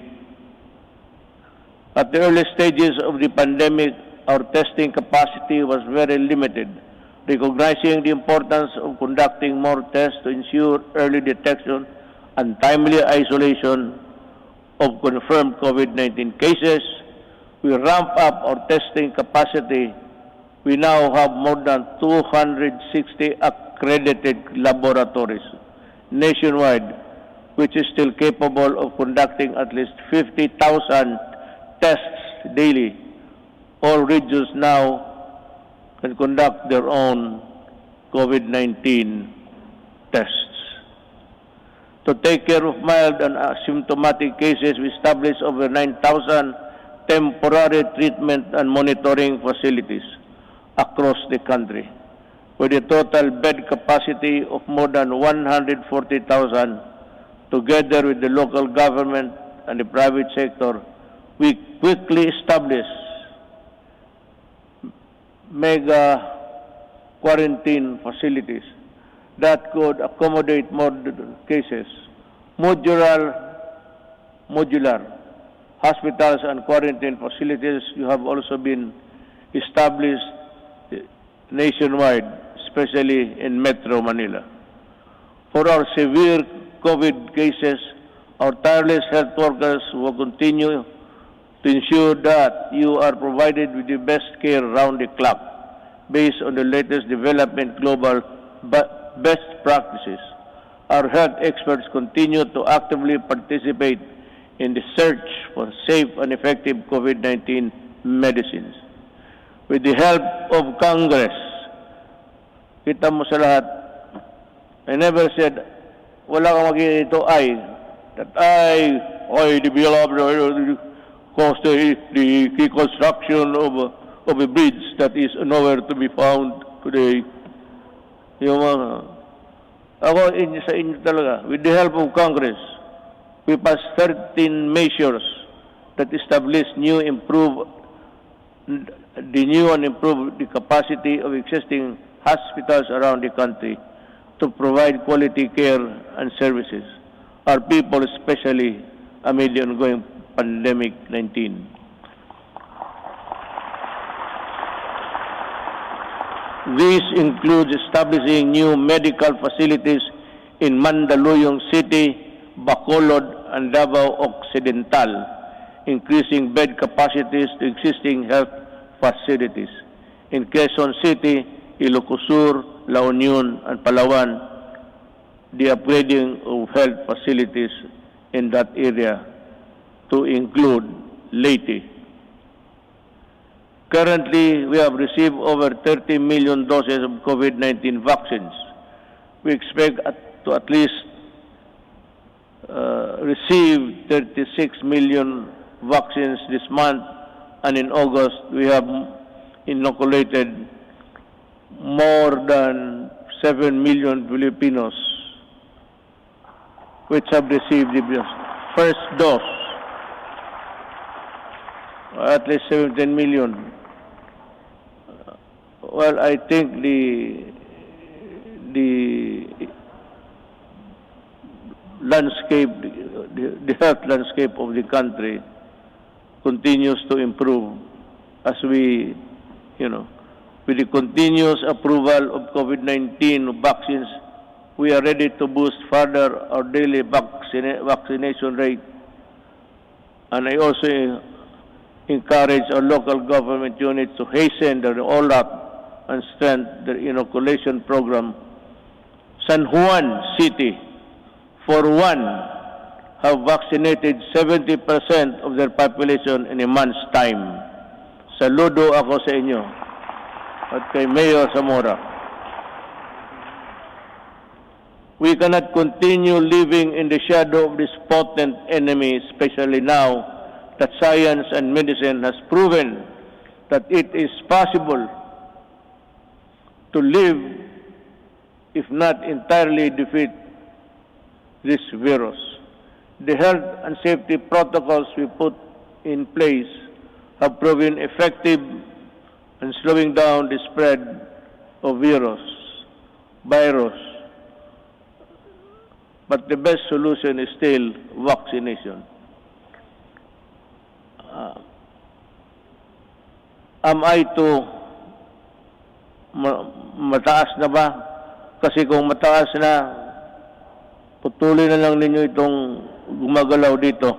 At the early stages of the pandemic, our testing capacity was very limited. Recognizing the importance of conducting more tests to ensure early detection and timely isolation of confirmed COVID-19 cases, we ramp up our testing capacity. We now have more than 260 accredited laboratories nationwide, which is still capable of conducting at least 50,000 tests daily. All regions now can conduct their own COVID-19 tests. To take care of mild and asymptomatic cases, we established over 9,000 temporary treatment and monitoring facilities across the country, with a total bed capacity of more than 140,000, together with the local government and the private sector. We quickly established mega quarantine facilities that could accommodate more cases. Modular hospitals and quarantine facilities have also been established nationwide, especially in Metro Manila. For our severe COVID cases, our tireless health workers will continue to ensure that you are provided with the best care around the clock based on the latest development global best practices. Our health experts continue to actively participate in the search for safe and effective COVID-19 medicines. With the help of Congress, kita mo sa lahat, I never said, wala kang magiging ito the construction of a bridge that is nowhere to be found today. Yung ako sa inyo talaga, with the help of Congress, we passed 13 measures that establish new and improve the capacity of existing hospitals around the country to provide quality care and services. Our people, especially amid the ongoing pandemic-19. This includes establishing new medical facilities in Mandaluyong City, Bacolod, and Davao Occidental, increasing bed capacities to existing health facilities. In Quezon City, Ilocos Sur, La Union, and Palawan, the upgrading of health facilities in that area to include Leyte. Currently, we have received over 30 million doses of COVID-19 vaccines. We expect to at least receive 36 million vaccines this month, and in August, we have inoculated more than 7 million Filipinos which have received the first dose, at least 17 million. Well, I think the landscape, the health landscape of the country continues to improve as we, with the continuous approval of COVID-19 vaccines, we are ready to boost further our daily vaccination rate. And I also encourage our local government units to hasten the rollout and strengthen the inoculation program. San Juan City, for one, have vaccinated 70% of their population in a month's time. Saludo ako sa inyo at kay Mayor Zamora. We cannot continue living in the shadow of this potent enemy, especially now that science and medicine has proven that it is possible to live, if not entirely defeat this virus. The health and safety protocols we put in place have proven effective in slowing down the spread of virus. But the best solution is still vaccination. Am I to mataas na ba? Kasi kung mataas na, putulin na lang ninyo itong gumagalaw dito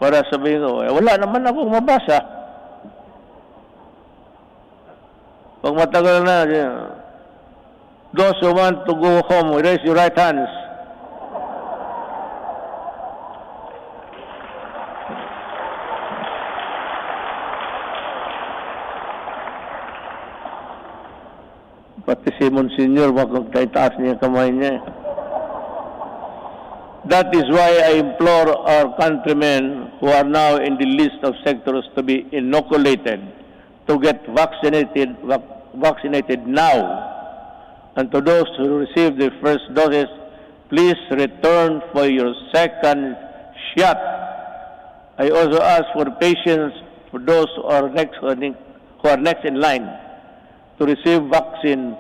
para sabihin ko, wala naman akong mabasa. Pag matagal na, those who want to go home, raise your right hands. Pati si Monsignor, magkagtaitaas niya kamay niya. That is why I implore our countrymen who are now in the list of sectors to be inoculated to get vaccinated now. And to those who receive their first doses, please return for your second shot. I also ask for patience for those who are next in line to receive vaccine.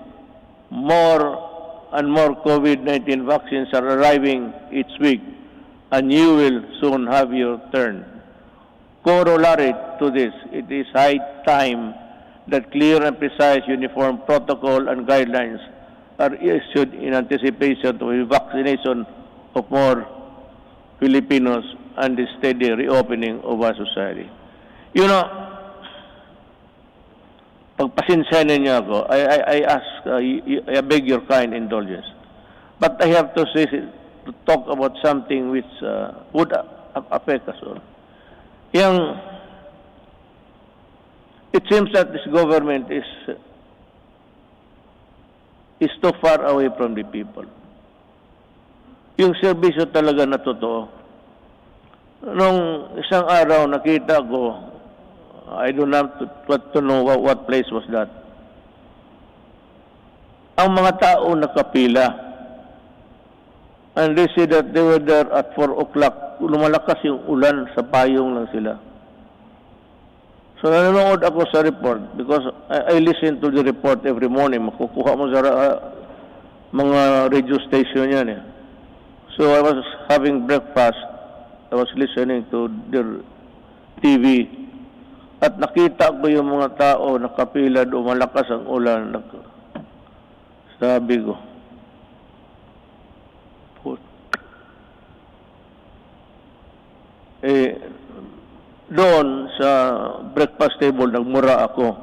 More and more COVID-19 vaccines are arriving each week, and you will soon have your turn. Corollary to this, it is high time that clear and precise uniform protocol and guidelines are issued in anticipation of the vaccination of more Filipinos and the steady reopening of our society. Pagpasensya ninyo ako, I beg your kind indulgence. But I have to talk about something which would affect us all. It seems that this government is too far away from the people. Yung serbisyo talaga na totoo. Nung isang araw nakita ko, I don't have to know what place was that. Ang mga tao nakapila, and they said that they were there at 4 o'clock. Lumalakas yung ulan, sa payong lang sila. So nanonood ako sa report because I listen to the report every morning. Makukuha mo sa mga radio station yan. So I was having breakfast. I was listening to their TV. At nakita ko yung mga tao nakapila doon, malakas ang ulan. Sabi ko, eh, doon sa breakfast table, nagmura ako.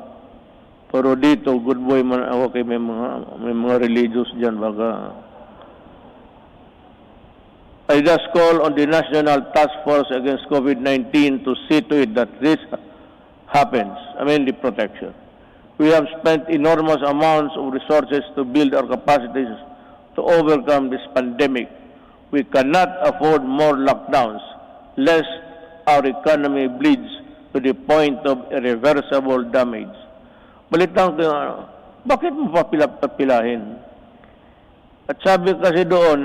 Pero dito, good boy man ako kay may mga religious dyan, baka. I just call on the National Task Force Against COVID-19 to see to it that this happens. I mean, the protection. We have spent enormous amounts of resources to build our capacities to overcome this pandemic. We cannot afford more lockdowns, lest our economy bleeds to the point of irreversible damage. Balitang ko, bakit mo papilahin? At sabi kasi doon,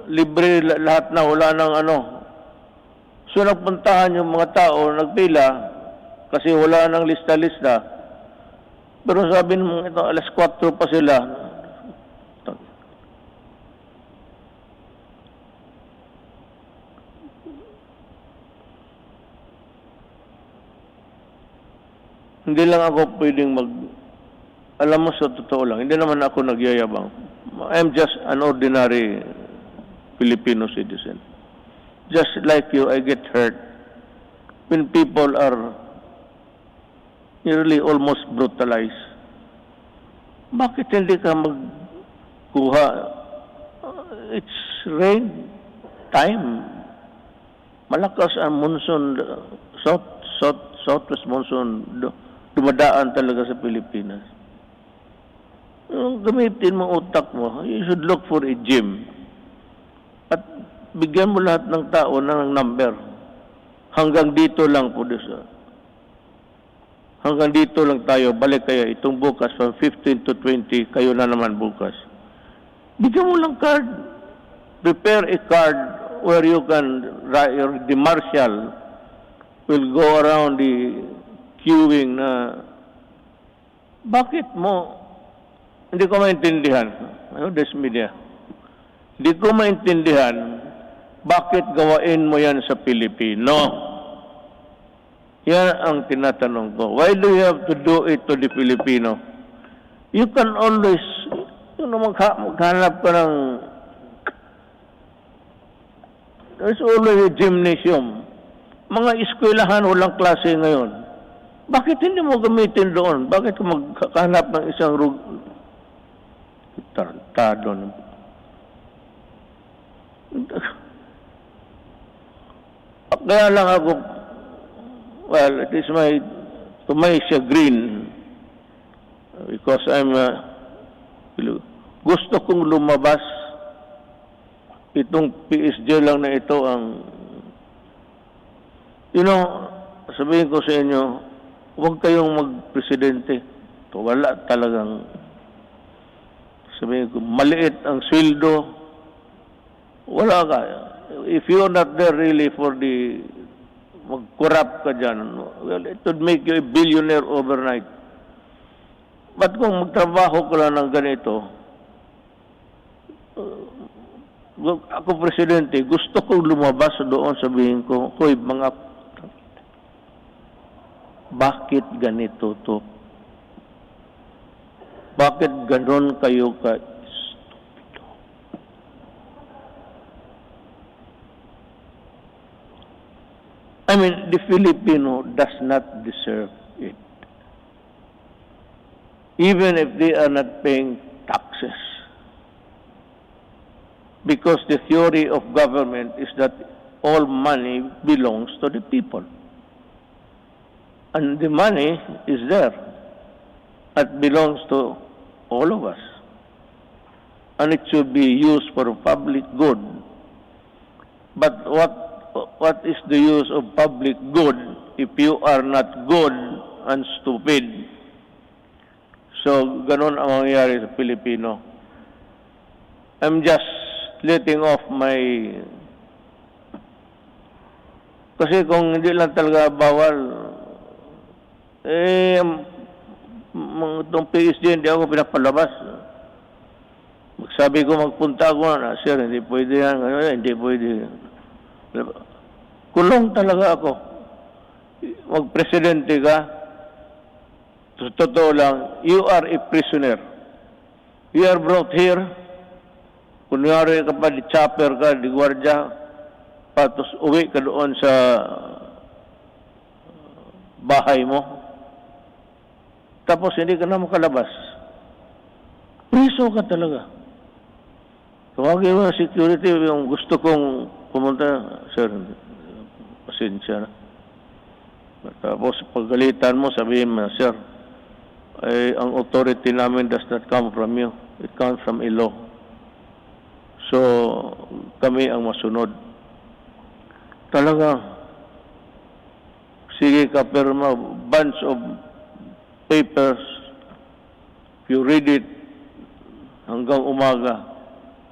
libre lahat na, wala nang ano. So nagpuntahan yung mga tao, nagpila, kasi wala nang lista-lista. Pero sabi mo, ito, alas 4 pa sila. Hindi lang ako pwedeng alam mo, sa totoo lang, hindi naman ako nagyayabang. I'm just an ordinary Filipino citizen. Just like you, I get hurt when people are nearly almost brutalized. Bakit hindi ka magkuha? It's rain time. Malakas ang monsoon, southwest monsoon, dumadaan talaga sa Pilipinas. Gamitin mo utak mo. You should look for a gym. At bigyan mo lahat ng tao ng number. Hanggang dito lang po. Hanggang dito lang tayo. Balik kayo itong bukas from 15 to 20. Kayo na naman bukas. Bigyan mo lang card. Prepare a card where you can, the marshal will go around the queuing na bakit mo, hindi ko maintindihan, this media, hindi ko maintindihan bakit gawain mo yan sa Pilipino. Yan ang tinatanong ko. Why do you have to do it to the Filipino? You can always, maghanap ka ng, there's always a gymnasium. Mga eskwelahan, walang klase ngayon. Bakit hindi mo gamitin doon? Bakit magkakanap ng isang tarantado? Kaya lang ako, well, it is to my chagrin, because gusto kong lumabas. Itong PSG lang na ito ang, sabihin ko sa inyo, huwag kayong magpresidente. Wala talagang, sabihin ko, maliit ang sweldo. Wala ka. If you're not there really for mag-corrupt ka dyan, well, it would make you a billionaire overnight. But kung magtrabaho ka lang ng ganito, ako presidente, gusto kong lumabas doon, sabihin ko, hoy, bakit ganito to? Bakit ganon kayo ka-stupido? I mean, the Filipino does not deserve it. Even if they are not paying taxes. Because the theory of government is that all money belongs to the people. And the money is there. It belongs to all of us. And it should be used for public good. But what is the use of public good if you are not good and stupid? So, ganun ang mangyayari sa Pilipino. I'm just letting off my... Kasi kung hindi lang talaga bawal, itong PSG, hindi ako pinapalabas. Sabi ko, magpunta ako na, sir, hindi pwede yan, hindi pwede. Kulong talaga ako. Magpresidente ka, totoo lang, you are a prisoner. You are brought here, kunyari ka pa, di chopper ka, di gwardiya, Tapos uwi ka doon sa bahay mo. Tapos hindi ka na makalabas. Priso ka talaga. Tawagin mo security, yung gusto kong pumunta, sir, pasensya na. Tapos paggalitan mo, sabihin mo, sir, ang authority namin does not come from you. It comes from a law. So, kami ang masunod. Talaga, sige ka, pero bunch of papers, if you read it, hanggang umaga,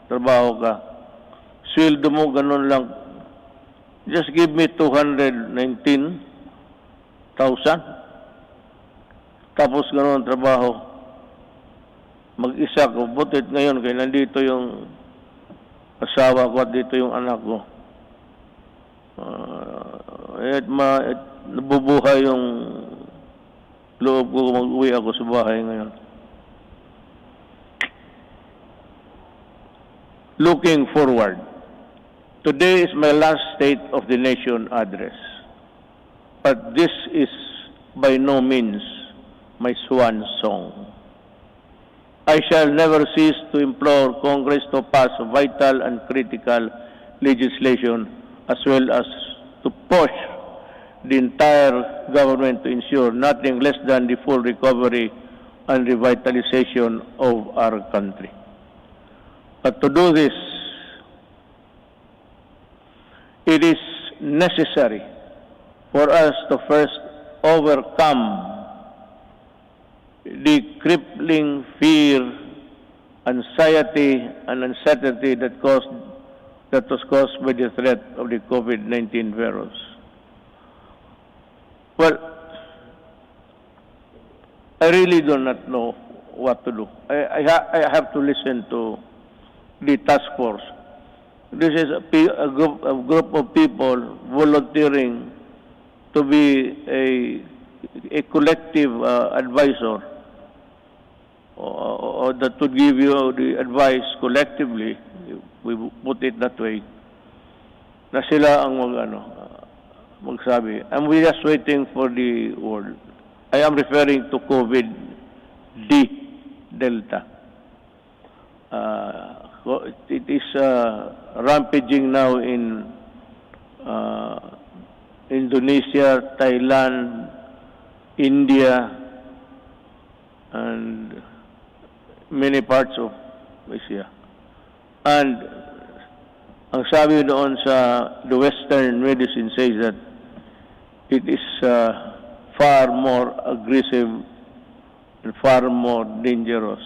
trabaho ka. Sweldo mo, ganun lang. Just give me 219,000. Tapos ganun ang trabaho. Mag-isa ko. Butit ngayon, kaya nandito yung asawa ko at dito yung anak ko. Nabubuhay yung loob ko, mag-uwi ako sa bahay ngayon. Looking forward, today is my last State of the Nation address. But this is by no means my swan song. I shall never cease to implore Congress to pass vital and critical legislation as well as to push the entire government to ensure nothing less than the full recovery and revitalization of our country. But to do this, it is necessary for us to first overcome the crippling fear, anxiety, and uncertainty that was caused by the threat of the COVID-19 virus. Well, I really do not know what to do. I have to listen to the task force. This is a group of people volunteering to be a collective advisor or that would give you the advice collectively, we put it that way, na sila ang magsabi. And we're just waiting for the word. I am referring to COVID-D, Delta. It is rampaging now in Indonesia, Thailand, India, and many parts of Asia. And ang sabi doon sa the Western medicine says that it is far more aggressive and far more dangerous,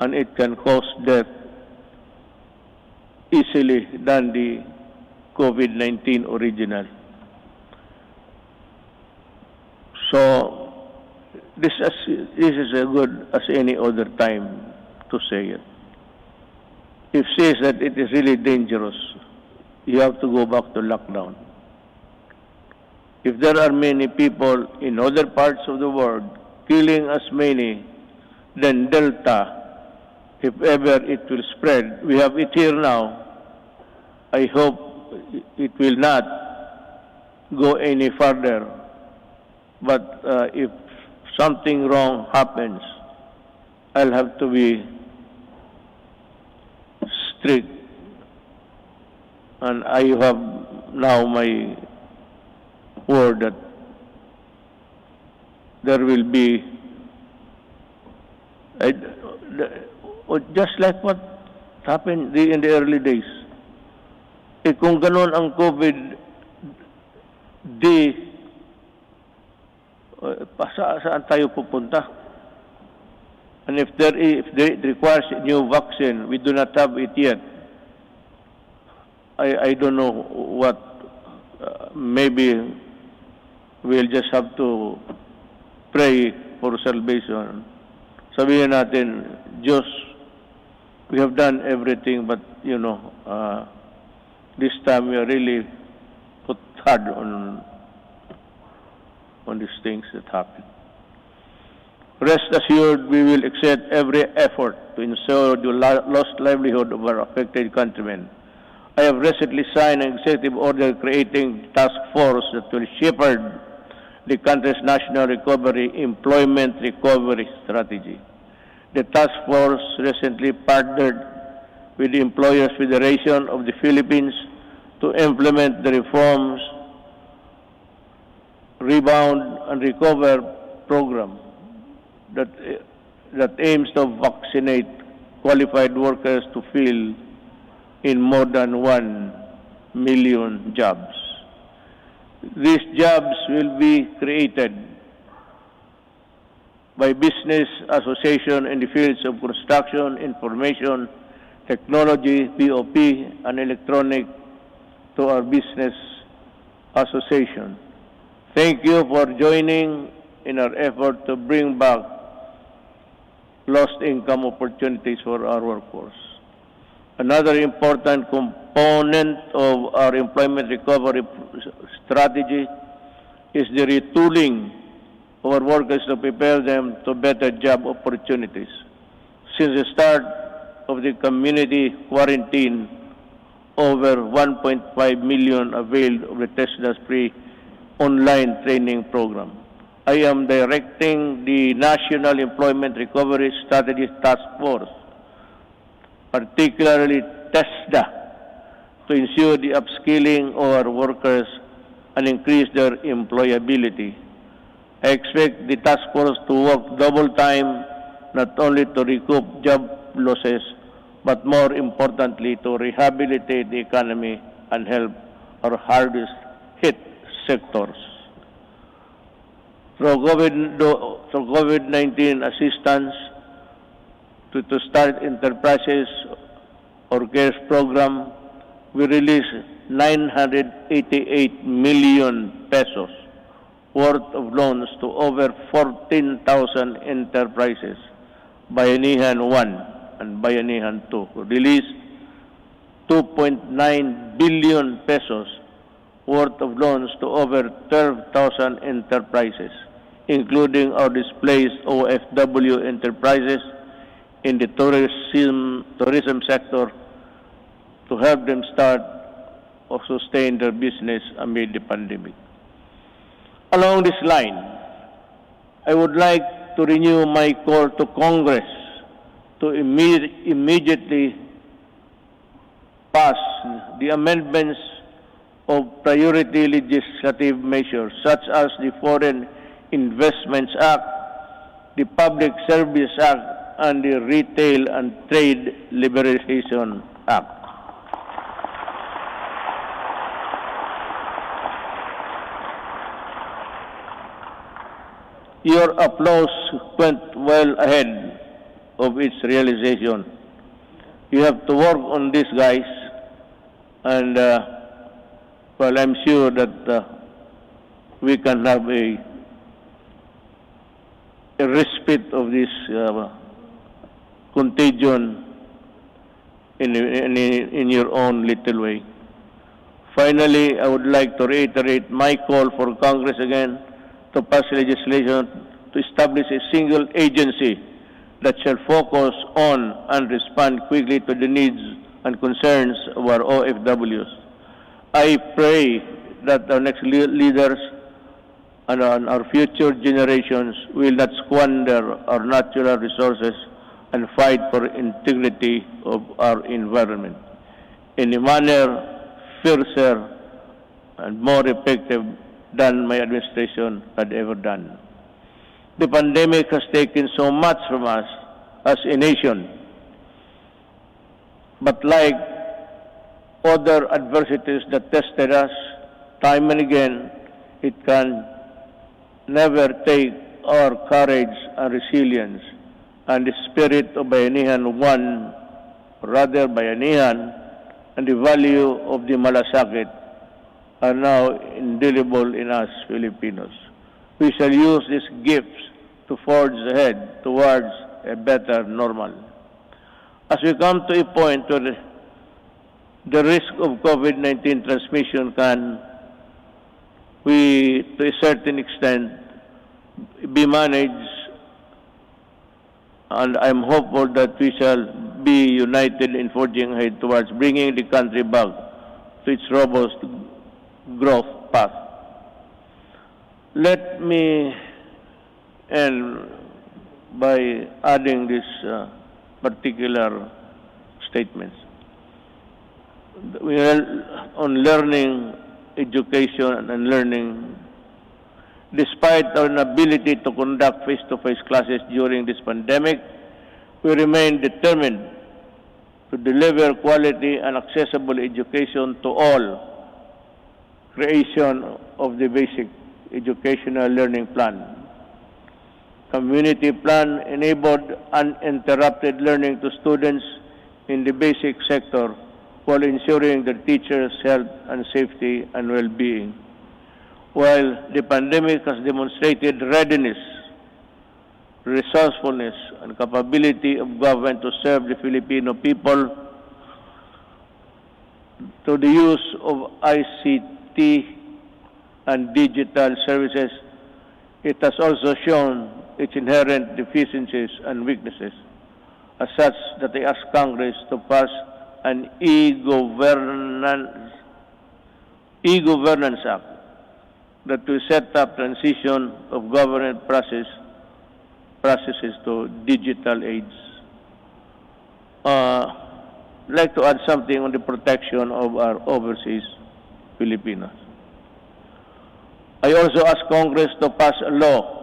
and it can cause death easily than the COVID-19 original. So, this is as good as any other time to say it. If says that it is really dangerous, you have to go back to lockdown. If there are many people in other parts of the world killing as many, then Delta, if ever it will spread, we have it here now. I hope it will not go any further. But if something wrong happens, I'll have to be strict. And I have now my word that there will be, just like what happened in the early days. Kung ganon ang COVID-D, saan tayo pupunta? And if it requires a new vaccine, we do not have it yet. I don't know what, maybe we'll just have to pray for salvation. Sabihin natin, Diyos, we have done everything, but this time we are really put hard on these things that happen. Rest assured, we will exert every effort to ensure the lost livelihood of our affected countrymen I have recently signed an executive order creating a task force that will shepherd the country's national employment recovery strategy. The task force recently partnered with the Employers Federation of the Philippines to implement the reforms Rebound and Recover program that aims to vaccinate qualified workers to fill in more than 1 million jobs. These jobs will be created by business association in the fields of construction, information, technology, POP, and electronic to our business association. Thank you for joining in our effort to bring back lost income opportunities for our workforce. Another important component of our employment recovery strategy is the retooling of our workers to prepare them to better job opportunities. Since the start of the community quarantine, over 1.5 million availed of the TESDA's free online training program. I am directing the National Employment Recovery Strategy Task Force, particularly TESDA, to ensure the upskilling of our workers and increase their employability. I expect the task force to work double time, not only to recoup job losses, but more importantly, to rehabilitate the economy and help our hardest hit sectors. Through COVID-19 assistance to start enterprises or CARES program, we released 988 million pesos worth of loans to over 14,000 enterprises, Bayanihan 1 and Bayanihan 2. Released 2.9 billion pesos worth of loans to over 12,000 enterprises, including our displaced OFW enterprises in the tourism sector, to help them start or sustain their business amid the pandemic. Along this line, I would like to renew my call to Congress to immediately pass the amendments of priority legislative measures such as the Foreign Investments Act, the Public Service Act, and the Retail and Trade Liberalization Act. Your applause went well ahead of its realization. You have to work on this, guys, and well, I'm sure that we can have a respite of this contagion in your own little way. Finally, I would like to reiterate my call for Congress again to pass legislation to establish a single agency that shall focus on and respond quickly to the needs and concerns of our OFWs. I pray that our next leaders and our future generations will not squander our natural resources and fight for integrity of our environment in a manner fiercer and more effective than my administration had ever done. The pandemic has taken so much from us as a nation, but like other adversities that tested us time and again, it can never take our courage and resilience and the spirit of Bayanihan 1, rather Bayanihan, and the value of the malasakit are now indelible in us Filipinos. We shall use these gifts to forge ahead towards a better normal. As we come to a point where the risk of COVID-19 transmission can, to a certain extent, be managed, and I'm hopeful that we shall be united in forging ahead towards bringing the country back to its robust growth path. Let me end by adding this particular statements. We are on learning, education, and learning. Despite our inability to conduct face-to-face classes during this pandemic, we remain determined to deliver quality and accessible education to all. Creation of the basic educational learning plan. Community plan enabled uninterrupted learning to students in the basic sector while ensuring the teachers' health and safety and well-being. While the pandemic has demonstrated readiness, resourcefulness, and capability of government to serve the Filipino people through the use of ICT and digital services, it has also shown its inherent deficiencies and weaknesses, as such that I ask Congress to pass an e-governance act that will set up transition of government processes to digital aids. I'd like to add something on the protection of our overseas Filipinos. I also ask Congress to pass a law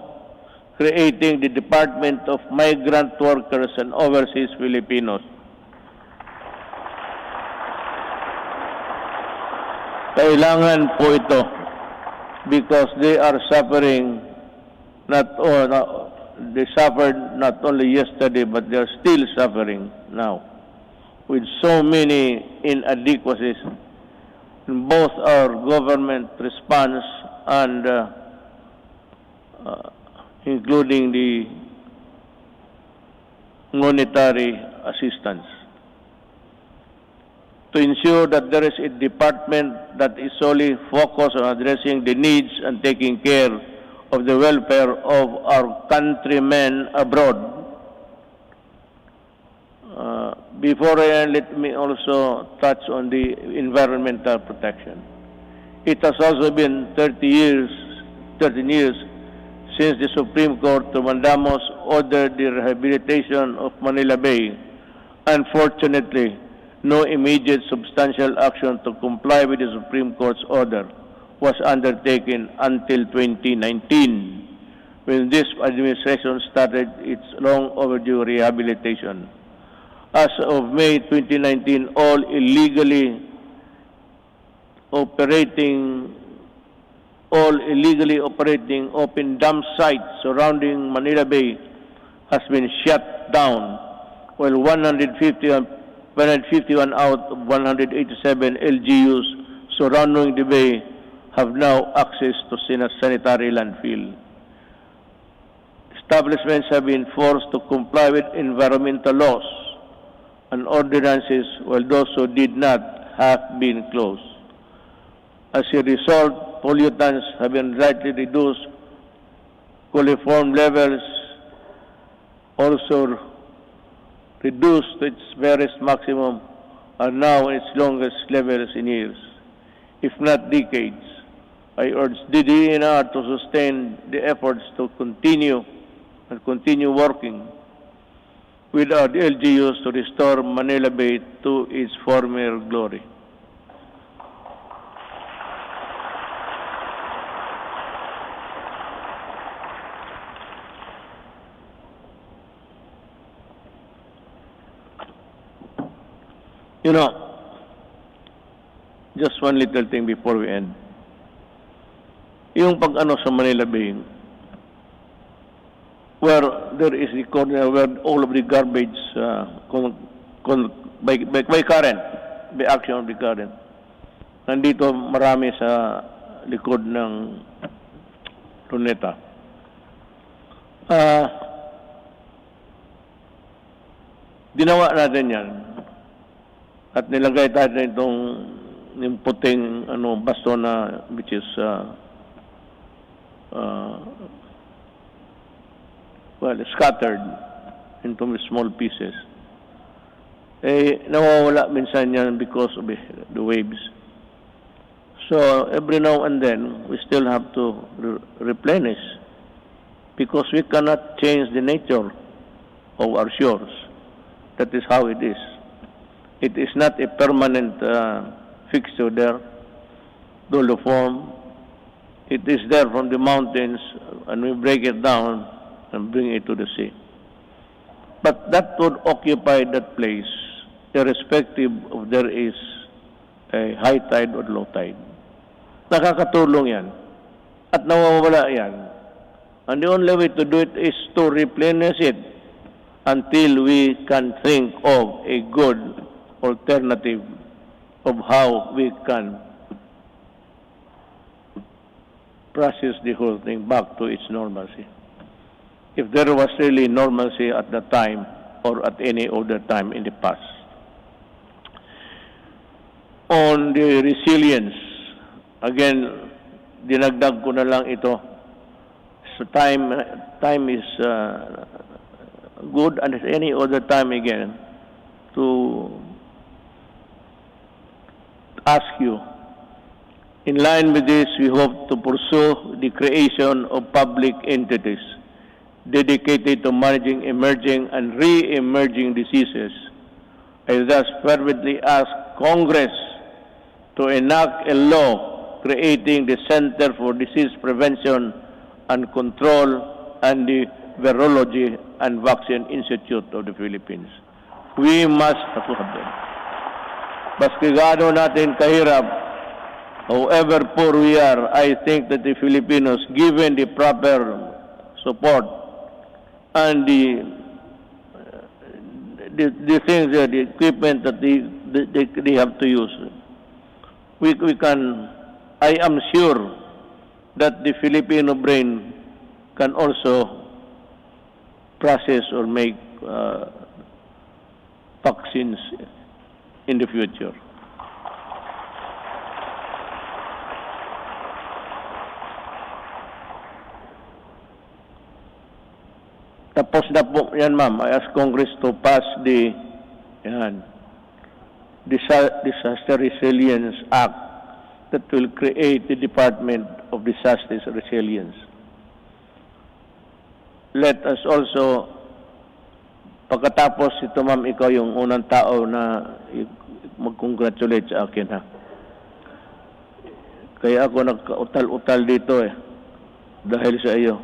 creating the Department of Migrant Workers and Overseas Filipinos. Kailangan po ito because they are suffering they suffered not only yesterday but they are still suffering now with so many inadequacies in both our government response and including the monetary assistance. To ensure that there is a department that is solely focused on addressing the needs and taking care of the welfare of our countrymen abroad. Before I end, let me also touch on the environmental protection. It has also been 13 years since the Supreme Court to Mandamos ordered the rehabilitation of Manila Bay. Unfortunately, no immediate substantial action to comply with the Supreme Court's order was undertaken until 2019, when this administration started its long overdue rehabilitation. As of May 2019, all illegally operating open dump sites surrounding Manila Bay has been shut down, while 151 out of 187 LGUs surrounding the bay have now access to sanitary landfill. Establishments have been forced to comply with environmental laws and ordinances, while those who did not have been closed. As a result, pollutants have been greatly reduced. Coliform levels also reduced to its barest maximum, are now in its longest levels in years, if not decades. I urge the DENR to sustain the efforts to continue working with our LGUs to restore Manila Bay to its former glory. You know, just one little thing before we end. Yung pag-ano sa Manila Bay, where there is the corner where all of the garbage by current, by action of the current. Nandito marami sa likod ng Luneta. Ginawa natin yan. At nilagay tayo itong yung puting basto na which is scattered into small pieces. nawawala minsan yan because of the waves. So every now and then, we still have to replenish because we cannot change the nature of our shores. That is how it is. It is not a permanent fixture there, doliform. It is there from the mountains, and we break it down and bring it to the sea. But that would occupy that place, irrespective of there is a high tide or low tide. Nakakatulong yan. At nawawala yan. And the only way to do it is to replenish it until we can think of a good alternative of how we can process the whole thing back to its normalcy. If there was really normalcy at that time or at any other time in the past. On the resilience, again, dinagdag ko na lang ito. So time is good, and at any other time again to ask you, in line with this, we hope to pursue the creation of public entities dedicated to managing emerging and re-emerging diseases. I thus fervently ask Congress to enact a law creating the Center for Disease Prevention and Control and the Virology and Vaccine Institute of the Philippines. We must have them. Baski gaano natin kahirap, however poor we are, I think that the Filipinos, given the proper support and the things, the equipment that they have to use, we can, I am sure that the Filipino brain can also process or make vaccines in the future. Tapos na po yan, ma'am. I ask Congress to pass the Disaster Resilience Act that will create the Department of Disaster Resilience. Let us also, pagkatapos ito, ma'am, ikaw yung unang tao na mag-congratulate sa akin, ha? Kaya ako nagka-utal-utal dito, dahil sa iyo.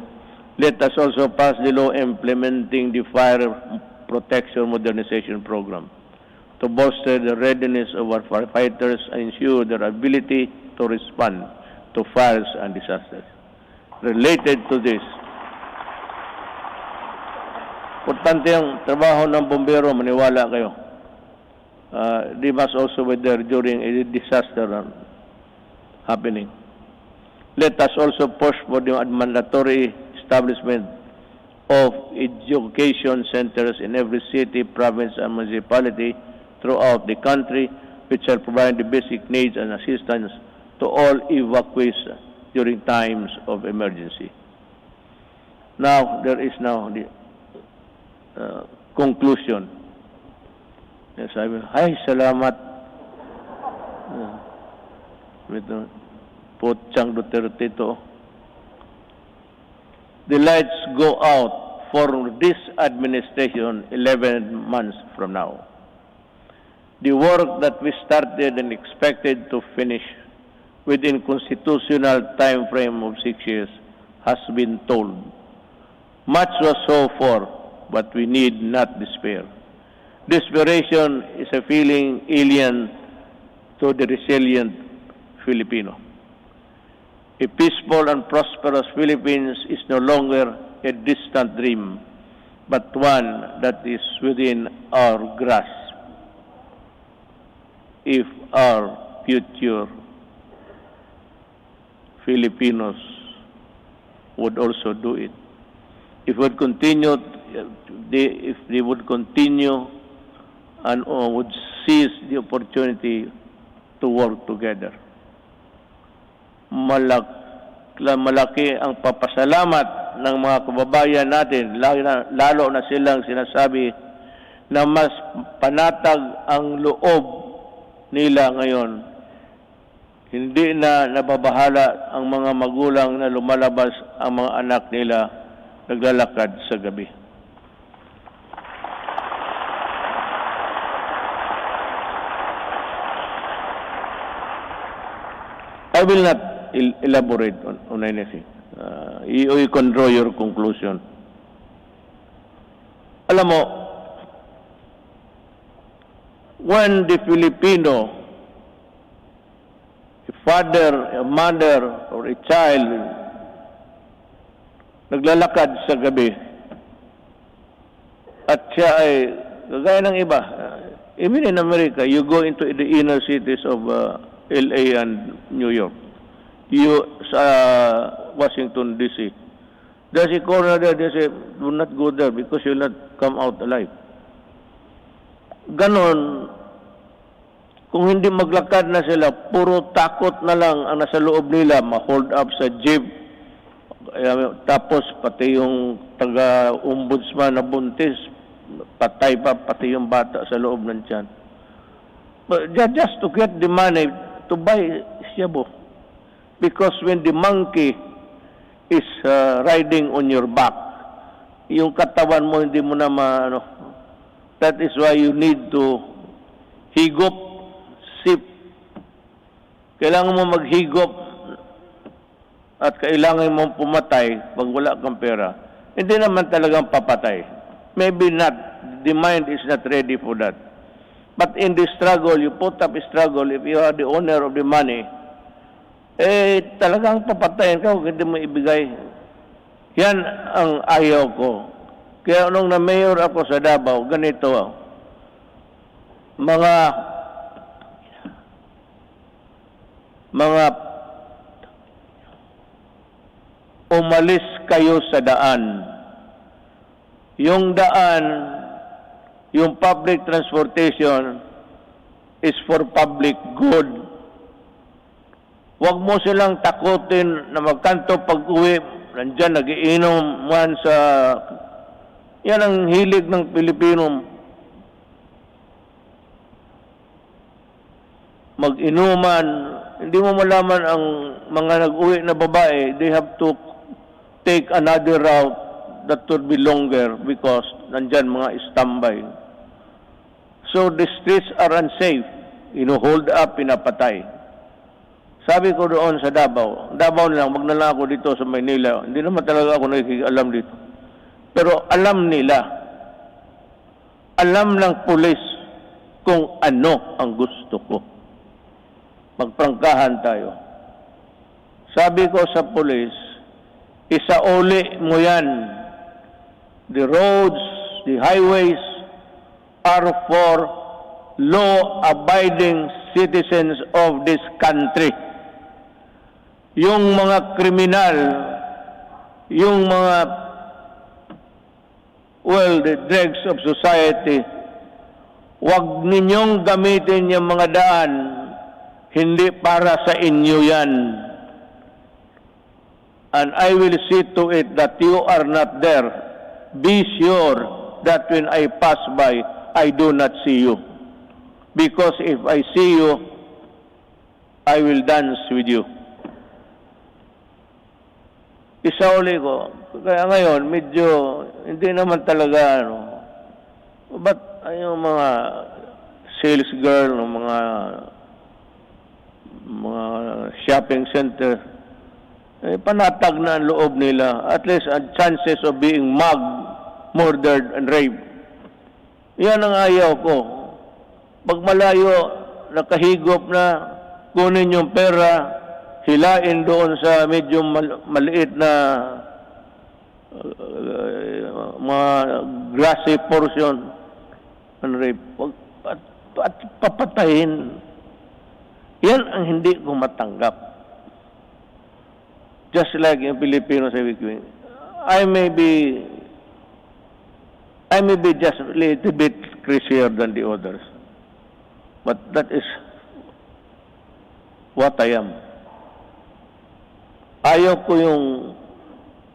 Let us also pass the law implementing the Fire Protection Modernization Program to bolster the readiness of our firefighters and ensure their ability to respond to fires and disasters. Related to this, importante ang trabaho ng bombero, maniwala kayo. They must also be there during a disaster happening. Let us also push for the mandatory establishment of education centers in every city, province, and municipality throughout the country, which are providing the basic needs and assistance to all evacuees during times of emergency. Now, there is now the conclusion. Yes, I will. Ay, salamat. Pochang Duterte to. The lights go out for this administration 11 months from now. The work that we started and expected to finish within constitutional time frame of 6 years has been told. Much was so for, but we need not despair. Desperation is a feeling alien to the resilient Filipino. A peaceful and prosperous Philippines is no longer a distant dream, but one that is within our grasp. If our future Filipinos would also do it, if they would continue and would seize the opportunity to work together. Malaki ang papasalamat ng mga kababayan natin, lalo na silang sinasabi na mas panatag ang loob nila ngayon. Hindi na nababahala ang mga magulang na lumalabas ang mga anak nila naglalakad sa gabi. I will not elaborate on anything. You can draw your conclusion. Alam mo, when the Filipino, a father, a mother, or a child, naglalakad sa gabi, at siya ay, kagaya ng iba, even in America, you go into the inner cities of LA and New York, sa Washington, D.C., there's a corner there, they say, do not go there because you'll not come out alive. Ganon, kung hindi maglakad na sila, puro takot na lang ang nasa loob nila, ma-hold up sa jeep, tapos pati yung taga-ombudsman na buntis, patay pa, pati yung bata sa loob ng tiyan. But just to get the money to buy shabu. Because when the monkey is riding on your back, yung katawan mo hindi mo na maano. That is why you need to higop, sip. Kailangan mo maghigop at kailangan mo pumatay pag wala kang pera. Hindi naman talagang papatay. Maybe not. The mind is not ready for that. But in the struggle, you put up a struggle, if you are the owner of the money, talagang papatayin ka kung hindi mo ibigay. Yan ang ayaw ko. Kaya nung na-mayor ako sa Davao, ganito, mga umalis kayo sa daan. Yung daan, yung public transportation is for public good. Huwag mo silang takutin na magkanto pag-uwi. Nandyan, nagiinom man sa... Yan ang hilig ng Pilipino. Mag-inuman. Hindi mo malaman ang mga nag-uwi na babae, they have to take another route that would be longer because nandyan mga standby. So the streets are unsafe. Hold up, pinapatay. Sabi ko doon sa Davao na lang, magnala ako dito sa Maynila. Hindi naman talaga ako nakikialam dito. Pero alam nila, alam ng pulis kung ano ang gusto ko. Magprangkahan tayo. Sabi ko sa pulis, isauli mo yan. The roads, the highways are for law-abiding citizens of this country. Yung mga kriminal, yung mga, the dregs of society, wag ninyong gamitin yung mga daan, hindi para sa inyo yan. And I will see to it that you are not there. Be sure that when I pass by, I do not see you. Because if I see you, I will dance with you. Isauli ko. Kaya ngayon, medyo, hindi naman talaga, But, yung mga sales girl, mga shopping center, panatag na ang loob nila. At least, chances of being mugged, murdered, and raped. Yan ang ayaw ko. Pag malayo, nakahigop na, kunin yung pera, hilain doon sa medyo maliit na mga grassy portion and rape. At papatayin. Yan ang hindi ko matanggap. Just like yung Filipino sa Wikwing. I may be just a little bit crazier than the others. But that is what I am. Ayaw ko yung,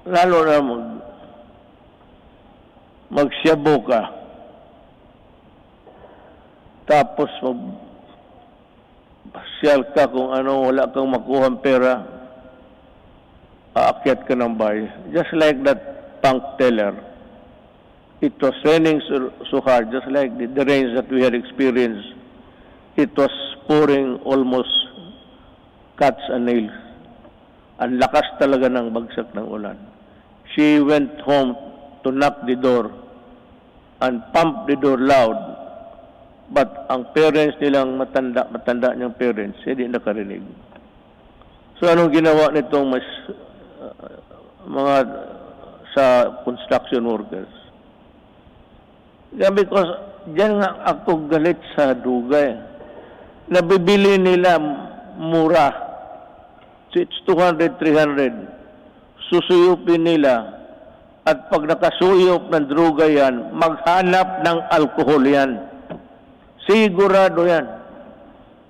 lalo na magsyabo ka, tapos pasyal ka kung ano, wala kang makuhang pera, aakyat ka ng bahay. Just like that punk teller. It was raining so hard, just like the rains that we had experienced. It was pouring almost cats and nails. Ang lakas talaga ng bagsak ng ulan. She went home to knock the door and pump the door loud. But ang parents nilang matanda niyang parents, hindi nakarinig. So anong ginawa nitong mga sa construction workers? Sabi ko, diyan nga ako galit sa dugay. Nabibili nila mura. So it's 200, 300. Susuyupin nila. At pag nakasuyop ng droga yan, maghanap ng alkohol yan. Sigurado yan.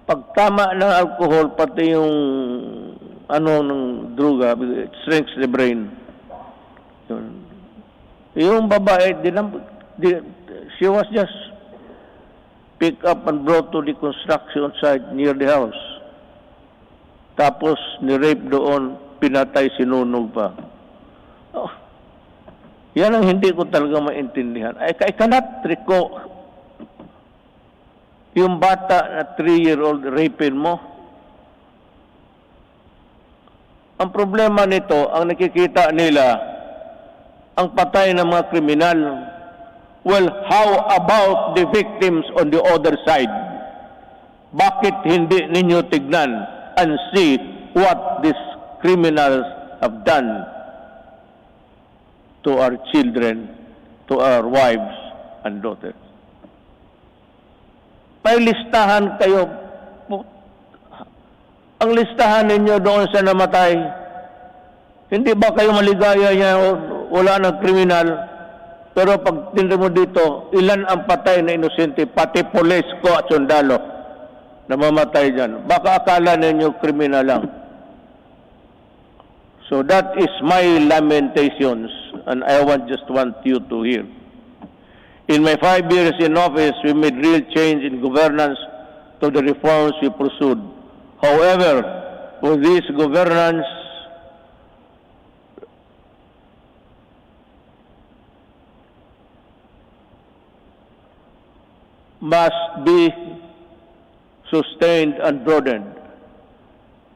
Pag tama ng alcohol, pati yung ng droga, it shrinks the brain. Yung babae, she was just picked up and brought to the construction site near the house. Tapos, ni-rape doon, pinatay, sinunog pa. Oh, yan ang hindi ko talaga maintindihan. I cannot recall yung bata na 3-year-old rapin mo. Ang problema nito, ang nakikita nila, ang patay ng mga kriminal. Well, how about the victims on the other side? Bakit hindi ninyo tignan and see what these criminals have done to our children, to our wives and daughters? May listahan kayo. Ang listahan ninyo doon sa namatay, hindi ba kayo maligaya niya wala ng kriminal? Pero pag tinry mo dito, ilan ang patay na inosente, pati pulis ko at sundalo na mamatay dyan. Baka akala ninyo kriminal lang. So that is my lamentations, and I just want you to hear. In my 5 years in office, we made real change in governance to the reforms we pursued. However, for this governance must be sustained and broadened.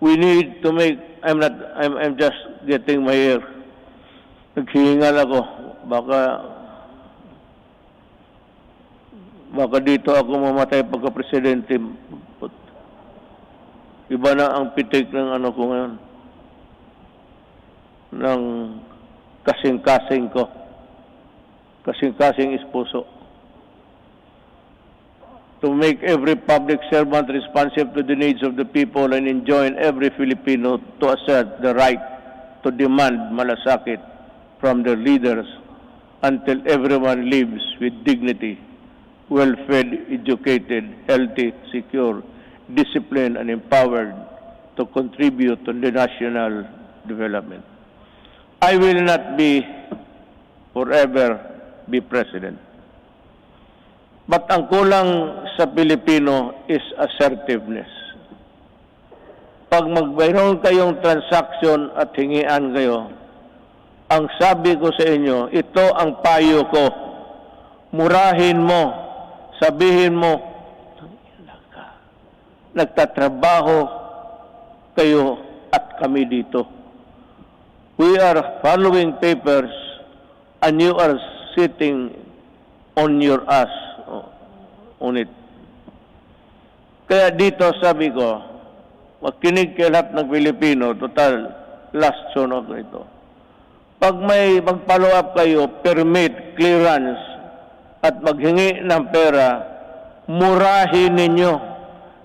We need to make, I'm just getting my ear. Naghihingal ako. Baka dito ako mamatay pagka-presidente. Iba na ang pitik ng ko ngayon. Ng kasing-kasing ko. Kasing-kasing is puso. To make every public servant responsive to the needs of the people and enjoin every Filipino to assert the right to demand malasakit from their leaders until everyone lives with dignity, well-fed, educated, healthy, secure, disciplined, and empowered to contribute to the national development. I will not forever be president. But ang kulang sa Pilipino is assertiveness. Pag magbayron kayong transaction at hingian kayo, ang sabi ko sa inyo, ito ang payo ko. Murahin mo, sabihin mo, nagtatrabaho kayo at kami dito. We are following papers and you are sitting on your ass on it. Kaya dito sabi ko, makinig kayo lahat ng Pilipino, total last SONA ko ito. Pag may mag-follow up kayo, permit, clearance, at maghingi ng pera, murahin ninyo.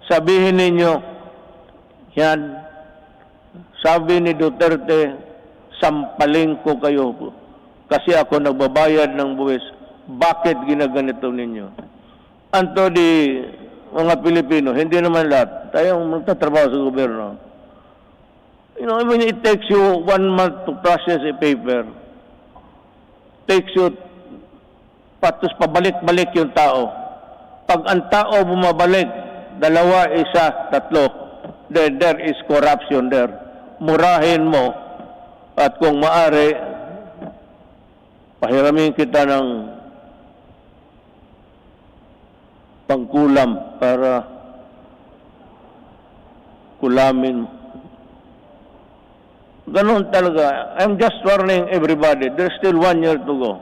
Sabihin ninyo, yan, sabi ni Duterte, sampaling ko kayo kasi ako nagbabayad ng buwis. Bakit ginaganito ninyo? Anto di mga Pilipino, hindi naman lahat. Tayong magtatrabaho sa gobyerno. You know, when it takes you 1 month to process a paper, takes you patos pabalik-balik yung tao. pag ang tao bumabalik, dalawa, isa, tatlo, then there is corruption there. Murahin mo at kung maari, pahiramin kita ng pangkulam para kulamin. Ganon talaga. I'm just warning everybody. There's still 1 year to go.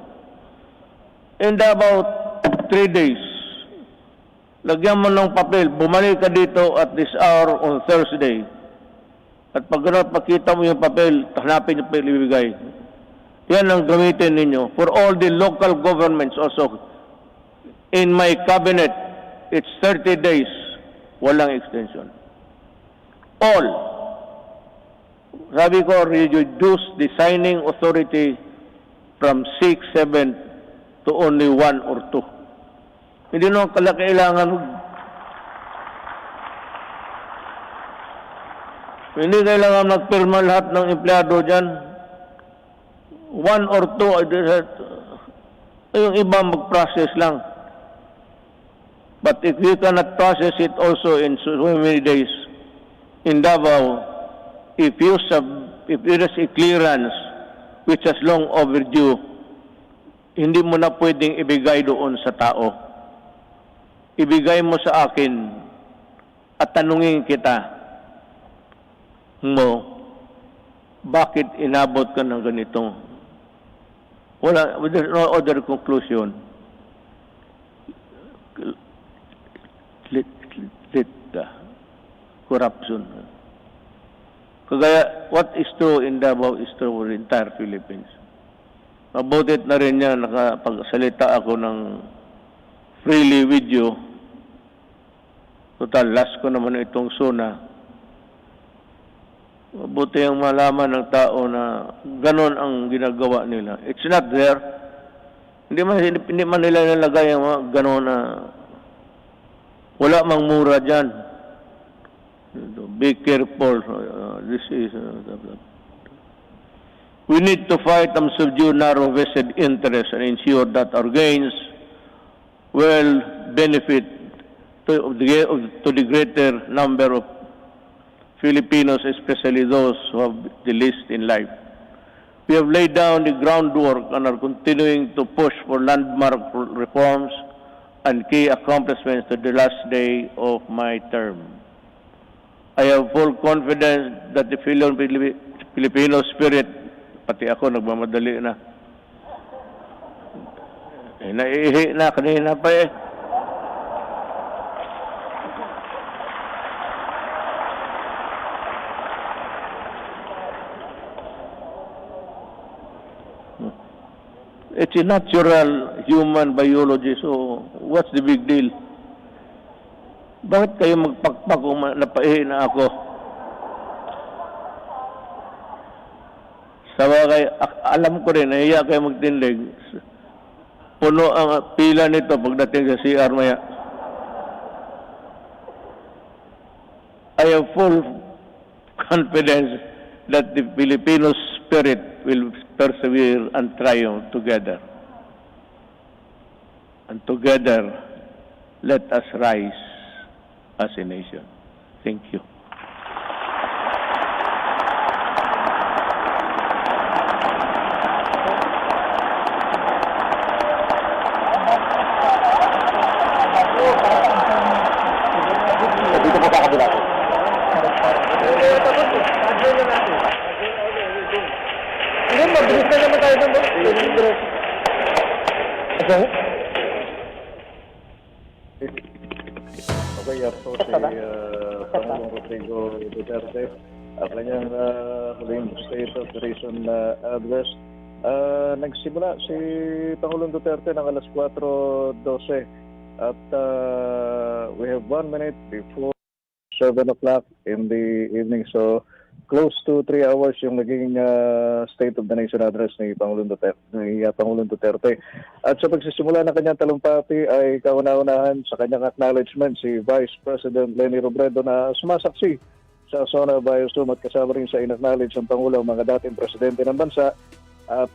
In about 3 days, lagyan mo ng papel, bumalik ka dito at this hour on Thursday. At pag gano'n, pakita mo yung papel, hanapin yung papel ibigay. Yan ang gamitin ninyo. For all the local governments also, in my cabinet, it's 30 days, walang extension. All. Sabi ko, reduce the signing authority from 6, 7 to only 1 or 2. Hindi naman kailangan. Hindi kailangan magpirma lahat ng empleyado dyan. 1 or 2, yung iba mag-process lang. But if you cannot process it also in so many days, in Davao, if there is a clearance which is long overdue, hindi mo na pwedeng ibigay doon sa tao. Ibigay mo sa akin at tanungin kita mo, bakit inabot ka ng ganitong? Wala, there's no other conclusion. Corruption. Kagaya, what is true in Davao is true for the entire Philippines. Mabutit na rin yan, nakapagsalita ako ng freely with you. Total, last ko naman itong SONA. Mabuti ang malaman ng tao na ganon ang ginagawa nila. It's not there. Hindi man nila nilagay ang mga ganon na wala mang mura dyan. Be careful. This is... we need to fight and subdue narrow vested interests and ensure that our gains will benefit to the greater number of Filipinos, especially those who have the least in life. We have laid down the groundwork and are continuing to push for landmark reforms and key accomplishments to the last day of my term. I have full confidence that the Filipino spirit, pati ako nagmamadali na. Naiihi na kanina pa eh. It's a natural human biology, so what's the big deal? Bakit kayo magpakpak kung napaihi na ako? Sa bagay, alam ko rin, nahiya kayo magtindig. Puno ang pila nito pagdating sa CR maya. I have full confidence that the Filipino spirit will persevere and triumph together. And together, let us rise as a nation. Thank you. Okay, ako si Pangulong Rodrigo Duterte at kanyang huling State of the Nation address. Nagsimula si Pangulong Duterte ng alas 4:12 at we have 1 minute before 7 o'clock in the evening. So close to 3 hours yung naging State of the Nation address ni Pangulong Duterte. At sa pagsisimula ng kanyang talumpati ay kauna-unahan sa kanyang acknowledgement si Vice President Leni Robredo na sumasaksi sa SONA via Zoom at kasama rin sa in-acknowledge ng Pangulo ang mga dating presidente ng bansa at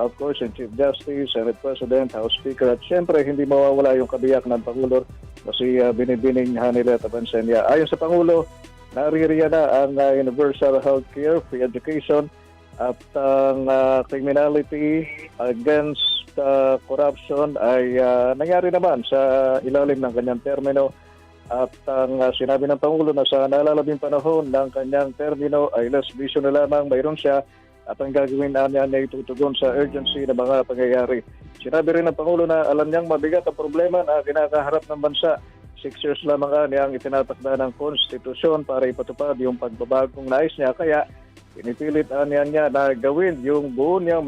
of course yung Chief Justice, Senate President, House Speaker at syempre hindi mawawala yung kabiyak ng Pangulo si Binibining Hanila Tabansenya. Ayon sa Pangulo, naririyan na ang universal healthcare, free education, at ang criminality against corruption ay nangyari naman sa ilalim ng kanyang termino. At ang sinabi ng Pangulo na sa nalalabing panahon ng kanyang termino ay less vision na lamang mayroon siya at ang gagawin niya ay tutugon sa urgency ng mga pangyayari. Sinabi rin ng Pangulo na alam niyang mabigat ang problema na kinakaharap ng bansa. 6 years lamang niya ang itinatakda ng konstitusyon para ipatupad yung pagbabagong nais niya. Kaya pinipilit niya na gawin yung buo niyang